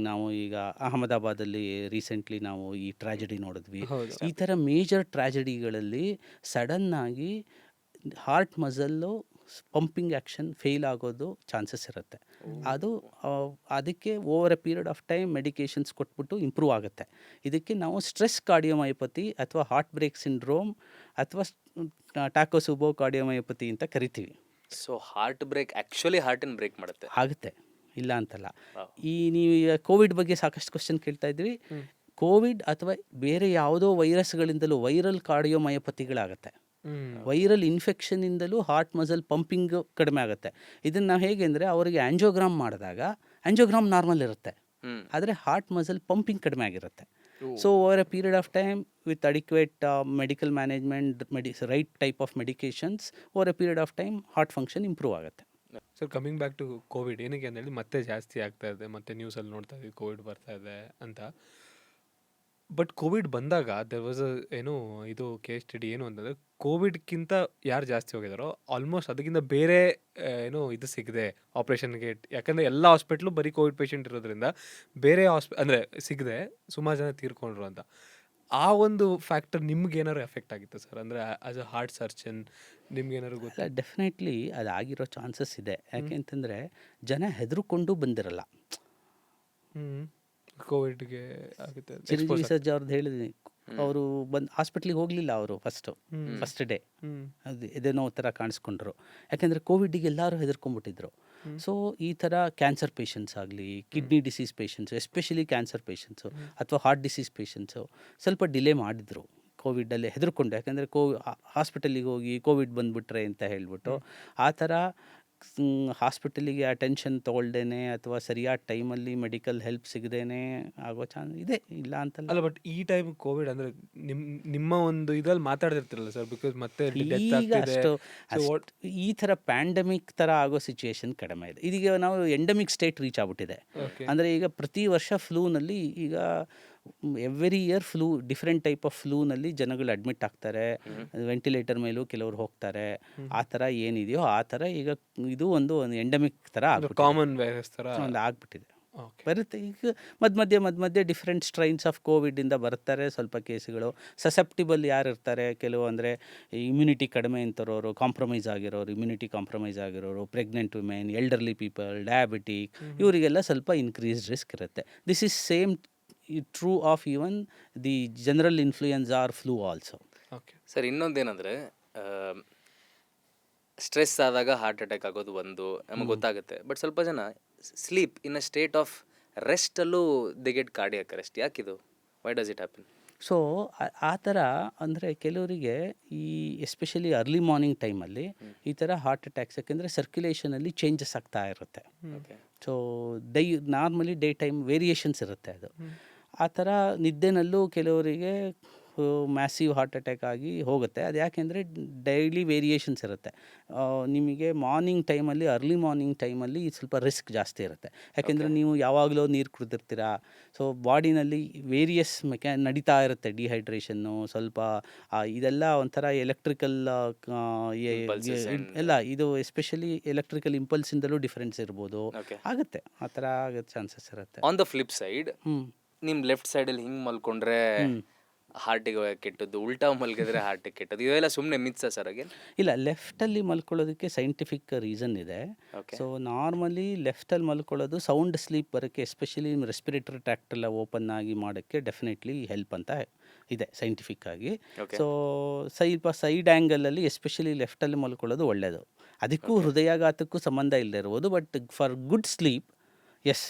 ನಾವು ಈಗ ಅಹಮದಾಬಾದಲ್ಲಿ ರೀಸೆಂಟ್ಲಿ ನಾವು ಈ ಟ್ರ್ಯಾಜಡಿ ನೋಡಿದ್ವಿ. ಈ ಥರ ಮೇಜರ್ ಟ್ರ್ಯಾಜಡಿಗಳಲ್ಲಿ ಸಡನ್ನಾಗಿ heart muscle pumping action fail ಆಗೋದು ಚಾನ್ಸಸ್ ಇರುತ್ತೆ. ಅದಕ್ಕೆ over a period of time medications ಕೊಟ್ಬಿಟ್ಟು ಇಂಪ್ರೂವ್ ಆಗುತ್ತೆ. ಇದಕ್ಕೆ ನಾವು ಸ್ಟ್ರೆಸ್ ಕಾರ್ಡಿಯೋಮಯೋಪತಿ ಅಥವಾ ಹಾರ್ಟ್ ಬ್ರೇಕ್ ಸಿಂಡ್ರೋಮ್ ಅಥವಾ ಟ್ಯಾಕೋಸುಬೋ ಕಾರ್ಡಿಯೋಮಯೋಪತಿ ಅಂತ ಕರಿತೀವಿ. ಸೊ ಹಾರ್ಟ್ ಬ್ರೇಕ್ ಆ್ಯಕ್ಚುಲಿ ಹಾರ್ಟನ್ನು ಬ್ರೇಕ್ ಮಾಡುತ್ತೆ? ಆಗುತ್ತೆ, ಇಲ್ಲ ಅಂತಲ್ಲ. ನೀವು ಕೋವಿಡ್ ಬಗ್ಗೆ ಸಾಕಷ್ಟು ಕ್ವಶನ್ ಕೇಳ್ತಾ ಇದ್ವಿ. ಕೋವಿಡ್ ಅಥವಾ ಬೇರೆ ಯಾವುದೋ ವೈರಸ್ಗಳಿಂದಲೂ ವೈರಲ್ ಕಾರ್ಡಿಯೋಮಯೋಪತಿಗಳಾಗುತ್ತೆ. ವೈರಲ್ ಇನ್ಫೆಕ್ಷನಿಂದಲೂ ಹಾರ್ಟ್ ಮಸಲ್ ಪಂಪಿಂಗ್ ಕಡಿಮೆ ಆಗುತ್ತೆ. ಇದನ್ನು ನಾವು ಹೇಗೆ ಅಂದರೆ ಅವರಿಗೆ ಆ್ಯಂಜಿಯೋಗ್ರಾಮ್ ಮಾಡಿದಾಗ ಆ್ಯಂಜಿಯೋಗ್ರಾಮ್ ನಾರ್ಮಲ್ ಇರುತ್ತೆ, ಆದರೆ ಹಾರ್ಟ್ ಮಸಲ್ ಪಂಪಿಂಗ್ ಕಡಿಮೆ ಆಗಿರುತ್ತೆ. So over a period of time with adequate medical management, right type of medications, over a period of time heart function improve ಆಗುತ್ತೆ. Sir, coming back to covid, ಏನಕ್ಕೆ ಅಂತ ಹೇಳಿ ಮತ್ತೆ ಜಾಸ್ತಿ ಆಗ್ತಾ ಇದೆ, ಮತ್ತೆ ನ್ಯೂಸಲ್ಲಿ ನೋಡ್ತಾ ಇದ್ದೀವಿ ಕೋವಿಡ್ ಬರ್ತಾ ಇದೆ ಅಂತ. ಬಟ್ ಕೋವಿಡ್ ಬಂದಾಗ ದೆರ್ ವಾಸ್ ಏನು ಇದು ಕೇಸ್ ಸ್ಟಡಿ ಏನು ಅಂತಂದರೆ, ಕೋವಿಡ್ಗಿಂತ ಯಾರು ಜಾಸ್ತಿ ಹೋಗಿದಾರೋ ಆಲ್ಮೋಸ್ಟ್ ಅದಕ್ಕಿಂತ ಬೇರೆ ಏನೋ ಇದು ಸಿಗದೆ ಆಪ್ರೇಷನ್ಗೆ. ಯಾಕಂದರೆ ಎಲ್ಲ ಹಾಸ್ಪಿಟ್ಲು ಬರೀ ಕೋವಿಡ್ ಪೇಷಂಟ್ ಇರೋದ್ರಿಂದ ಬೇರೆ ಅಂದರೆ ಸಿಗದೆ ಸುಮಾರು ಜನ ತೀರ್ಕೊಂಡ್ರು ಅಂತ. ಆ ಒಂದು ಫ್ಯಾಕ್ಟರ್ ನಿಮ್ಗೆ ಏನಾದ್ರು ಎಫೆಕ್ಟ್ ಆಗಿತ್ತು ಸರ್? ಅಂದರೆ ಆಸ್ ಅ ಹಾರ್ಟ್ ಸರ್ಜನ್ ನಿಮ್ಗೇನಾದ್ರು ಗೊತ್ತಾ? ಡೆಫಿನೆಟ್ಲಿ ಅದಾಗಿರೋ ಚಾನ್ಸಸ್ ಇದೆ. ಯಾಕೆ ಅಂತಂದರೆ ಜನ ಹೆದರ್ಕೊಂಡು ಬಂದಿರಲ್ಲ. ಕೋವಿಡ್ಗೆ ಆಗುತ್ತೆ. ಚಿರಂಜೀವಿ ಸರ್ಜಾ ಅವ್ರದ್ದು ಹೇಳಿದ್ವಿ, ಅವರು ಹಾಸ್ಪಿಟ್ಲಿಗೆ ಹೋಗಲಿಲ್ಲ. ಅವರು ಫಸ್ಟ್ ಡೇ ಇದೇನೋ ಥರ ಕಾಣಿಸ್ಕೊಂಡ್ರು. ಯಾಕೆಂದರೆ ಕೋವಿಡ್ಗೆ ಎಲ್ಲರೂ ಹೆದರ್ಕೊಂಡ್ಬಿಟ್ಟಿದ್ರು. ಸೊ ಈ ಥರ ಕ್ಯಾನ್ಸರ್ ಪೇಷಂಟ್ಸ್ ಆಗಲಿ, kidney disease patients, especially cancer patients ಅಥವಾ ಹಾರ್ಟ್ ಡಿಸೀಸ್ ಪೇಷಂಟ್ಸು ಸ್ವಲ್ಪ ಡಿಲೇ ಮಾಡಿದ್ರು ಕೋವಿಡಲ್ಲಿ ಹೆದರ್ಕೊಂಡು. ಯಾಕೆಂದರೆ ಹಾಸ್ಪಿಟಲಿಗೆ ಹೋಗಿ ಕೋವಿಡ್ ಬಂದುಬಿಟ್ರೆ ಅಂತ ಹೇಳ್ಬಿಟ್ಟು ಆ ಥರ ಹಾಸ್ಪಿಟಲಿಗೆ ಅಟೆನ್ಷನ್ ತೊಗೊಳ್ದೇನೆ ಅಥವಾ ಸರಿಯಾದ ಟೈಮಲ್ಲಿ ಮೆಡಿಕಲ್ ಹೆಲ್ಪ್ ಸಿಗದೇನೆ ಆಗೋ ಚಾನ್ಸ್ ಇದೆ, ಇಲ್ಲ ಅಂತಲ್ಲ. ಅಲ್ಲ ಬಟ್ ಈ ಟೈಮ್ ಕೋವಿಡ್ ಅಂದ್ರೆ ನಿಮ್ಮ ಒಂದು ಇದ್ರಲ್ಲಿ ಮಾತಾಡ್ತಿರ್ತಿರಲ್ಲ ಸರ್, ಬಿಕಾಸ್ ಮತ್ತೆ ಡೆತ್ ಈಗ ಆಗ್ತಿದೆ. ಈ ಥರ ಪ್ಯಾಂಡಮಿಕ್ ಥರ ಆಗೋ ಸಿಚುಯೇಷನ್ ಕಡಿಮೆ ಇದೆ. ಇದೀಗ ನಾವು ಎಂಡಮಿಕ್ ಸ್ಟೇಟ್ ರೀಚ್ ಆಗ್ಬಿಟ್ಟಿದೆ. Okay. ಅಂದರೆ ಈಗ ಪ್ರತಿ ವರ್ಷ ಫ್ಲೂನಲ್ಲಿ ಈಗ every year flu different type of ಫ್ಲೂನಲ್ಲಿ ಜನಗಳು ಅಡ್ಮಿಟ್ ಆಗ್ತಾರೆ, ವೆಂಟಿಲೇಟರ್ ಮೇಲೂ ಕೆಲವರು ಹೋಗ್ತಾರೆ. ಆ ಥರ ಏನಿದೆಯೋ ಆ ಥರ ಈಗ ಇದು ಒಂದು ಎಂಡಮಿಕ್ ಥರ ಕಾಮನ್ ವೈರಸ್ ತರ ಒಂದು ಆಗ್ಬಿಟ್ಟಿದೆ. Okay. ಬರುತ್ತೆ ಈಗ ಮಧ್ಯೆ ಡಿಫ್ರೆಂಟ್ ಸ್ಟ್ರೈನ್ಸ್ ಆಫ್ ಕೋವಿಡಿಂದ ಬರ್ತಾರೆ ಸ್ವಲ್ಪ ಕೇಸುಗಳು. ಸಸೆಪ್ಟಿಬಲ್ ಯಾರು ಇರ್ತಾರೆ, ಕೆಲವು ಅಂದರೆ ಇಮ್ಯುನಿಟಿ ಕಡಿಮೆ ಇಂಥವ್ರವರು, ಕಾಂಪ್ರಮೈಸ್ ಆಗಿರೋರು, ಇಮ್ಯುನಿಟಿ ಕಾಂಪ್ರಮೈಸ್ ಆಗಿರೋರು, pregnant women, elderly people, diabetic, ಇವರಿಗೆಲ್ಲ ಸ್ವಲ್ಪ ಇನ್ಕ್ರೀಸ್ಡ್ ರಿಸ್ಕ್ ಇರುತ್ತೆ. This is same true of even the general influenza or flu also. Okay. Sir ಇನ್ನೊಂದೇನಂದರೆ ಸ್ಟ್ರೆಸ್ ಆದಾಗ ಹಾರ್ಟ್ ಅಟ್ಯಾಕ್ ಆಗೋದು ಒಂದು ನಮಗೆ ಗೊತ್ತಾಗುತ್ತೆ. ಬಟ್ ಸ್ವಲ್ಪ ಜನ sleep in a state of ರೆಸ್ಟಲ್ಲೂ ದೆ ಗೆಟ್ ಕಾರ್ಡಿಯಾಕ್ ಅರೆಸ್ಟ್. ಯಾಕಿದು? Why does it happen? So ಆ ಥರ ಅಂದರೆ ಕೆಲವರಿಗೆ ಈ ಎಸ್ಪೆಷಲಿ ಅರ್ಲಿ ಮಾರ್ನಿಂಗ್ ಟೈಮಲ್ಲಿ ಈ ಥರ ಹಾರ್ಟ್ ಅಟ್ಯಾಕ್ಸ್, ಯಾಕೆಂದರೆ ಸರ್ಕ್ಯುಲೇಷನಲ್ಲಿ ಚೇಂಜಸ್ ಆಗ್ತಾ ಇರುತ್ತೆ. Okay. So normally day time variations ಇರುತ್ತೆ ಅದು. ಆ ಥರ ನಿದ್ದೆನಲ್ಲೂ ಕೆಲವರಿಗೆ ಮ್ಯಾಸಿವ್ ಹಾರ್ಟ್ ಅಟ್ಯಾಕ್ ಆಗಿ ಹೋಗುತ್ತೆ. ಅದು ಯಾಕೆಂದರೆ ಡೈಲಿ ವೇರಿಯೇಷನ್ಸ್ ಇರುತ್ತೆ. ನಿಮಗೆ ಮಾರ್ನಿಂಗ್ ಟೈಮಲ್ಲಿ, ಅರ್ಲಿ ಮಾರ್ನಿಂಗ್ ಟೈಮಲ್ಲಿ ಸ್ವಲ್ಪ ರಿಸ್ಕ್ ಜಾಸ್ತಿ ಇರುತ್ತೆ. ಯಾಕೆಂದರೆ ನೀವು ಯಾವಾಗಲೂ ನೀರು ಕುಡಿದಿರ್ತೀರ. ಸೊ ಬಾಡಿನಲ್ಲಿ ವೇರಿಯಸ್ ನಡೀತಾ ಇರುತ್ತೆ, ಡಿಹೈಡ್ರೇಷನ್ನು ಸ್ವಲ್ಪ ಇದೆಲ್ಲ ಒಂಥರ ಎಲೆಕ್ಟ್ರಿಕಲ್ ಎಲ್ಲ ಇದು ಎಸ್ಪೆಷಲಿ ಎಲೆಕ್ಟ್ರಿಕಲ್ ಇಂಪಲ್ಸಿಂದಲೂ ಡಿಫ್ರೆನ್ಸ್ ಇರ್ಬೋದು. ಓಕೆ. ಆಗುತ್ತೆ, ಆ ಥರ ಆಗೋ ಚಾನ್ಸಸ್ ಇರುತ್ತೆ. ಆನ್ ದ ಫ್ಲಿಪ್ ಸೈಡ್, ನಿಮ್ಮ ಲೆಫ್ಟ್ ಸೈಡಲ್ಲಿ ಹಿಂಗೆ ಮಲ್ಕೊಂಡ್ರೆ ಹಾರ್ಟಿಗೆ ಕೆಟ್ಟದ್ದು, ಉಲ್ಟಾ ಮಲ್ಗಿದ್ರೆ ಹಾರ್ಟಿಗೆ ಕೆಟ್ಟದ್ದು, ಇವೆಲ್ಲ ಸುಮ್ಮನೆ ಮಿತ್ಸ ಸರ್ ಹಾಗೆ? ಇಲ್ಲ, ಲೆಫ್ಟಲ್ಲಿ ಮಲ್ಕೊಳ್ಳೋದಕ್ಕೆ ಸೈಂಟಿಫಿಕ್ ರೀಸನ್ ಇದೆ. Okay. ಸೊ ನಾರ್ಮಲಿ ಲೆಫ್ಟಲ್ಲಿ ಮಲ್ಕೊಳ್ಳೋದು ಸೌಂಡ್ ಸ್ಲೀಪ್ ಬರೋಕ್ಕೆ, ಎಸ್ಪೆಷಲಿ ರೆಸ್ಪಿರೇಟರಿ ಟ್ರ್ಯಾಕ್ಟ್ ಎಲ್ಲ ಓಪನ್ ಆಗಿ ಮಾಡೋಕ್ಕೆ ಡೆಫಿನೆಟ್ಲಿ ಹೆಲ್ಪ್ ಅಂತ ಇದೆ ಸೈಂಟಿಫಿಕ್ ಆಗಿ. Okay. ಸೊ ಸ್ವಲ್ಪ ಸೈಡ್ ಆ್ಯಂಗಲಲ್ಲಿ ಎಸ್ಪೆಷಲಿ ಲೆಫ್ಟಲ್ಲಿ ಮಲ್ಕೊಳ್ಳೋದು ಒಳ್ಳೆಯದು. ಅದಕ್ಕೂ ಹೃದಯಾಘಾತಕ್ಕೂ ಸಂಬಂಧ ಇಲ್ಲದೆ ಇರ್ಬೋದು, but for good sleep yes,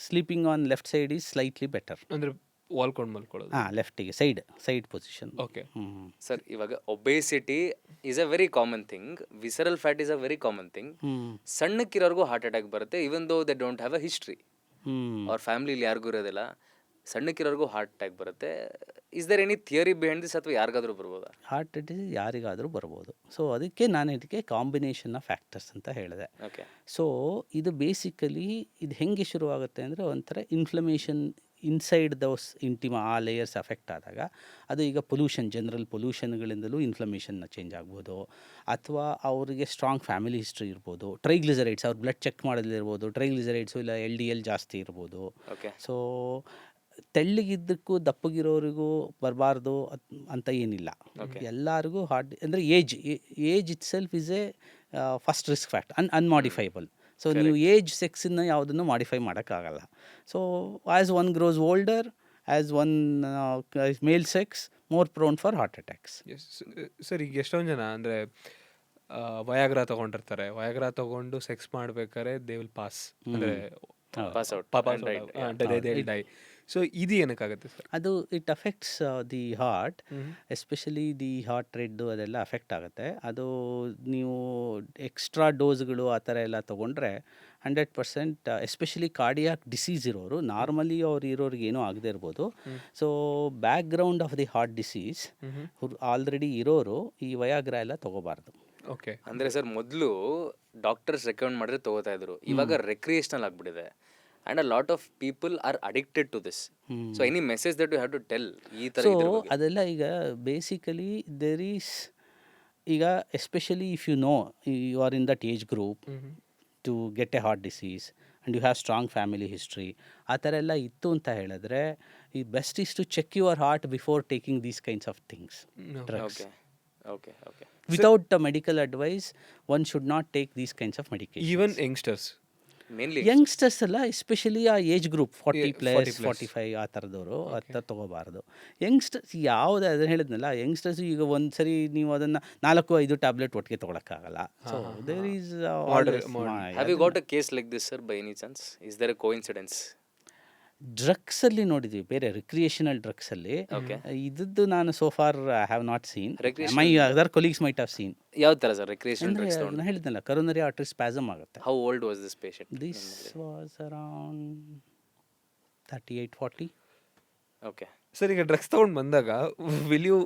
sleeping on left side is slightly better. ಅಂದ್ರೆ ವಾಲ್ಕೊಂಡು ಮಲ್ಕೊಳ್ಳೋದು. ಲೆಫ್ಟಿಗೆ ಸೈಡ್ ಪೊಸಿಷನ್. ಓಕೆ. ಸರ್ ಇವಾಗ obesity is a very common thing, visceral fat is a very common thing. ಸಣ್ಣಕ್ಕಿರೋರ್ಗೂ ಹಾರ್ಟ್ ಅಟ್ಯಾಕ್ ಬರುತ್ತೆ, even though they don't have a history. ಅವ್ರ ಫ್ಯಾಮಿಲಿಲಿ ಯಾರಿಗೂ ಇರೋದಿಲ್ಲ, ಸಣ್ಣಕ್ಕಿರೋರ್ಗೂ ಹಾರ್ಟ್ ಅಟ್ಯಾಕ್ ಬರುತ್ತೆ. Is there any theory behind this, ಅಥವಾ ಯಾರಿಗಾದ್ರೂ ಬರ್ಬೋದಾ? ಹಾರ್ಟ್ ಅಟ್ಯಾಕ್ ಯಾರಿಗಾದರೂ ಬರ್ಬೋದು. ಸೊ ಅದಕ್ಕೆ ನಾನು ಇದಕ್ಕೆ ಕಾಂಬಿನೇಷನ್ ಆಫ್ ಫ್ಯಾಕ್ಟರ್ಸ್ ಅಂತ ಹೇಳಿದೆ. ಓಕೆ. ಸೊ ಇದು ಬೇಸಿಕಲಿ ಇದು ಹೆಂಗೆ ಶುರುವಾಗುತ್ತೆ ಅಂದರೆ, ಒಂಥರ ಇನ್ಫ್ಲಮೇಷನ್ ಇನ್ಸೈಡ್ ದೋಸ್ ಇಂಟಿಮಾ, ಆ ಲೇಯರ್ಸ್ ಅಫೆಕ್ಟ್ ಆದಾಗ ಅದು ಈಗ ಪೊಲ್ಯೂಷನ್, ಜನರಲ್ ಪೊಲ್ಯೂಷನ್ಗಳಿಂದಲೂ ಇನ್ಫ್ಲಮೇಷನ್ನ ಚೇಂಜ್ ಆಗ್ಬೋದು. ಅಥವಾ ಅವರಿಗೆ ಸ್ಟ್ರಾಂಗ್ ಫ್ಯಾಮಿಲಿ ಹಿಸ್ಟ್ರಿ ಇರ್ಬೋದು, ಟ್ರೈಗ್ಲಿಸರೈಡ್ಸ್, ಅವ್ರು ಬ್ಲಡ್ ಚೆಕ್ ಮಾಡೋದಿರ್ಬೋದು, ಟ್ರೈಗ್ಲಿಸರೈಡ್ಸು ಇಲ್ಲ LDL ಜಾಸ್ತಿ ಇರ್ಬೋದು. ಓಕೆ. ಸೊ ತೆಳ್ಳಗಿದ್ದಕ್ಕೂ ದಪ್ಪಗಿರೋರಿಗೂ ಬರಬಾರ್ದು ಅಂತ ಏನಿಲ್ಲ. ಎಲ್ಲರಿಗೂ ಹಾರ್ಟ್ ಅಂದರೆ age itself is a first risk fact, unmodifiable. So ನೀವು ಏಜ್ ಸೆಕ್ಸನ್ನು ಯಾವುದನ್ನು ಮಾಡಿಫೈ ಮಾಡೋಕ್ಕಾಗಲ್ಲ. So as one grows older, as one male sex, more prone for heart attacks. Sir ಈಗ ಎಷ್ಟೊಂದು ಜನ ಅಂದರೆ ವಯಾಗ್ರಾ ತೊಗೊಂಡಿರ್ತಾರೆ, ವಯಾಗ್ರಾ ತೊಗೊಂಡು ಸೆಕ್ಸ್ ಮಾಡ್ಬೇಕಾದ್ರೆ ದೇ ವಿಲ್ ಪಾಸ್, ಅಂದರೆ ಪಾಸ್ ಔಟ್, ಡೈ. ಸೊ ಇದು ಏನಕ್ಕಾಗುತ್ತೆ ಸರ್? ಅದು it affects the heart, especially the heart ರೇಟ್ದು ಅದೆಲ್ಲ ಅಫೆಕ್ಟ್ ಆಗುತ್ತೆ. ಅದು ನೀವು ಎಕ್ಸ್ಟ್ರಾ ಡೋಸ್ಗಳು ಆ ಥರ ಎಲ್ಲ ತೊಗೊಂಡ್ರೆ 100%, ಎಸ್ಪೆಷಲಿ ಕಾರ್ಡಿಯಾಕ್ ಡಿಸೀಸ್ ಇರೋರು, ನಾರ್ಮಲಿ ಅವ್ರು ಇರೋರಿಗೆ ಏನೂ ಆಗದೆ ಇರ್ಬೋದು. So background of the heart disease already ಇರೋರು ಈ ವಯಾಗ್ರಾ ಎಲ್ಲ ತೊಗೋಬಾರ್ದು. ಓಕೆ. ಅಂದರೆ ಸರ್ ಮೊದಲು ಡಾಕ್ಟರ್ಸ್ ರೆಕಮೆಂಡ್ ಮಾಡಿದ್ರೆ ತೊಗೋತಾ ಇದ್ರು, ಇವಾಗ ರೆಕ್ರಿಯೇಷನಲ್ ಆಗಿಬಿಟ್ಟಿದೆ. And a lot of people are addicted to this. So any message that you have to tell ಈ ಥರ ಸೊ ಇದ್ರ ಬಗ್ಗೆ? ಅದೆಲ್ಲ ಈಗ ಬೇಸಿಕಲಿ ದೇರ್ ಈಸ್, ಈಗ especially if you know you are in that age group to get a heart disease and you have strong family history, ಆ ಥರ ಎಲ್ಲ ಇತ್ತು ಅಂತ ಹೇಳಿದ್ರೆ, ಈ best is to check your heart before taking these kinds of things. Okay. Okay. Okay. Without medical advice one should not take these kinds of medication. Even youngsters, mainly youngsters ಎಲ್ಲ especially ಆ age group 40+, 45 ಆ ಥರದವರು ಹತ್ತ ತೊಗೋಬಾರ್ದು. Youngsters ಯಾವುದೇ ಅದನ್ನು ಹೇಳಿದ್ನಲ್ಲ, youngsters ಈಗ ಒಂದು ಸರಿ ನೀವು ಅದನ್ನು 4-5 ಟ್ಯಾಬ್ಲೆಟ್ ಒಟ್ಟಿಗೆ ತೊಗೊಳಕ್ಕಾಗಲ್ಲ. So there is have you got a case like this, sir, by any chance? Is there a coincidence? ಡ್ರಗ್ಸಲ್ಲಿ ನೋಡಿದ್ವಿ, ಬೇರೆ ರಿಕ್ರಿಯೇಷನಲ್ ಡ್ರಗ್ಸಲ್ಲಿ. ಓಕೆ. ಇದ್ದದ್ದು ನಾನು so for have not seen. Recreational my other colleagues might have seen. ಯಾವ ಥರ sir recreational ಅಂದರೆ drugs ತೊಗೊಂಡು? ನಾನು ಹೇಳಿದ್ನಲ್ಲ, ಕರೋನರಿ ಆರ್ಟರಿ ಸ್ಪ್ಯಾಸಮ್ ಆಗುತ್ತೆ. How old was this patient? This was around 38-40. Okay. Sir ಈಗ ಡ್ರಗ್ಸ್ ತಗೊಂಡು ಬಂದಾಗ ವಿಲ್ ಯು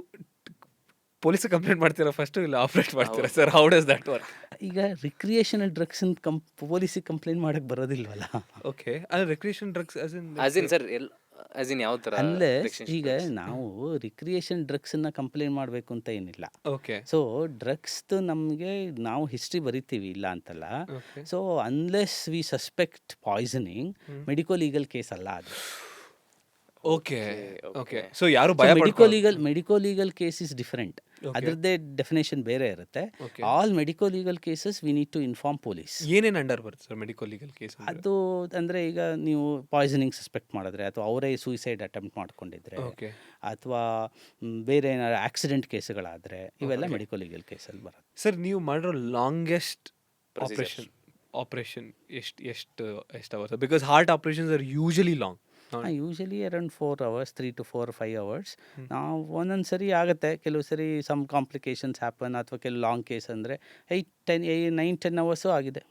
ಪೊಲೀಸ್ ಕಂಪ್ಲೇಂಟ್ ಮಾಡ್ತೀರಾ ಫಸ್ಟ್, ಇಲ್ಲ ಆಪರೇಟ್ ಮಾಡ್ತೀರಾ sir? How does that work? ಈಗ ರಿಕ್ರಿಯೇಷನಲ್ ಡ್ರಗ್ಸನ್ನ ಪೊಲೀಸಿಗೆ ಕಂಪ್ಲೇಂಟ್ ಮಾಡೋಕ್ಕೆ ಬರೋದಿಲ್ವಲ್ಲ. ಓಕೆ, ಅದು recreation drugs as in sir as in ಯಾವ ಥರ? ಅಲ್ಲೇ ಈಗ ನಾವು ರಿಕ್ರಿಯೇಷನ್ ಡ್ರಗ್ಸನ್ನ ಕಂಪ್ಲೇಂಟ್ ಮಾಡಬೇಕು ಅಂತ ಏನಿಲ್ಲ. ಓಕೆ ಸೊ ಡ್ರಗ್ಸ್ದು ನಮಗೆ ನಾವು ಹಿಸ್ಟ್ರಿ ಬರಿತೀವಿ, ಇಲ್ಲ ಅಂತಲ್ಲ. Okay so unless we suspect poisoning, medico legal case ಅಲ್ಲ ಅದು. Okay okay. ಓಕೆ. ಸೊ ಯಾರು ಭಯ medico legal case is different. ಅದರದ್ದೇ ಡೆಫಿನೇಷನ್ ಬೇರೆ ಇರುತ್ತೆ. Okay. All medico legal cases we need to inform police. ಏನೇನು ಅಂಡರ್ ಬರುತ್ತೆ ಸರ್ ಮೆಡಿಕಲ್ ಲೀಗಲ್ ಕೇಸ್? ಅದು ಅಂದರೆ ಈಗ ನೀವು ಪಾಯ್ಸನಿಂಗ್ ಸಸ್ಪೆಕ್ಟ್ ಮಾಡಿದ್ರೆ, ಅಥವಾ ಅವರೇ ಸೂಸೈಡ್ ಅಟೆಂಪ್ಟ್ ಮಾಡ್ಕೊಂಡಿದ್ರೆ, ಓಕೆ ಅಥವಾ ಬೇರೆ ಏನಾದ್ರು ಆಕ್ಸಿಡೆಂಟ್ ಕೇಸ್ಗಳಾದರೆ, ಇವೆಲ್ಲ ಮೆಡಿಕೋ ಲೀಗಲ್ ಕೇಸಲ್ಲಿ ಬರುತ್ತೆ. ಸರ್ ನೀವು ಮಾಡಿರೋ ಲಾಂಗೆಸ್ಟ್ Procedure. ಆಪರೇಷನ್ ಎಷ್ಟು hours? Because heart operations are usually long. Usually around 4 hours, 3 to 4 or 5 hours. ನಾವು ಒಂದೊಂದು ಸರಿ ಆಗುತ್ತೆ, ಕೆಲವು ಸರಿ ಸಮ್ ಕಾಂಪ್ಲಿಕೇಶನ್ಸ್ ಹ್ಯಾಪನ್, ಅಥವಾ ಕೆಲವು ಲಾಂಗ್ ಕೇಸ್ ಅಂದರೆ 9-10 hours ಆಗಿದೆ.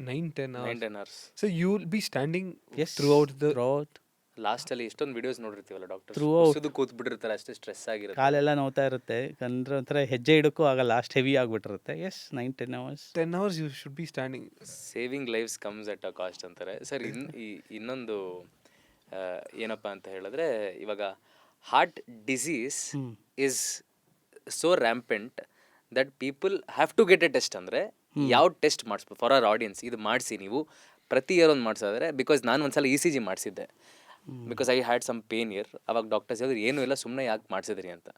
9-10 hours. 9-10 hours. So you will be standing Yes, throughout the throughout. ಲಾಸ್ಟಲ್ಲಿ ಎಷ್ಟೊಂದು ವಿಡಿಯೋಸ್ ನೋಡಿರ್ತೀವಲ್ಲ ಡಾಕ್ಟರ್, Throughout. ಸುದು ಕೂತ್ ಬಿಟ್ಟಿರ್ತಾರೆ, ಅಷ್ಟೇ ಸ್ಟ್ರೆಸ್ ಆಗಿರುತ್ತೆ. ಕಾಲೆಲ್ಲ ನೋವ್ತಾ ಇರುತ್ತೆ, ಕಂಡ್ರೆ ಒಂಥರ ಹೆಜ್ಜೆ ಇಡೋಕ್ಕೂ ಆಗಲ್ಲ, ಅಷ್ಟು ಹೆವಿ ಆಗಿಬಿಟ್ಟಿರುತ್ತೆ. 9-10 hours. 10 hours you should be standing. Saving lives comes at a cost ಅಂತಾರೆ ಸರ್. ಇನ್ನೊಂದು ಏನಪ್ಪ ಅಂತ ಹೇಳಿದ್ರೆ, ಇವಾಗ heart disease is so rampant that people have to get a test. ಅಂದರೆ ಯಾವ ಟೆಸ್ಟ್ ಮಾಡಿಸ್ಬೋದು ಫಾರ್ ಅವರ್ ಆಡಿಯನ್ಸ್? ಇದು ಮಾಡಿಸಿ ನೀವು ಪ್ರತಿ ಇಯರ್ ಒಂದು ಮಾಡಿಸಿದ್ರೆ, ಬಿಕಾಸ್ ನಾನು ಒಂದ್ಸಲ ECG ಮಾಡಿಸಿದ್ದೆ, because I had some pain year. ಅವಾಗ ಡಾಕ್ಟರ್ಸ್ ಹೇಳಿದ್ರು ಏನೂ ಇಲ್ಲ, ಸುಮ್ಮನೆ ಯಾಕೆ ಮಾಡಿಸಿದ್ರಿ ಅಂತ.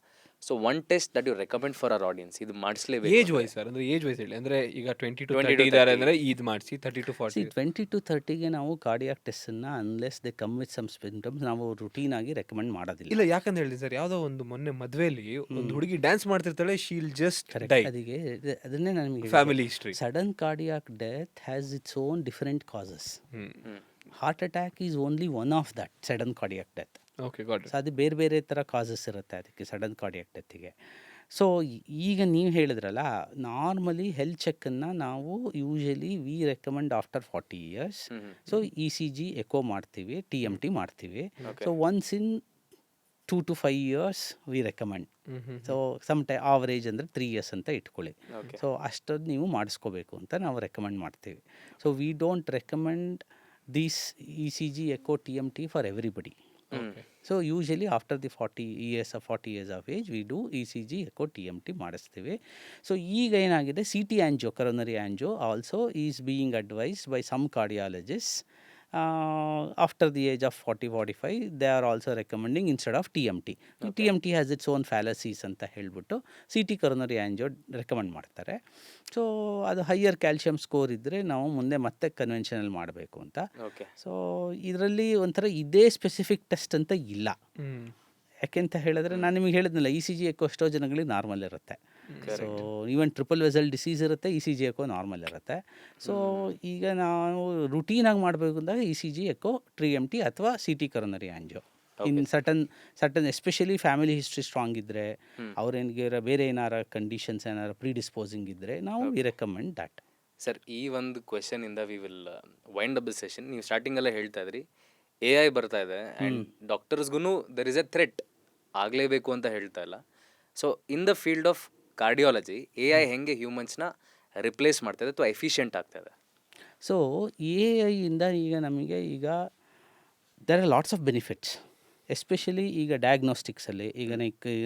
So one test that you recommend for our audience, ಇದು ಮಾಡಿಸ್ಲೇಬೇಕು. ಏಜ್ ವೈಸ್ ಸರ್, ಅಂದರೆ ಏಜ್ ವೈಸ್ ಹೇಳಿ. ಅಂದರೆ ಈಗ 20 to 30 ಇದ್ದಾರೆ ಅಂದರೆ ಇದು ಮಾಡಿಸಿ, 30 to 40. 20 to 30ಗೆ ನಾವು ಕಾರ್ಡಿಯಾಕ್ ಟೆಸ್ಟನ್ನು unless they come with some symptoms ನಾವು ರುಟೀನ್ ಆಗಿ ರೆಕಮೆಂಡ್ ಮಾಡೋದಿಲ್ಲ. ಇಲ್ಲ, ಯಾಕಂತ ಹೇಳಿ ಸರ್, ಯಾವುದೋ ಒಂದು ಮೊನ್ನೆ ಮದುವೆಯಲ್ಲಿ ಒಂದು ಹುಡುಗಿ ಡ್ಯಾನ್ಸ್ ಮಾಡ್ತಿರ್ತಾಳೆ, ಶೀಲ್ ಜಸ್ಟ್ ಡೈ. ಅದಕ್ಕೆ ಅದನ್ನೇ ನನಗೆ family history. Sudden cardiac death has its own different causes. ಹ್ಞೂ heart attack is only one of that sudden cardiac death. Okay got. So ಅದು ಬೇರೆ ಬೇರೆ ಥರ ಕಾಸಸ್ ಇರುತ್ತೆ ಅದಕ್ಕೆ, ಸಡನ್ ಕಾರ್ಡಿಯಾಕ್ ಡೆತ್ತಿಗೆ. ಸೊ ಈಗ ನೀವು ಹೇಳಿದ್ರಲ್ಲ, ನಾರ್ಮಲಿ ಹೆಲ್ತ್ ಚೆಕ್ಕನ್ನು ನಾವು usually we recommend after 40 years. So ECG echo ಮಾಡ್ತೀವಿ, TMT ಮಾಡ್ತೀವಿ. So once in 2 to 5 years we recommend. So average ಅಂದರೆ 3 years ಅಂತ ಇಟ್ಕೊಳ್ಳಿ. ಸೊ ಅಷ್ಟನ್ನು ನೀವು ಮಾಡಿಸ್ಕೋಬೇಕು ಅಂತ ನಾವು ರೆಕಮೆಂಡ್ ಮಾಡ್ತೀವಿ. So we don't recommend this ECG echo TMT for everybody. So usually after the 40 years of age we do ECG echo TMT ಮಾಡಿಸ್ತೀವಿ. So ಈಗ ಏನಾಗಿದೆ, CT angio, coronary angio also is being advised by some cardiologist. After the age of 40-45 they are also recommending instead of TMT. TMT has its own fallacies ಅಂತ ಹೇಳ್ಬಿಟ್ಟು CT coronary angio recommend ಮಾಡ್ತಾರೆ. So ಅದು higher calcium score ಇದ್ದರೆ ನಾವು ಮುಂದೆ ಮತ್ತೆ conventional ಮಾಡಬೇಕು ಅಂತ. ಸೊ ಇದರಲ್ಲಿ ಒಂಥರ ಇದೇ ಸ್ಪೆಸಿಫಿಕ್ ಟೆಸ್ಟ್ ಅಂತ ಇಲ್ಲ. ಯಾಕೆಂತ ಹೇಳಿದ್ರೆ, ನಾನು ನಿಮಗೆ ಹೇಳಿದ್ನಲ್ಲ, ECG ಎಕೋ ಎಷ್ಟೋ ಜನಗಳಿಗೆ ನಾರ್ಮಲ್ ಇರುತ್ತೆ. So even triple vessel disease ಇರುತ್ತೆ, ECG ಎಕೋ ನಾರ್ಮಲ್ ಇರುತ್ತೆ. ಸೊ ಈಗ ನಾವು ರುಟೀನಾಗಿ ಮಾಡಬೇಕು ಅಂದಾಗ ECG ಎಕೋ TMT ಅಥವಾ CT coronary angio in certain especially family history strong ಇದ್ದರೆ, ಅವ್ರೇನಿಗೆ ಬೇರೆ ಏನಾರ ಕಂಡೀಷನ್ಸ್ ಏನಾರು ಪ್ರೀಡಿಸ್ಪೋಸಿಂಗ್ ಇದ್ದರೆ ನಾವು ವಿ ರೆಕಮೆಂಡ್ ದಟ್. ಸರ್, ಈ ಒಂದು ಕ್ವೆಶನಿಂದ we will wind up the session. ನೀವು ಸ್ಟಾರ್ಟಿಂಗಲ್ಲೇ ಹೇಳ್ತಾ ಇದ್ರಿ AI ಬರ್ತಾ ಇದೆ ಆ್ಯಂಡ್ ಡಾಕ್ಟರ್ಸ್ಗೂ ದರ್ ಇಸ್ ಎ ಥ್ರೆಟ್, ಆಗಲೇಬೇಕು ಅಂತ ಹೇಳ್ತಾ ಇಲ್ಲ. So in the field of cardiology AI ಹೆಂಗೆ ಹ್ಯೂಮನ್ಸ್ನ ರಿಪ್ಲೇಸ್ ಮಾಡ್ತಾ ಇದೆ ಅಥವಾ ಎಫಿಷಿಯೆಂಟ್ ಆಗ್ತಾ ಇದೆ? ಸೊ AI ಇಂದ ಈಗ ನಮಗೆ there are lots of benefits. Especially ಈಗ ಡಯಾಗ್ನೋಸ್ಟಿಕ್ಸಲ್ಲಿ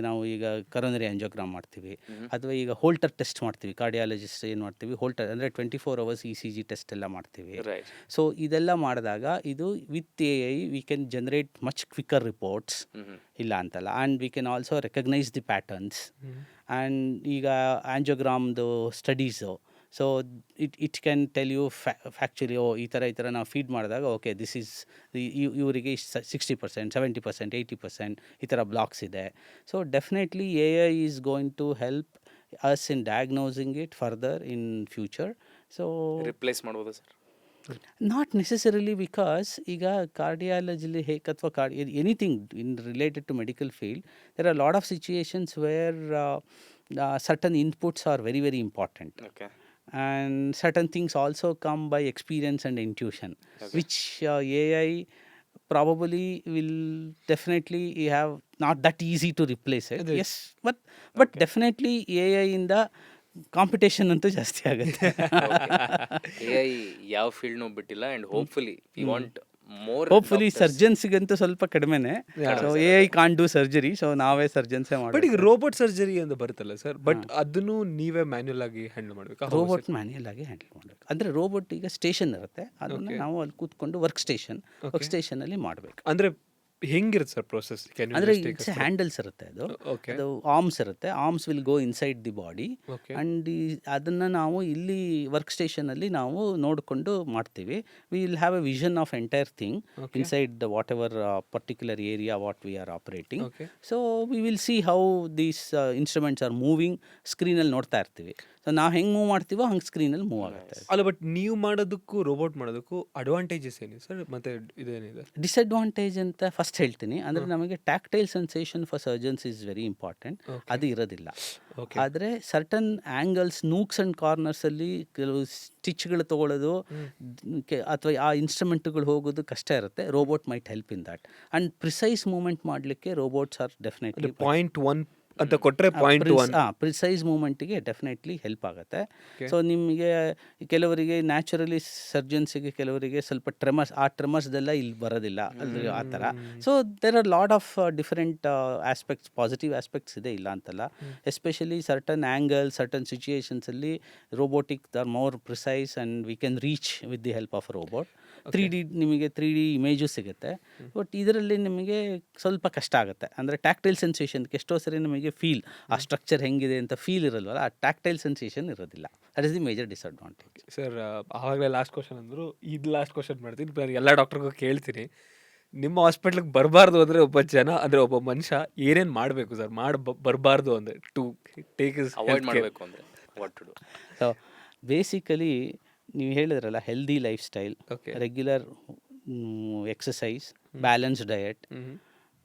ನಾವು ಈಗ ಕರೋನರಿ ಆ್ಯಂಜಿಯೋಗ್ರಾಮ್ ಮಾಡ್ತೀವಿ, ಅಥವಾ ಈಗ ಹೋಲ್ಟರ್ ಟೆಸ್ಟ್ ಮಾಡ್ತೀವಿ. ಕಾರ್ಡಿಯಾಲಜಿಸ್ಟ್ ಏನು ಮಾಡ್ತೀವಿ, ಹೋಲ್ಟರ್ ಅಂದರೆ 24 hours ECG ಟೆಸ್ಟ್ ಎಲ್ಲ ಮಾಡ್ತೀವಿ. ಸೊ ಇದೆಲ್ಲ ಮಾಡಿದಾಗ ಇದು with AI we can generate much quicker reports, ಇಲ್ಲ ಅಂತಲ್ಲ. And we can also recognise the patterns. And ಈಗ ಆ್ಯಂಜಿಯೋಗ್ರಾಮ್ದು studies, so it can tell you factually, ಈ ಥರ ನಾವು ಫೀಡ್ ಮಾಡಿದಾಗ ಓಕೆ ದಿಸ್ ಈಸ್ ಇವರಿಗೆ 60%, 70%, 80% ಈ ಥರ ಬ್ಲಾಕ್ಸ್ ಇದೆ. So definitely AI is going to help us in diagnosing it further in future. So replace ಮಾಡ್ಬೋದು ಸರ್? ನಾಟ್ ನೆಸೆಸರಿಲಿ ಬಿಕಾಸ್ ಈಗ ಕಾರ್ಡಿಯಾಲಜಿಲಿ ಹೇಗೆ ಅಥವಾ anything in related to medical field there are lot of situations where certain inputs are very very important. Okay. And certain things also come by experience and intuition, which AI probably will definitely have not that easy to replace it. Yes, but definitely AI ಇಂದ competition ಅಂತೂ ಜಾಸ್ತಿ ಆಗುತ್ತೆ. AI ಯಾವ ಫೀಲ್ಡ್ನೂ ಬಿಟ್ಟಿಲ್ಲ and hopefully we want more. Hopefully ಸರ್ಜನ್ಸ್ಗಂತೂ ಸ್ವಲ್ಪ ಕಡಿಮೆನೆ. So AI can't do surgery, so ನಾವೇ ಸರ್ಜನ್ಸೇ ಬಟ್ ಮಾಡಿ. ಈಗ ರೋಬೋಟ್ ಸರ್ಜರಿ ಅಂತ ಬರುತ್ತಲ್ಲ ಸರ್, ಬಟ್ ಅದನ್ನು ನೀವೇ ಮ್ಯಾನ್ಯಲ್ ಆಗಿ ಹ್ಯಾಂಡಲ್ ಮಾಡಬೇಕಾ? ರೋಬೋಟ್ ಮ್ಯಾನ್ಯಲ್ ಆಗಿ ಹ್ಯಾಂಡಲ್ ಮಾಡಬೇಕು. ಅಂದರೆ ರೋಬೋಟ್ ಈಗ ಸ್ಟೇಷನ್ ಇರುತ್ತೆ, ಅದನ್ನು ನಾವು ಅಲ್ಲಿ ಕೂತ್ಕೊಂಡು ವರ್ಕ್ ಸ್ಟೇಷನಲ್ಲಿ ಮಾಡಬೇಕು. ಅಂದ್ರೆ ಹೆಂಗಿರುತ್ತೆ ಸರ್ ಪ್ರೋಸೆಸ್? ಅಂದರೆ ಇಟ್ಸ್ ಹ್ಯಾಂಡಲ್ಸ್ ಇರುತ್ತೆ, ಓಕೆ ಅದು ಆರ್ಮ್ಸ್ ಇರುತ್ತೆ. Arms will go inside the body okay and ಅದನ್ನು ನಾವು ಇಲ್ಲಿ ವರ್ಕ್ ಸ್ಟೇಷನಲ್ಲಿ ನಾವು ನೋಡಿಕೊಂಡು ಮಾಡ್ತೀವಿ. We will have a vision of entire thing inside the whatever particular area what we are operating. Okay so we will see how these instruments are moving. ಸ್ಕ್ರೀನಲ್ಲಿ ನೋಡ್ತಾ ಇರ್ತೀವಿ. ಸೊ ನಾವು ಹೆಂಗೆ ಮೂವ್ ಮಾಡ್ತೀವೋ ಹಂಗೆ ಸ್ಕ್ರೀನಲ್ಲಿ ಮೂವ್ ಆಗುತ್ತೆ. ಅಲ್ಲ, but ನೀವು ಮಾಡೋದಕ್ಕೂ ರೋಬೋಟ್ ಮಾಡೋದಕ್ಕೂ ಅಡ್ವಾಂಟೇಜಸ್ ಏನಿದೆ ಸರ್, ಮತ್ತೆ ಇದೇನಿದೆ? ಡಿಸಡ್ವಾಂಟೇಜ್ ಅಂತ ಫಸ್ಟ್ ಹೇಳ್ತೀನಿ. ಅಂದರೆ ನಮಗೆ tactile sensation for surgeons is very important. ಅದು ಇರೋದಿಲ್ಲ. ಓಕೆ ಆದರೆ ಸರ್ಟನ್ ಆ್ಯಂಗಲ್ಸ್, ನೂಕ್ಸ್ ಆ್ಯಂಡ್ ಕಾರ್ನರ್ಸಲ್ಲಿ ಕೆಲವು ಸ್ಟಿಚ್ಗಳು ತೊಗೊಳ್ಳೋದು ಅಥವಾ ಆ ಇನ್ಸ್ಟ್ರೂಮೆಂಟ್ಗಳು ಹೋಗೋದು ಕಷ್ಟ ಇರುತ್ತೆ. Robot might help in that. And precise movement ಮಾಡಲಿಕ್ಕೆ ರೋಬೋಟ್ಸ್ ಆರ್ ಡೆಫಿನೆಟ್ಲಿ .1 ಅಂತ ಕೊಟ್ಟರೆ .1 ಪ್ರಿಸೈಸ್ ಮೂವ್ಮೆಂಟಿಗೆ ಡೆಫಿನೆಟ್ಲಿ ಹೆಲ್ಪ್ ಆಗುತ್ತೆ. ಸೊ ನಿಮಗೆ ಕೆಲವರಿಗೆ ನ್ಯಾಚುರಲಿ ಸರ್ಜನ್ಸಿಗೆ ಕೆಲವರಿಗೆ ಸ್ವಲ್ಪ ಟ್ರೆಮರ್ಸ್ದೆಲ್ಲ ಇಲ್ಲಿ ಬರೋದಿಲ್ಲ ಅಲ್ಲಿ ಆ ಥರ. So there are lot of different aspects, positive aspects ಇದೆ, ಇಲ್ಲ ಅಂತಲ್ಲ. ಎಸ್ಪೆಷಲಿ ಸರ್ಟನ್ ಆ್ಯಂಗಲ್, ಸರ್ಟನ್ ಸಿಚುಯೇಷನ್ಸಲ್ಲಿ robotic are more precise and we can reach with the help of robot. 3D ನಿಮಗೆ 3D ಇಮೇಜು ಸಿಗುತ್ತೆ. ಬಟ್ ಇದರಲ್ಲಿ ನಿಮಗೆ ಸ್ವಲ್ಪ ಕಷ್ಟ ಆಗುತ್ತೆ. ಅಂದರೆ ಟ್ಯಾಕ್ಟೈಲ್ ಸೆನ್ಸೇಷನ್ಗೆ ಎಷ್ಟೋ ಸರಿ ನಮಗೆ ಫೀಲ್, ಆ ಸ್ಟ್ರಕ್ಚರ್ ಹೆಂಗಿದೆ ಅಂತ ಫೀಲ್ ಇರಲ್ವಲ್ಲ, ಆ ಟ್ಯಾಕ್ಟೈಲ್ ಸೆನ್ಸೇಷನ್ ಇರೋದಿಲ್ಲ. That is the major disadvantage. Sir ಆವಾಗಲೇ ಲಾಸ್ಟ್ ಕ್ವಶನ್ ಅಂದರು, ಇದು ಲಾಸ್ಟ್ ಕ್ವಶನ್ ಮಾಡ್ತೀನಿ, ಎಲ್ಲ ಡಾಕ್ಟರ್ಗೂ ಕೇಳ್ತೀನಿ. ನಿಮ್ಮ ಹಾಸ್ಪಿಟ್ಲಿಗೆ ಬರಬಾರ್ದು ಅಂದರೆ ಒಬ್ಬ ಜನ, ಅಂದರೆ ಒಬ್ಬ ಮನುಷ್ಯ ಏನೇನು ಮಾಡಬೇಕು ಸರ್, ಬರಬಾರ್ದು ಅಂದರೆ ಟು ಟೇಕ್ ಇಸ್ ಅವಾಯ್ಡ್ ಮಾಡಬೇಕು ಅಂದರೆ what to do? So basically ನೀವು ಹೇಳಿದ್ರಲ್ಲ, healthy lifestyle, okay regular exercise, balance diet,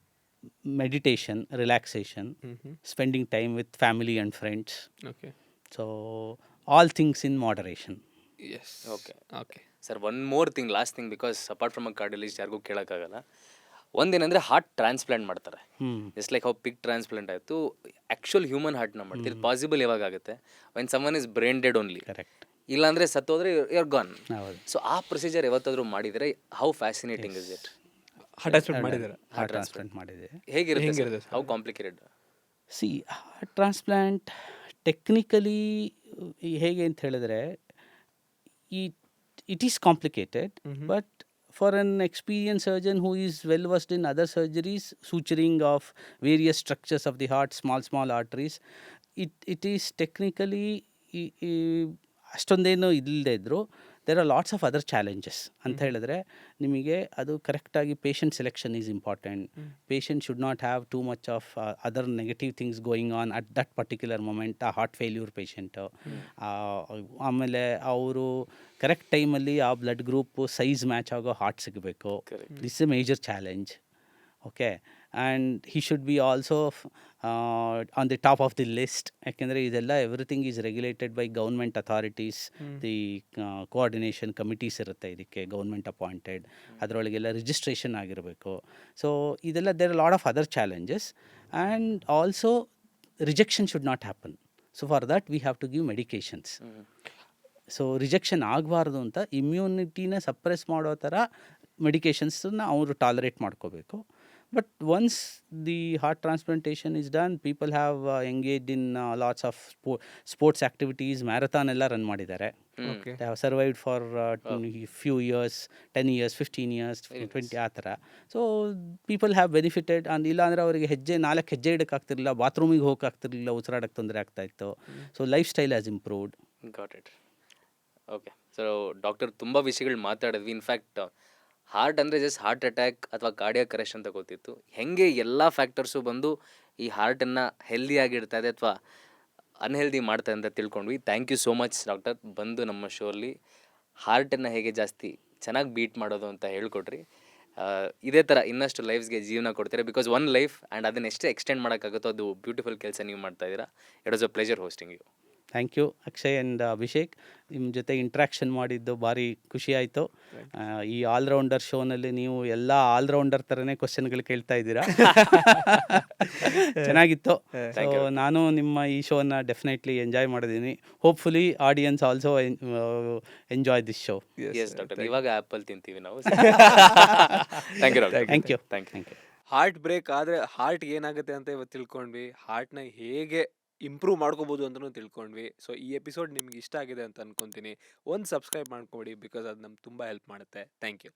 meditation, relaxation, spending time with family and friends. Okay so all things in moderation. Yes okay okay sir, one more thing, last thing, because apart from a cardiologist ಯಾರಿಗೂ ಕೇಳೋಕ್ಕಾಗಲ್ಲ. ಒಂದೇನಂದರೆ heart transplant ಮಾಡ್ತಾರೆ. Just like how pig transplant ಆಯಿತು, actual human ಹಾರ್ಟ್ನ ಮಾಡ್ತೀವಿ. Possible ಯಾವಾಗ ಆಗುತ್ತೆ? When someone is brain dead only. Correct. ಇಲ್ಲಾಂದರೆ ಸತ್ತೋದ್ರೆ ಯರ್ ಗಾನ್. ಹೌದು. ಸೊ ಆ ಪ್ರೊಸೀಜರ್ ಯಾವತ್ತಾದರೂ ಮಾಡಿದರೆ how fascinating is it? Heart transplant ಮಾಡಿದ್ದಾರೆ. ಹಾರ್ಟ್ ಟ್ರಾನ್ಸ್ಪ್ಲಾಂಟ್ ಮಾಡಿದೆ. ಹೇಗಿರುತ್ತೆ? How complicated? See, heart transplant technically ಹೇಗೆ ಅಂತ ಹೇಳಿದ್ರೆ, it is complicated. But for an experience surgeon who is well versed in other surgeries, suturing of various structures of the heart, small arteries, it is technically ಅಷ್ಟೊಂದೇನು ಇಲ್ಲದೆ ಇದ್ದರು there are lots of other challenges. ಅಂತ ಹೇಳಿದ್ರೆ ನಿಮಗೆ ಅದು ಕರೆಕ್ಟಾಗಿ patient selection is important. Patient should not have two much of other negative things going on at that particular moment. ಆ heart failure patient, ಆಮೇಲೆ ಅವರು ಕರೆಕ್ಟ್ ಟೈಮಲ್ಲಿ ಆ ಬ್ಲಡ್ ಗ್ರೂಪ್ ಸೈಜ್ ಮ್ಯಾಚ್ ಆಗೋ ಹಾರ್ಟ್ ಸಿಗಬೇಕು. This is A major challenge. Okay, and he should be also on the top of the list. ಯಾಕೆಂದರೆ ಇದೆಲ್ಲ everything is regulated by government authorities. The coordination committees ಇರುತ್ತೆ ಇದಕ್ಕೆ, government appointed. ಅದರೊಳಗೆಲ್ಲ registration ಆಗಿರಬೇಕು. So ಇದೆಲ್ಲ there are lot of other challenges. And also rejection should not happen. So for that we have to give medications. So rejection ಆಗಬಾರ್ದು ಅಂತ ಇಮ್ಯುನಿಟಿನ suppress ಮಾಡೋ ಥರ ಮೆಡಿಕೇಷನ್ಸನ್ನ ಅವರು ಟಾಲರೇಟ್ ಮಾಡ್ಕೋಬೇಕು. But once the heart transplantation is done, people have engaged in lots of sports activities. Marathon ಎಲ್ಲ run ಮಾಡಿದ್ದಾರೆ. They have survived for few years, 10 years, 15 years, 20 ಆ ಥರ. So people have benefited. And ಇಲ್ಲಾಂದರೆ ಅವರಿಗೆ 4 ಹೆಜ್ಜೆ ಇಡೋಕ್ಕಾಗ್ತಿರಲಿಲ್ಲ, ಬಾತ್ರೂಮಿಗೆ ಹೋಗೋಕ್ಕಾಗ್ತಿರಲಿಲ್ಲ, ಉಸಿರಾಡಕ್ಕೆ ತೊಂದರೆ ಆಗ್ತಾಯಿತ್ತು. So life style has improved. Got it. Okay, so doctor ತುಂಬ ವಿಷಯಗಳು ಮಾತಾಡಿದ್ವಿ. ಇನ್ಫ್ಯಾಕ್ಟ್ ಹಾರ್ಟ್ ಅಂದರೆ ಜಸ್ಟ್ ಹಾರ್ಟ್ ಅಟ್ಯಾಕ್ ಅಥವಾ ಕಾರ್ಡಿಯಾಕ್ ಅರೆಸ್ಟ್ ಅಂತ ಗೊತ್ತಿತ್ತು. ಹೆಂಗೆ ಎಲ್ಲ ಫ್ಯಾಕ್ಟರ್ಸು ಬಂದು ಈ ಹಾರ್ಟನ್ನು ಹೆಲ್ದಿಯಾಗಿಡ್ತಾ ಇದೆ ಅಥವಾ ಅನ್ಹೆಲ್ದಿ ಮಾಡ್ತಾ ಅಂತ ತಿಳ್ಕೊಂಡ್ವಿ. Thank you so much doctor, ಬಂದು ನಮ್ಮ ಶೋಲ್ಲಿ ಹಾರ್ಟನ್ನು ಹೇಗೆ ಜಾಸ್ತಿ ಚೆನ್ನಾಗಿ ಬೀಟ್ ಮಾಡೋದು ಅಂತ ಹೇಳ್ಕೊಟ್ರಿ. ಇದೇ ಥರ ಇನ್ನಷ್ಟು ಲೈಫ್ಸ್ಗೆ ಜೀವನ ಕೊಡ್ತೀರಾ, ಬಿಕಾಸ್ ಒನ್ ಲೈಫ್ ಆ್ಯಂಡ್ ಅದನ್ನ ಎಷ್ಟು ಎಕ್ಸ್ಟೆಂಡ್ ಮಾಡೋಕ್ಕಾಗುತ್ತೋ ಅದು ಬ್ಯೂಟಿಫುಲ್ ಕೆಲಸ ನೀವು ಮಾಡ್ತಾ ಇದ್ದೀರಾ. It was a pleasure hosting you. Thank you Akshay and Abhishek. ನಿಮ್ಮ ಜೊತೆ ಇಂಟ್ರ್ಯಾಕ್ಷನ್ ಮಾಡಿದ್ದು ಭಾರಿ ಖುಷಿ ಆಯಿತು. ಈ ಆಲ್ರೌಂಡರ್ ಶೋನಲ್ಲಿ ನೀವು ಎಲ್ಲ ಆಲ್ರೌಂಡರ್ ಥರನೇ ಕ್ವಶನ್ಗಳು ಕೇಳ್ತಾ ಇದ್ದೀರಾ. ಚೆನ್ನಾಗಿತ್ತು. ಸೊ ನಾನು ನಿಮ್ಮ ಈ ಶೋನ ಡೆಫಿನೆಟ್ಲಿ ಎಂಜಾಯ್ ಮಾಡಿದ್ದೀನಿ. Hopefully audience also enjoy this show. Yes doctor, ಇವಾಗ ಆ್ಯಪಲ್ ತಿಂತೀವಿ ನಾವು. Thank you doctor. Thank you. Thank you. Heartbreak ಆದರೆ ಹಾರ್ಟ್ ಏನಾಗುತ್ತೆ ಅಂತ ಇವತ್ತು ತಿಳ್ಕೊಂಡ್ವಿ. ಹಾರ್ಟ್ನ ಹೇಗೆ ಇಂಪ್ರೂವ್ ಮಾಡ್ಕೋಬೋದು ಅಂತಲೂ ತಿಳ್ಕೊಂಡ್ವಿ. ಸೊ ಈ ಎಪಿಸೋಡ್ ನಿಮ್ಗೆ ಇಷ್ಟ ಆಗಿದೆ ಅಂತ ಅನ್ಕೊತೀನಿ. ಒಂದು ಸಬ್ಸ್ಕ್ರೈಬ್ ಮಾಡ್ಕೊಬಿಡಿ, ಬಿಕಾಸ್ ಅದು ನಮ್ಗೆ ತುಂಬ ಹೆಲ್ಪ್ ಮಾಡುತ್ತೆ. Thank you.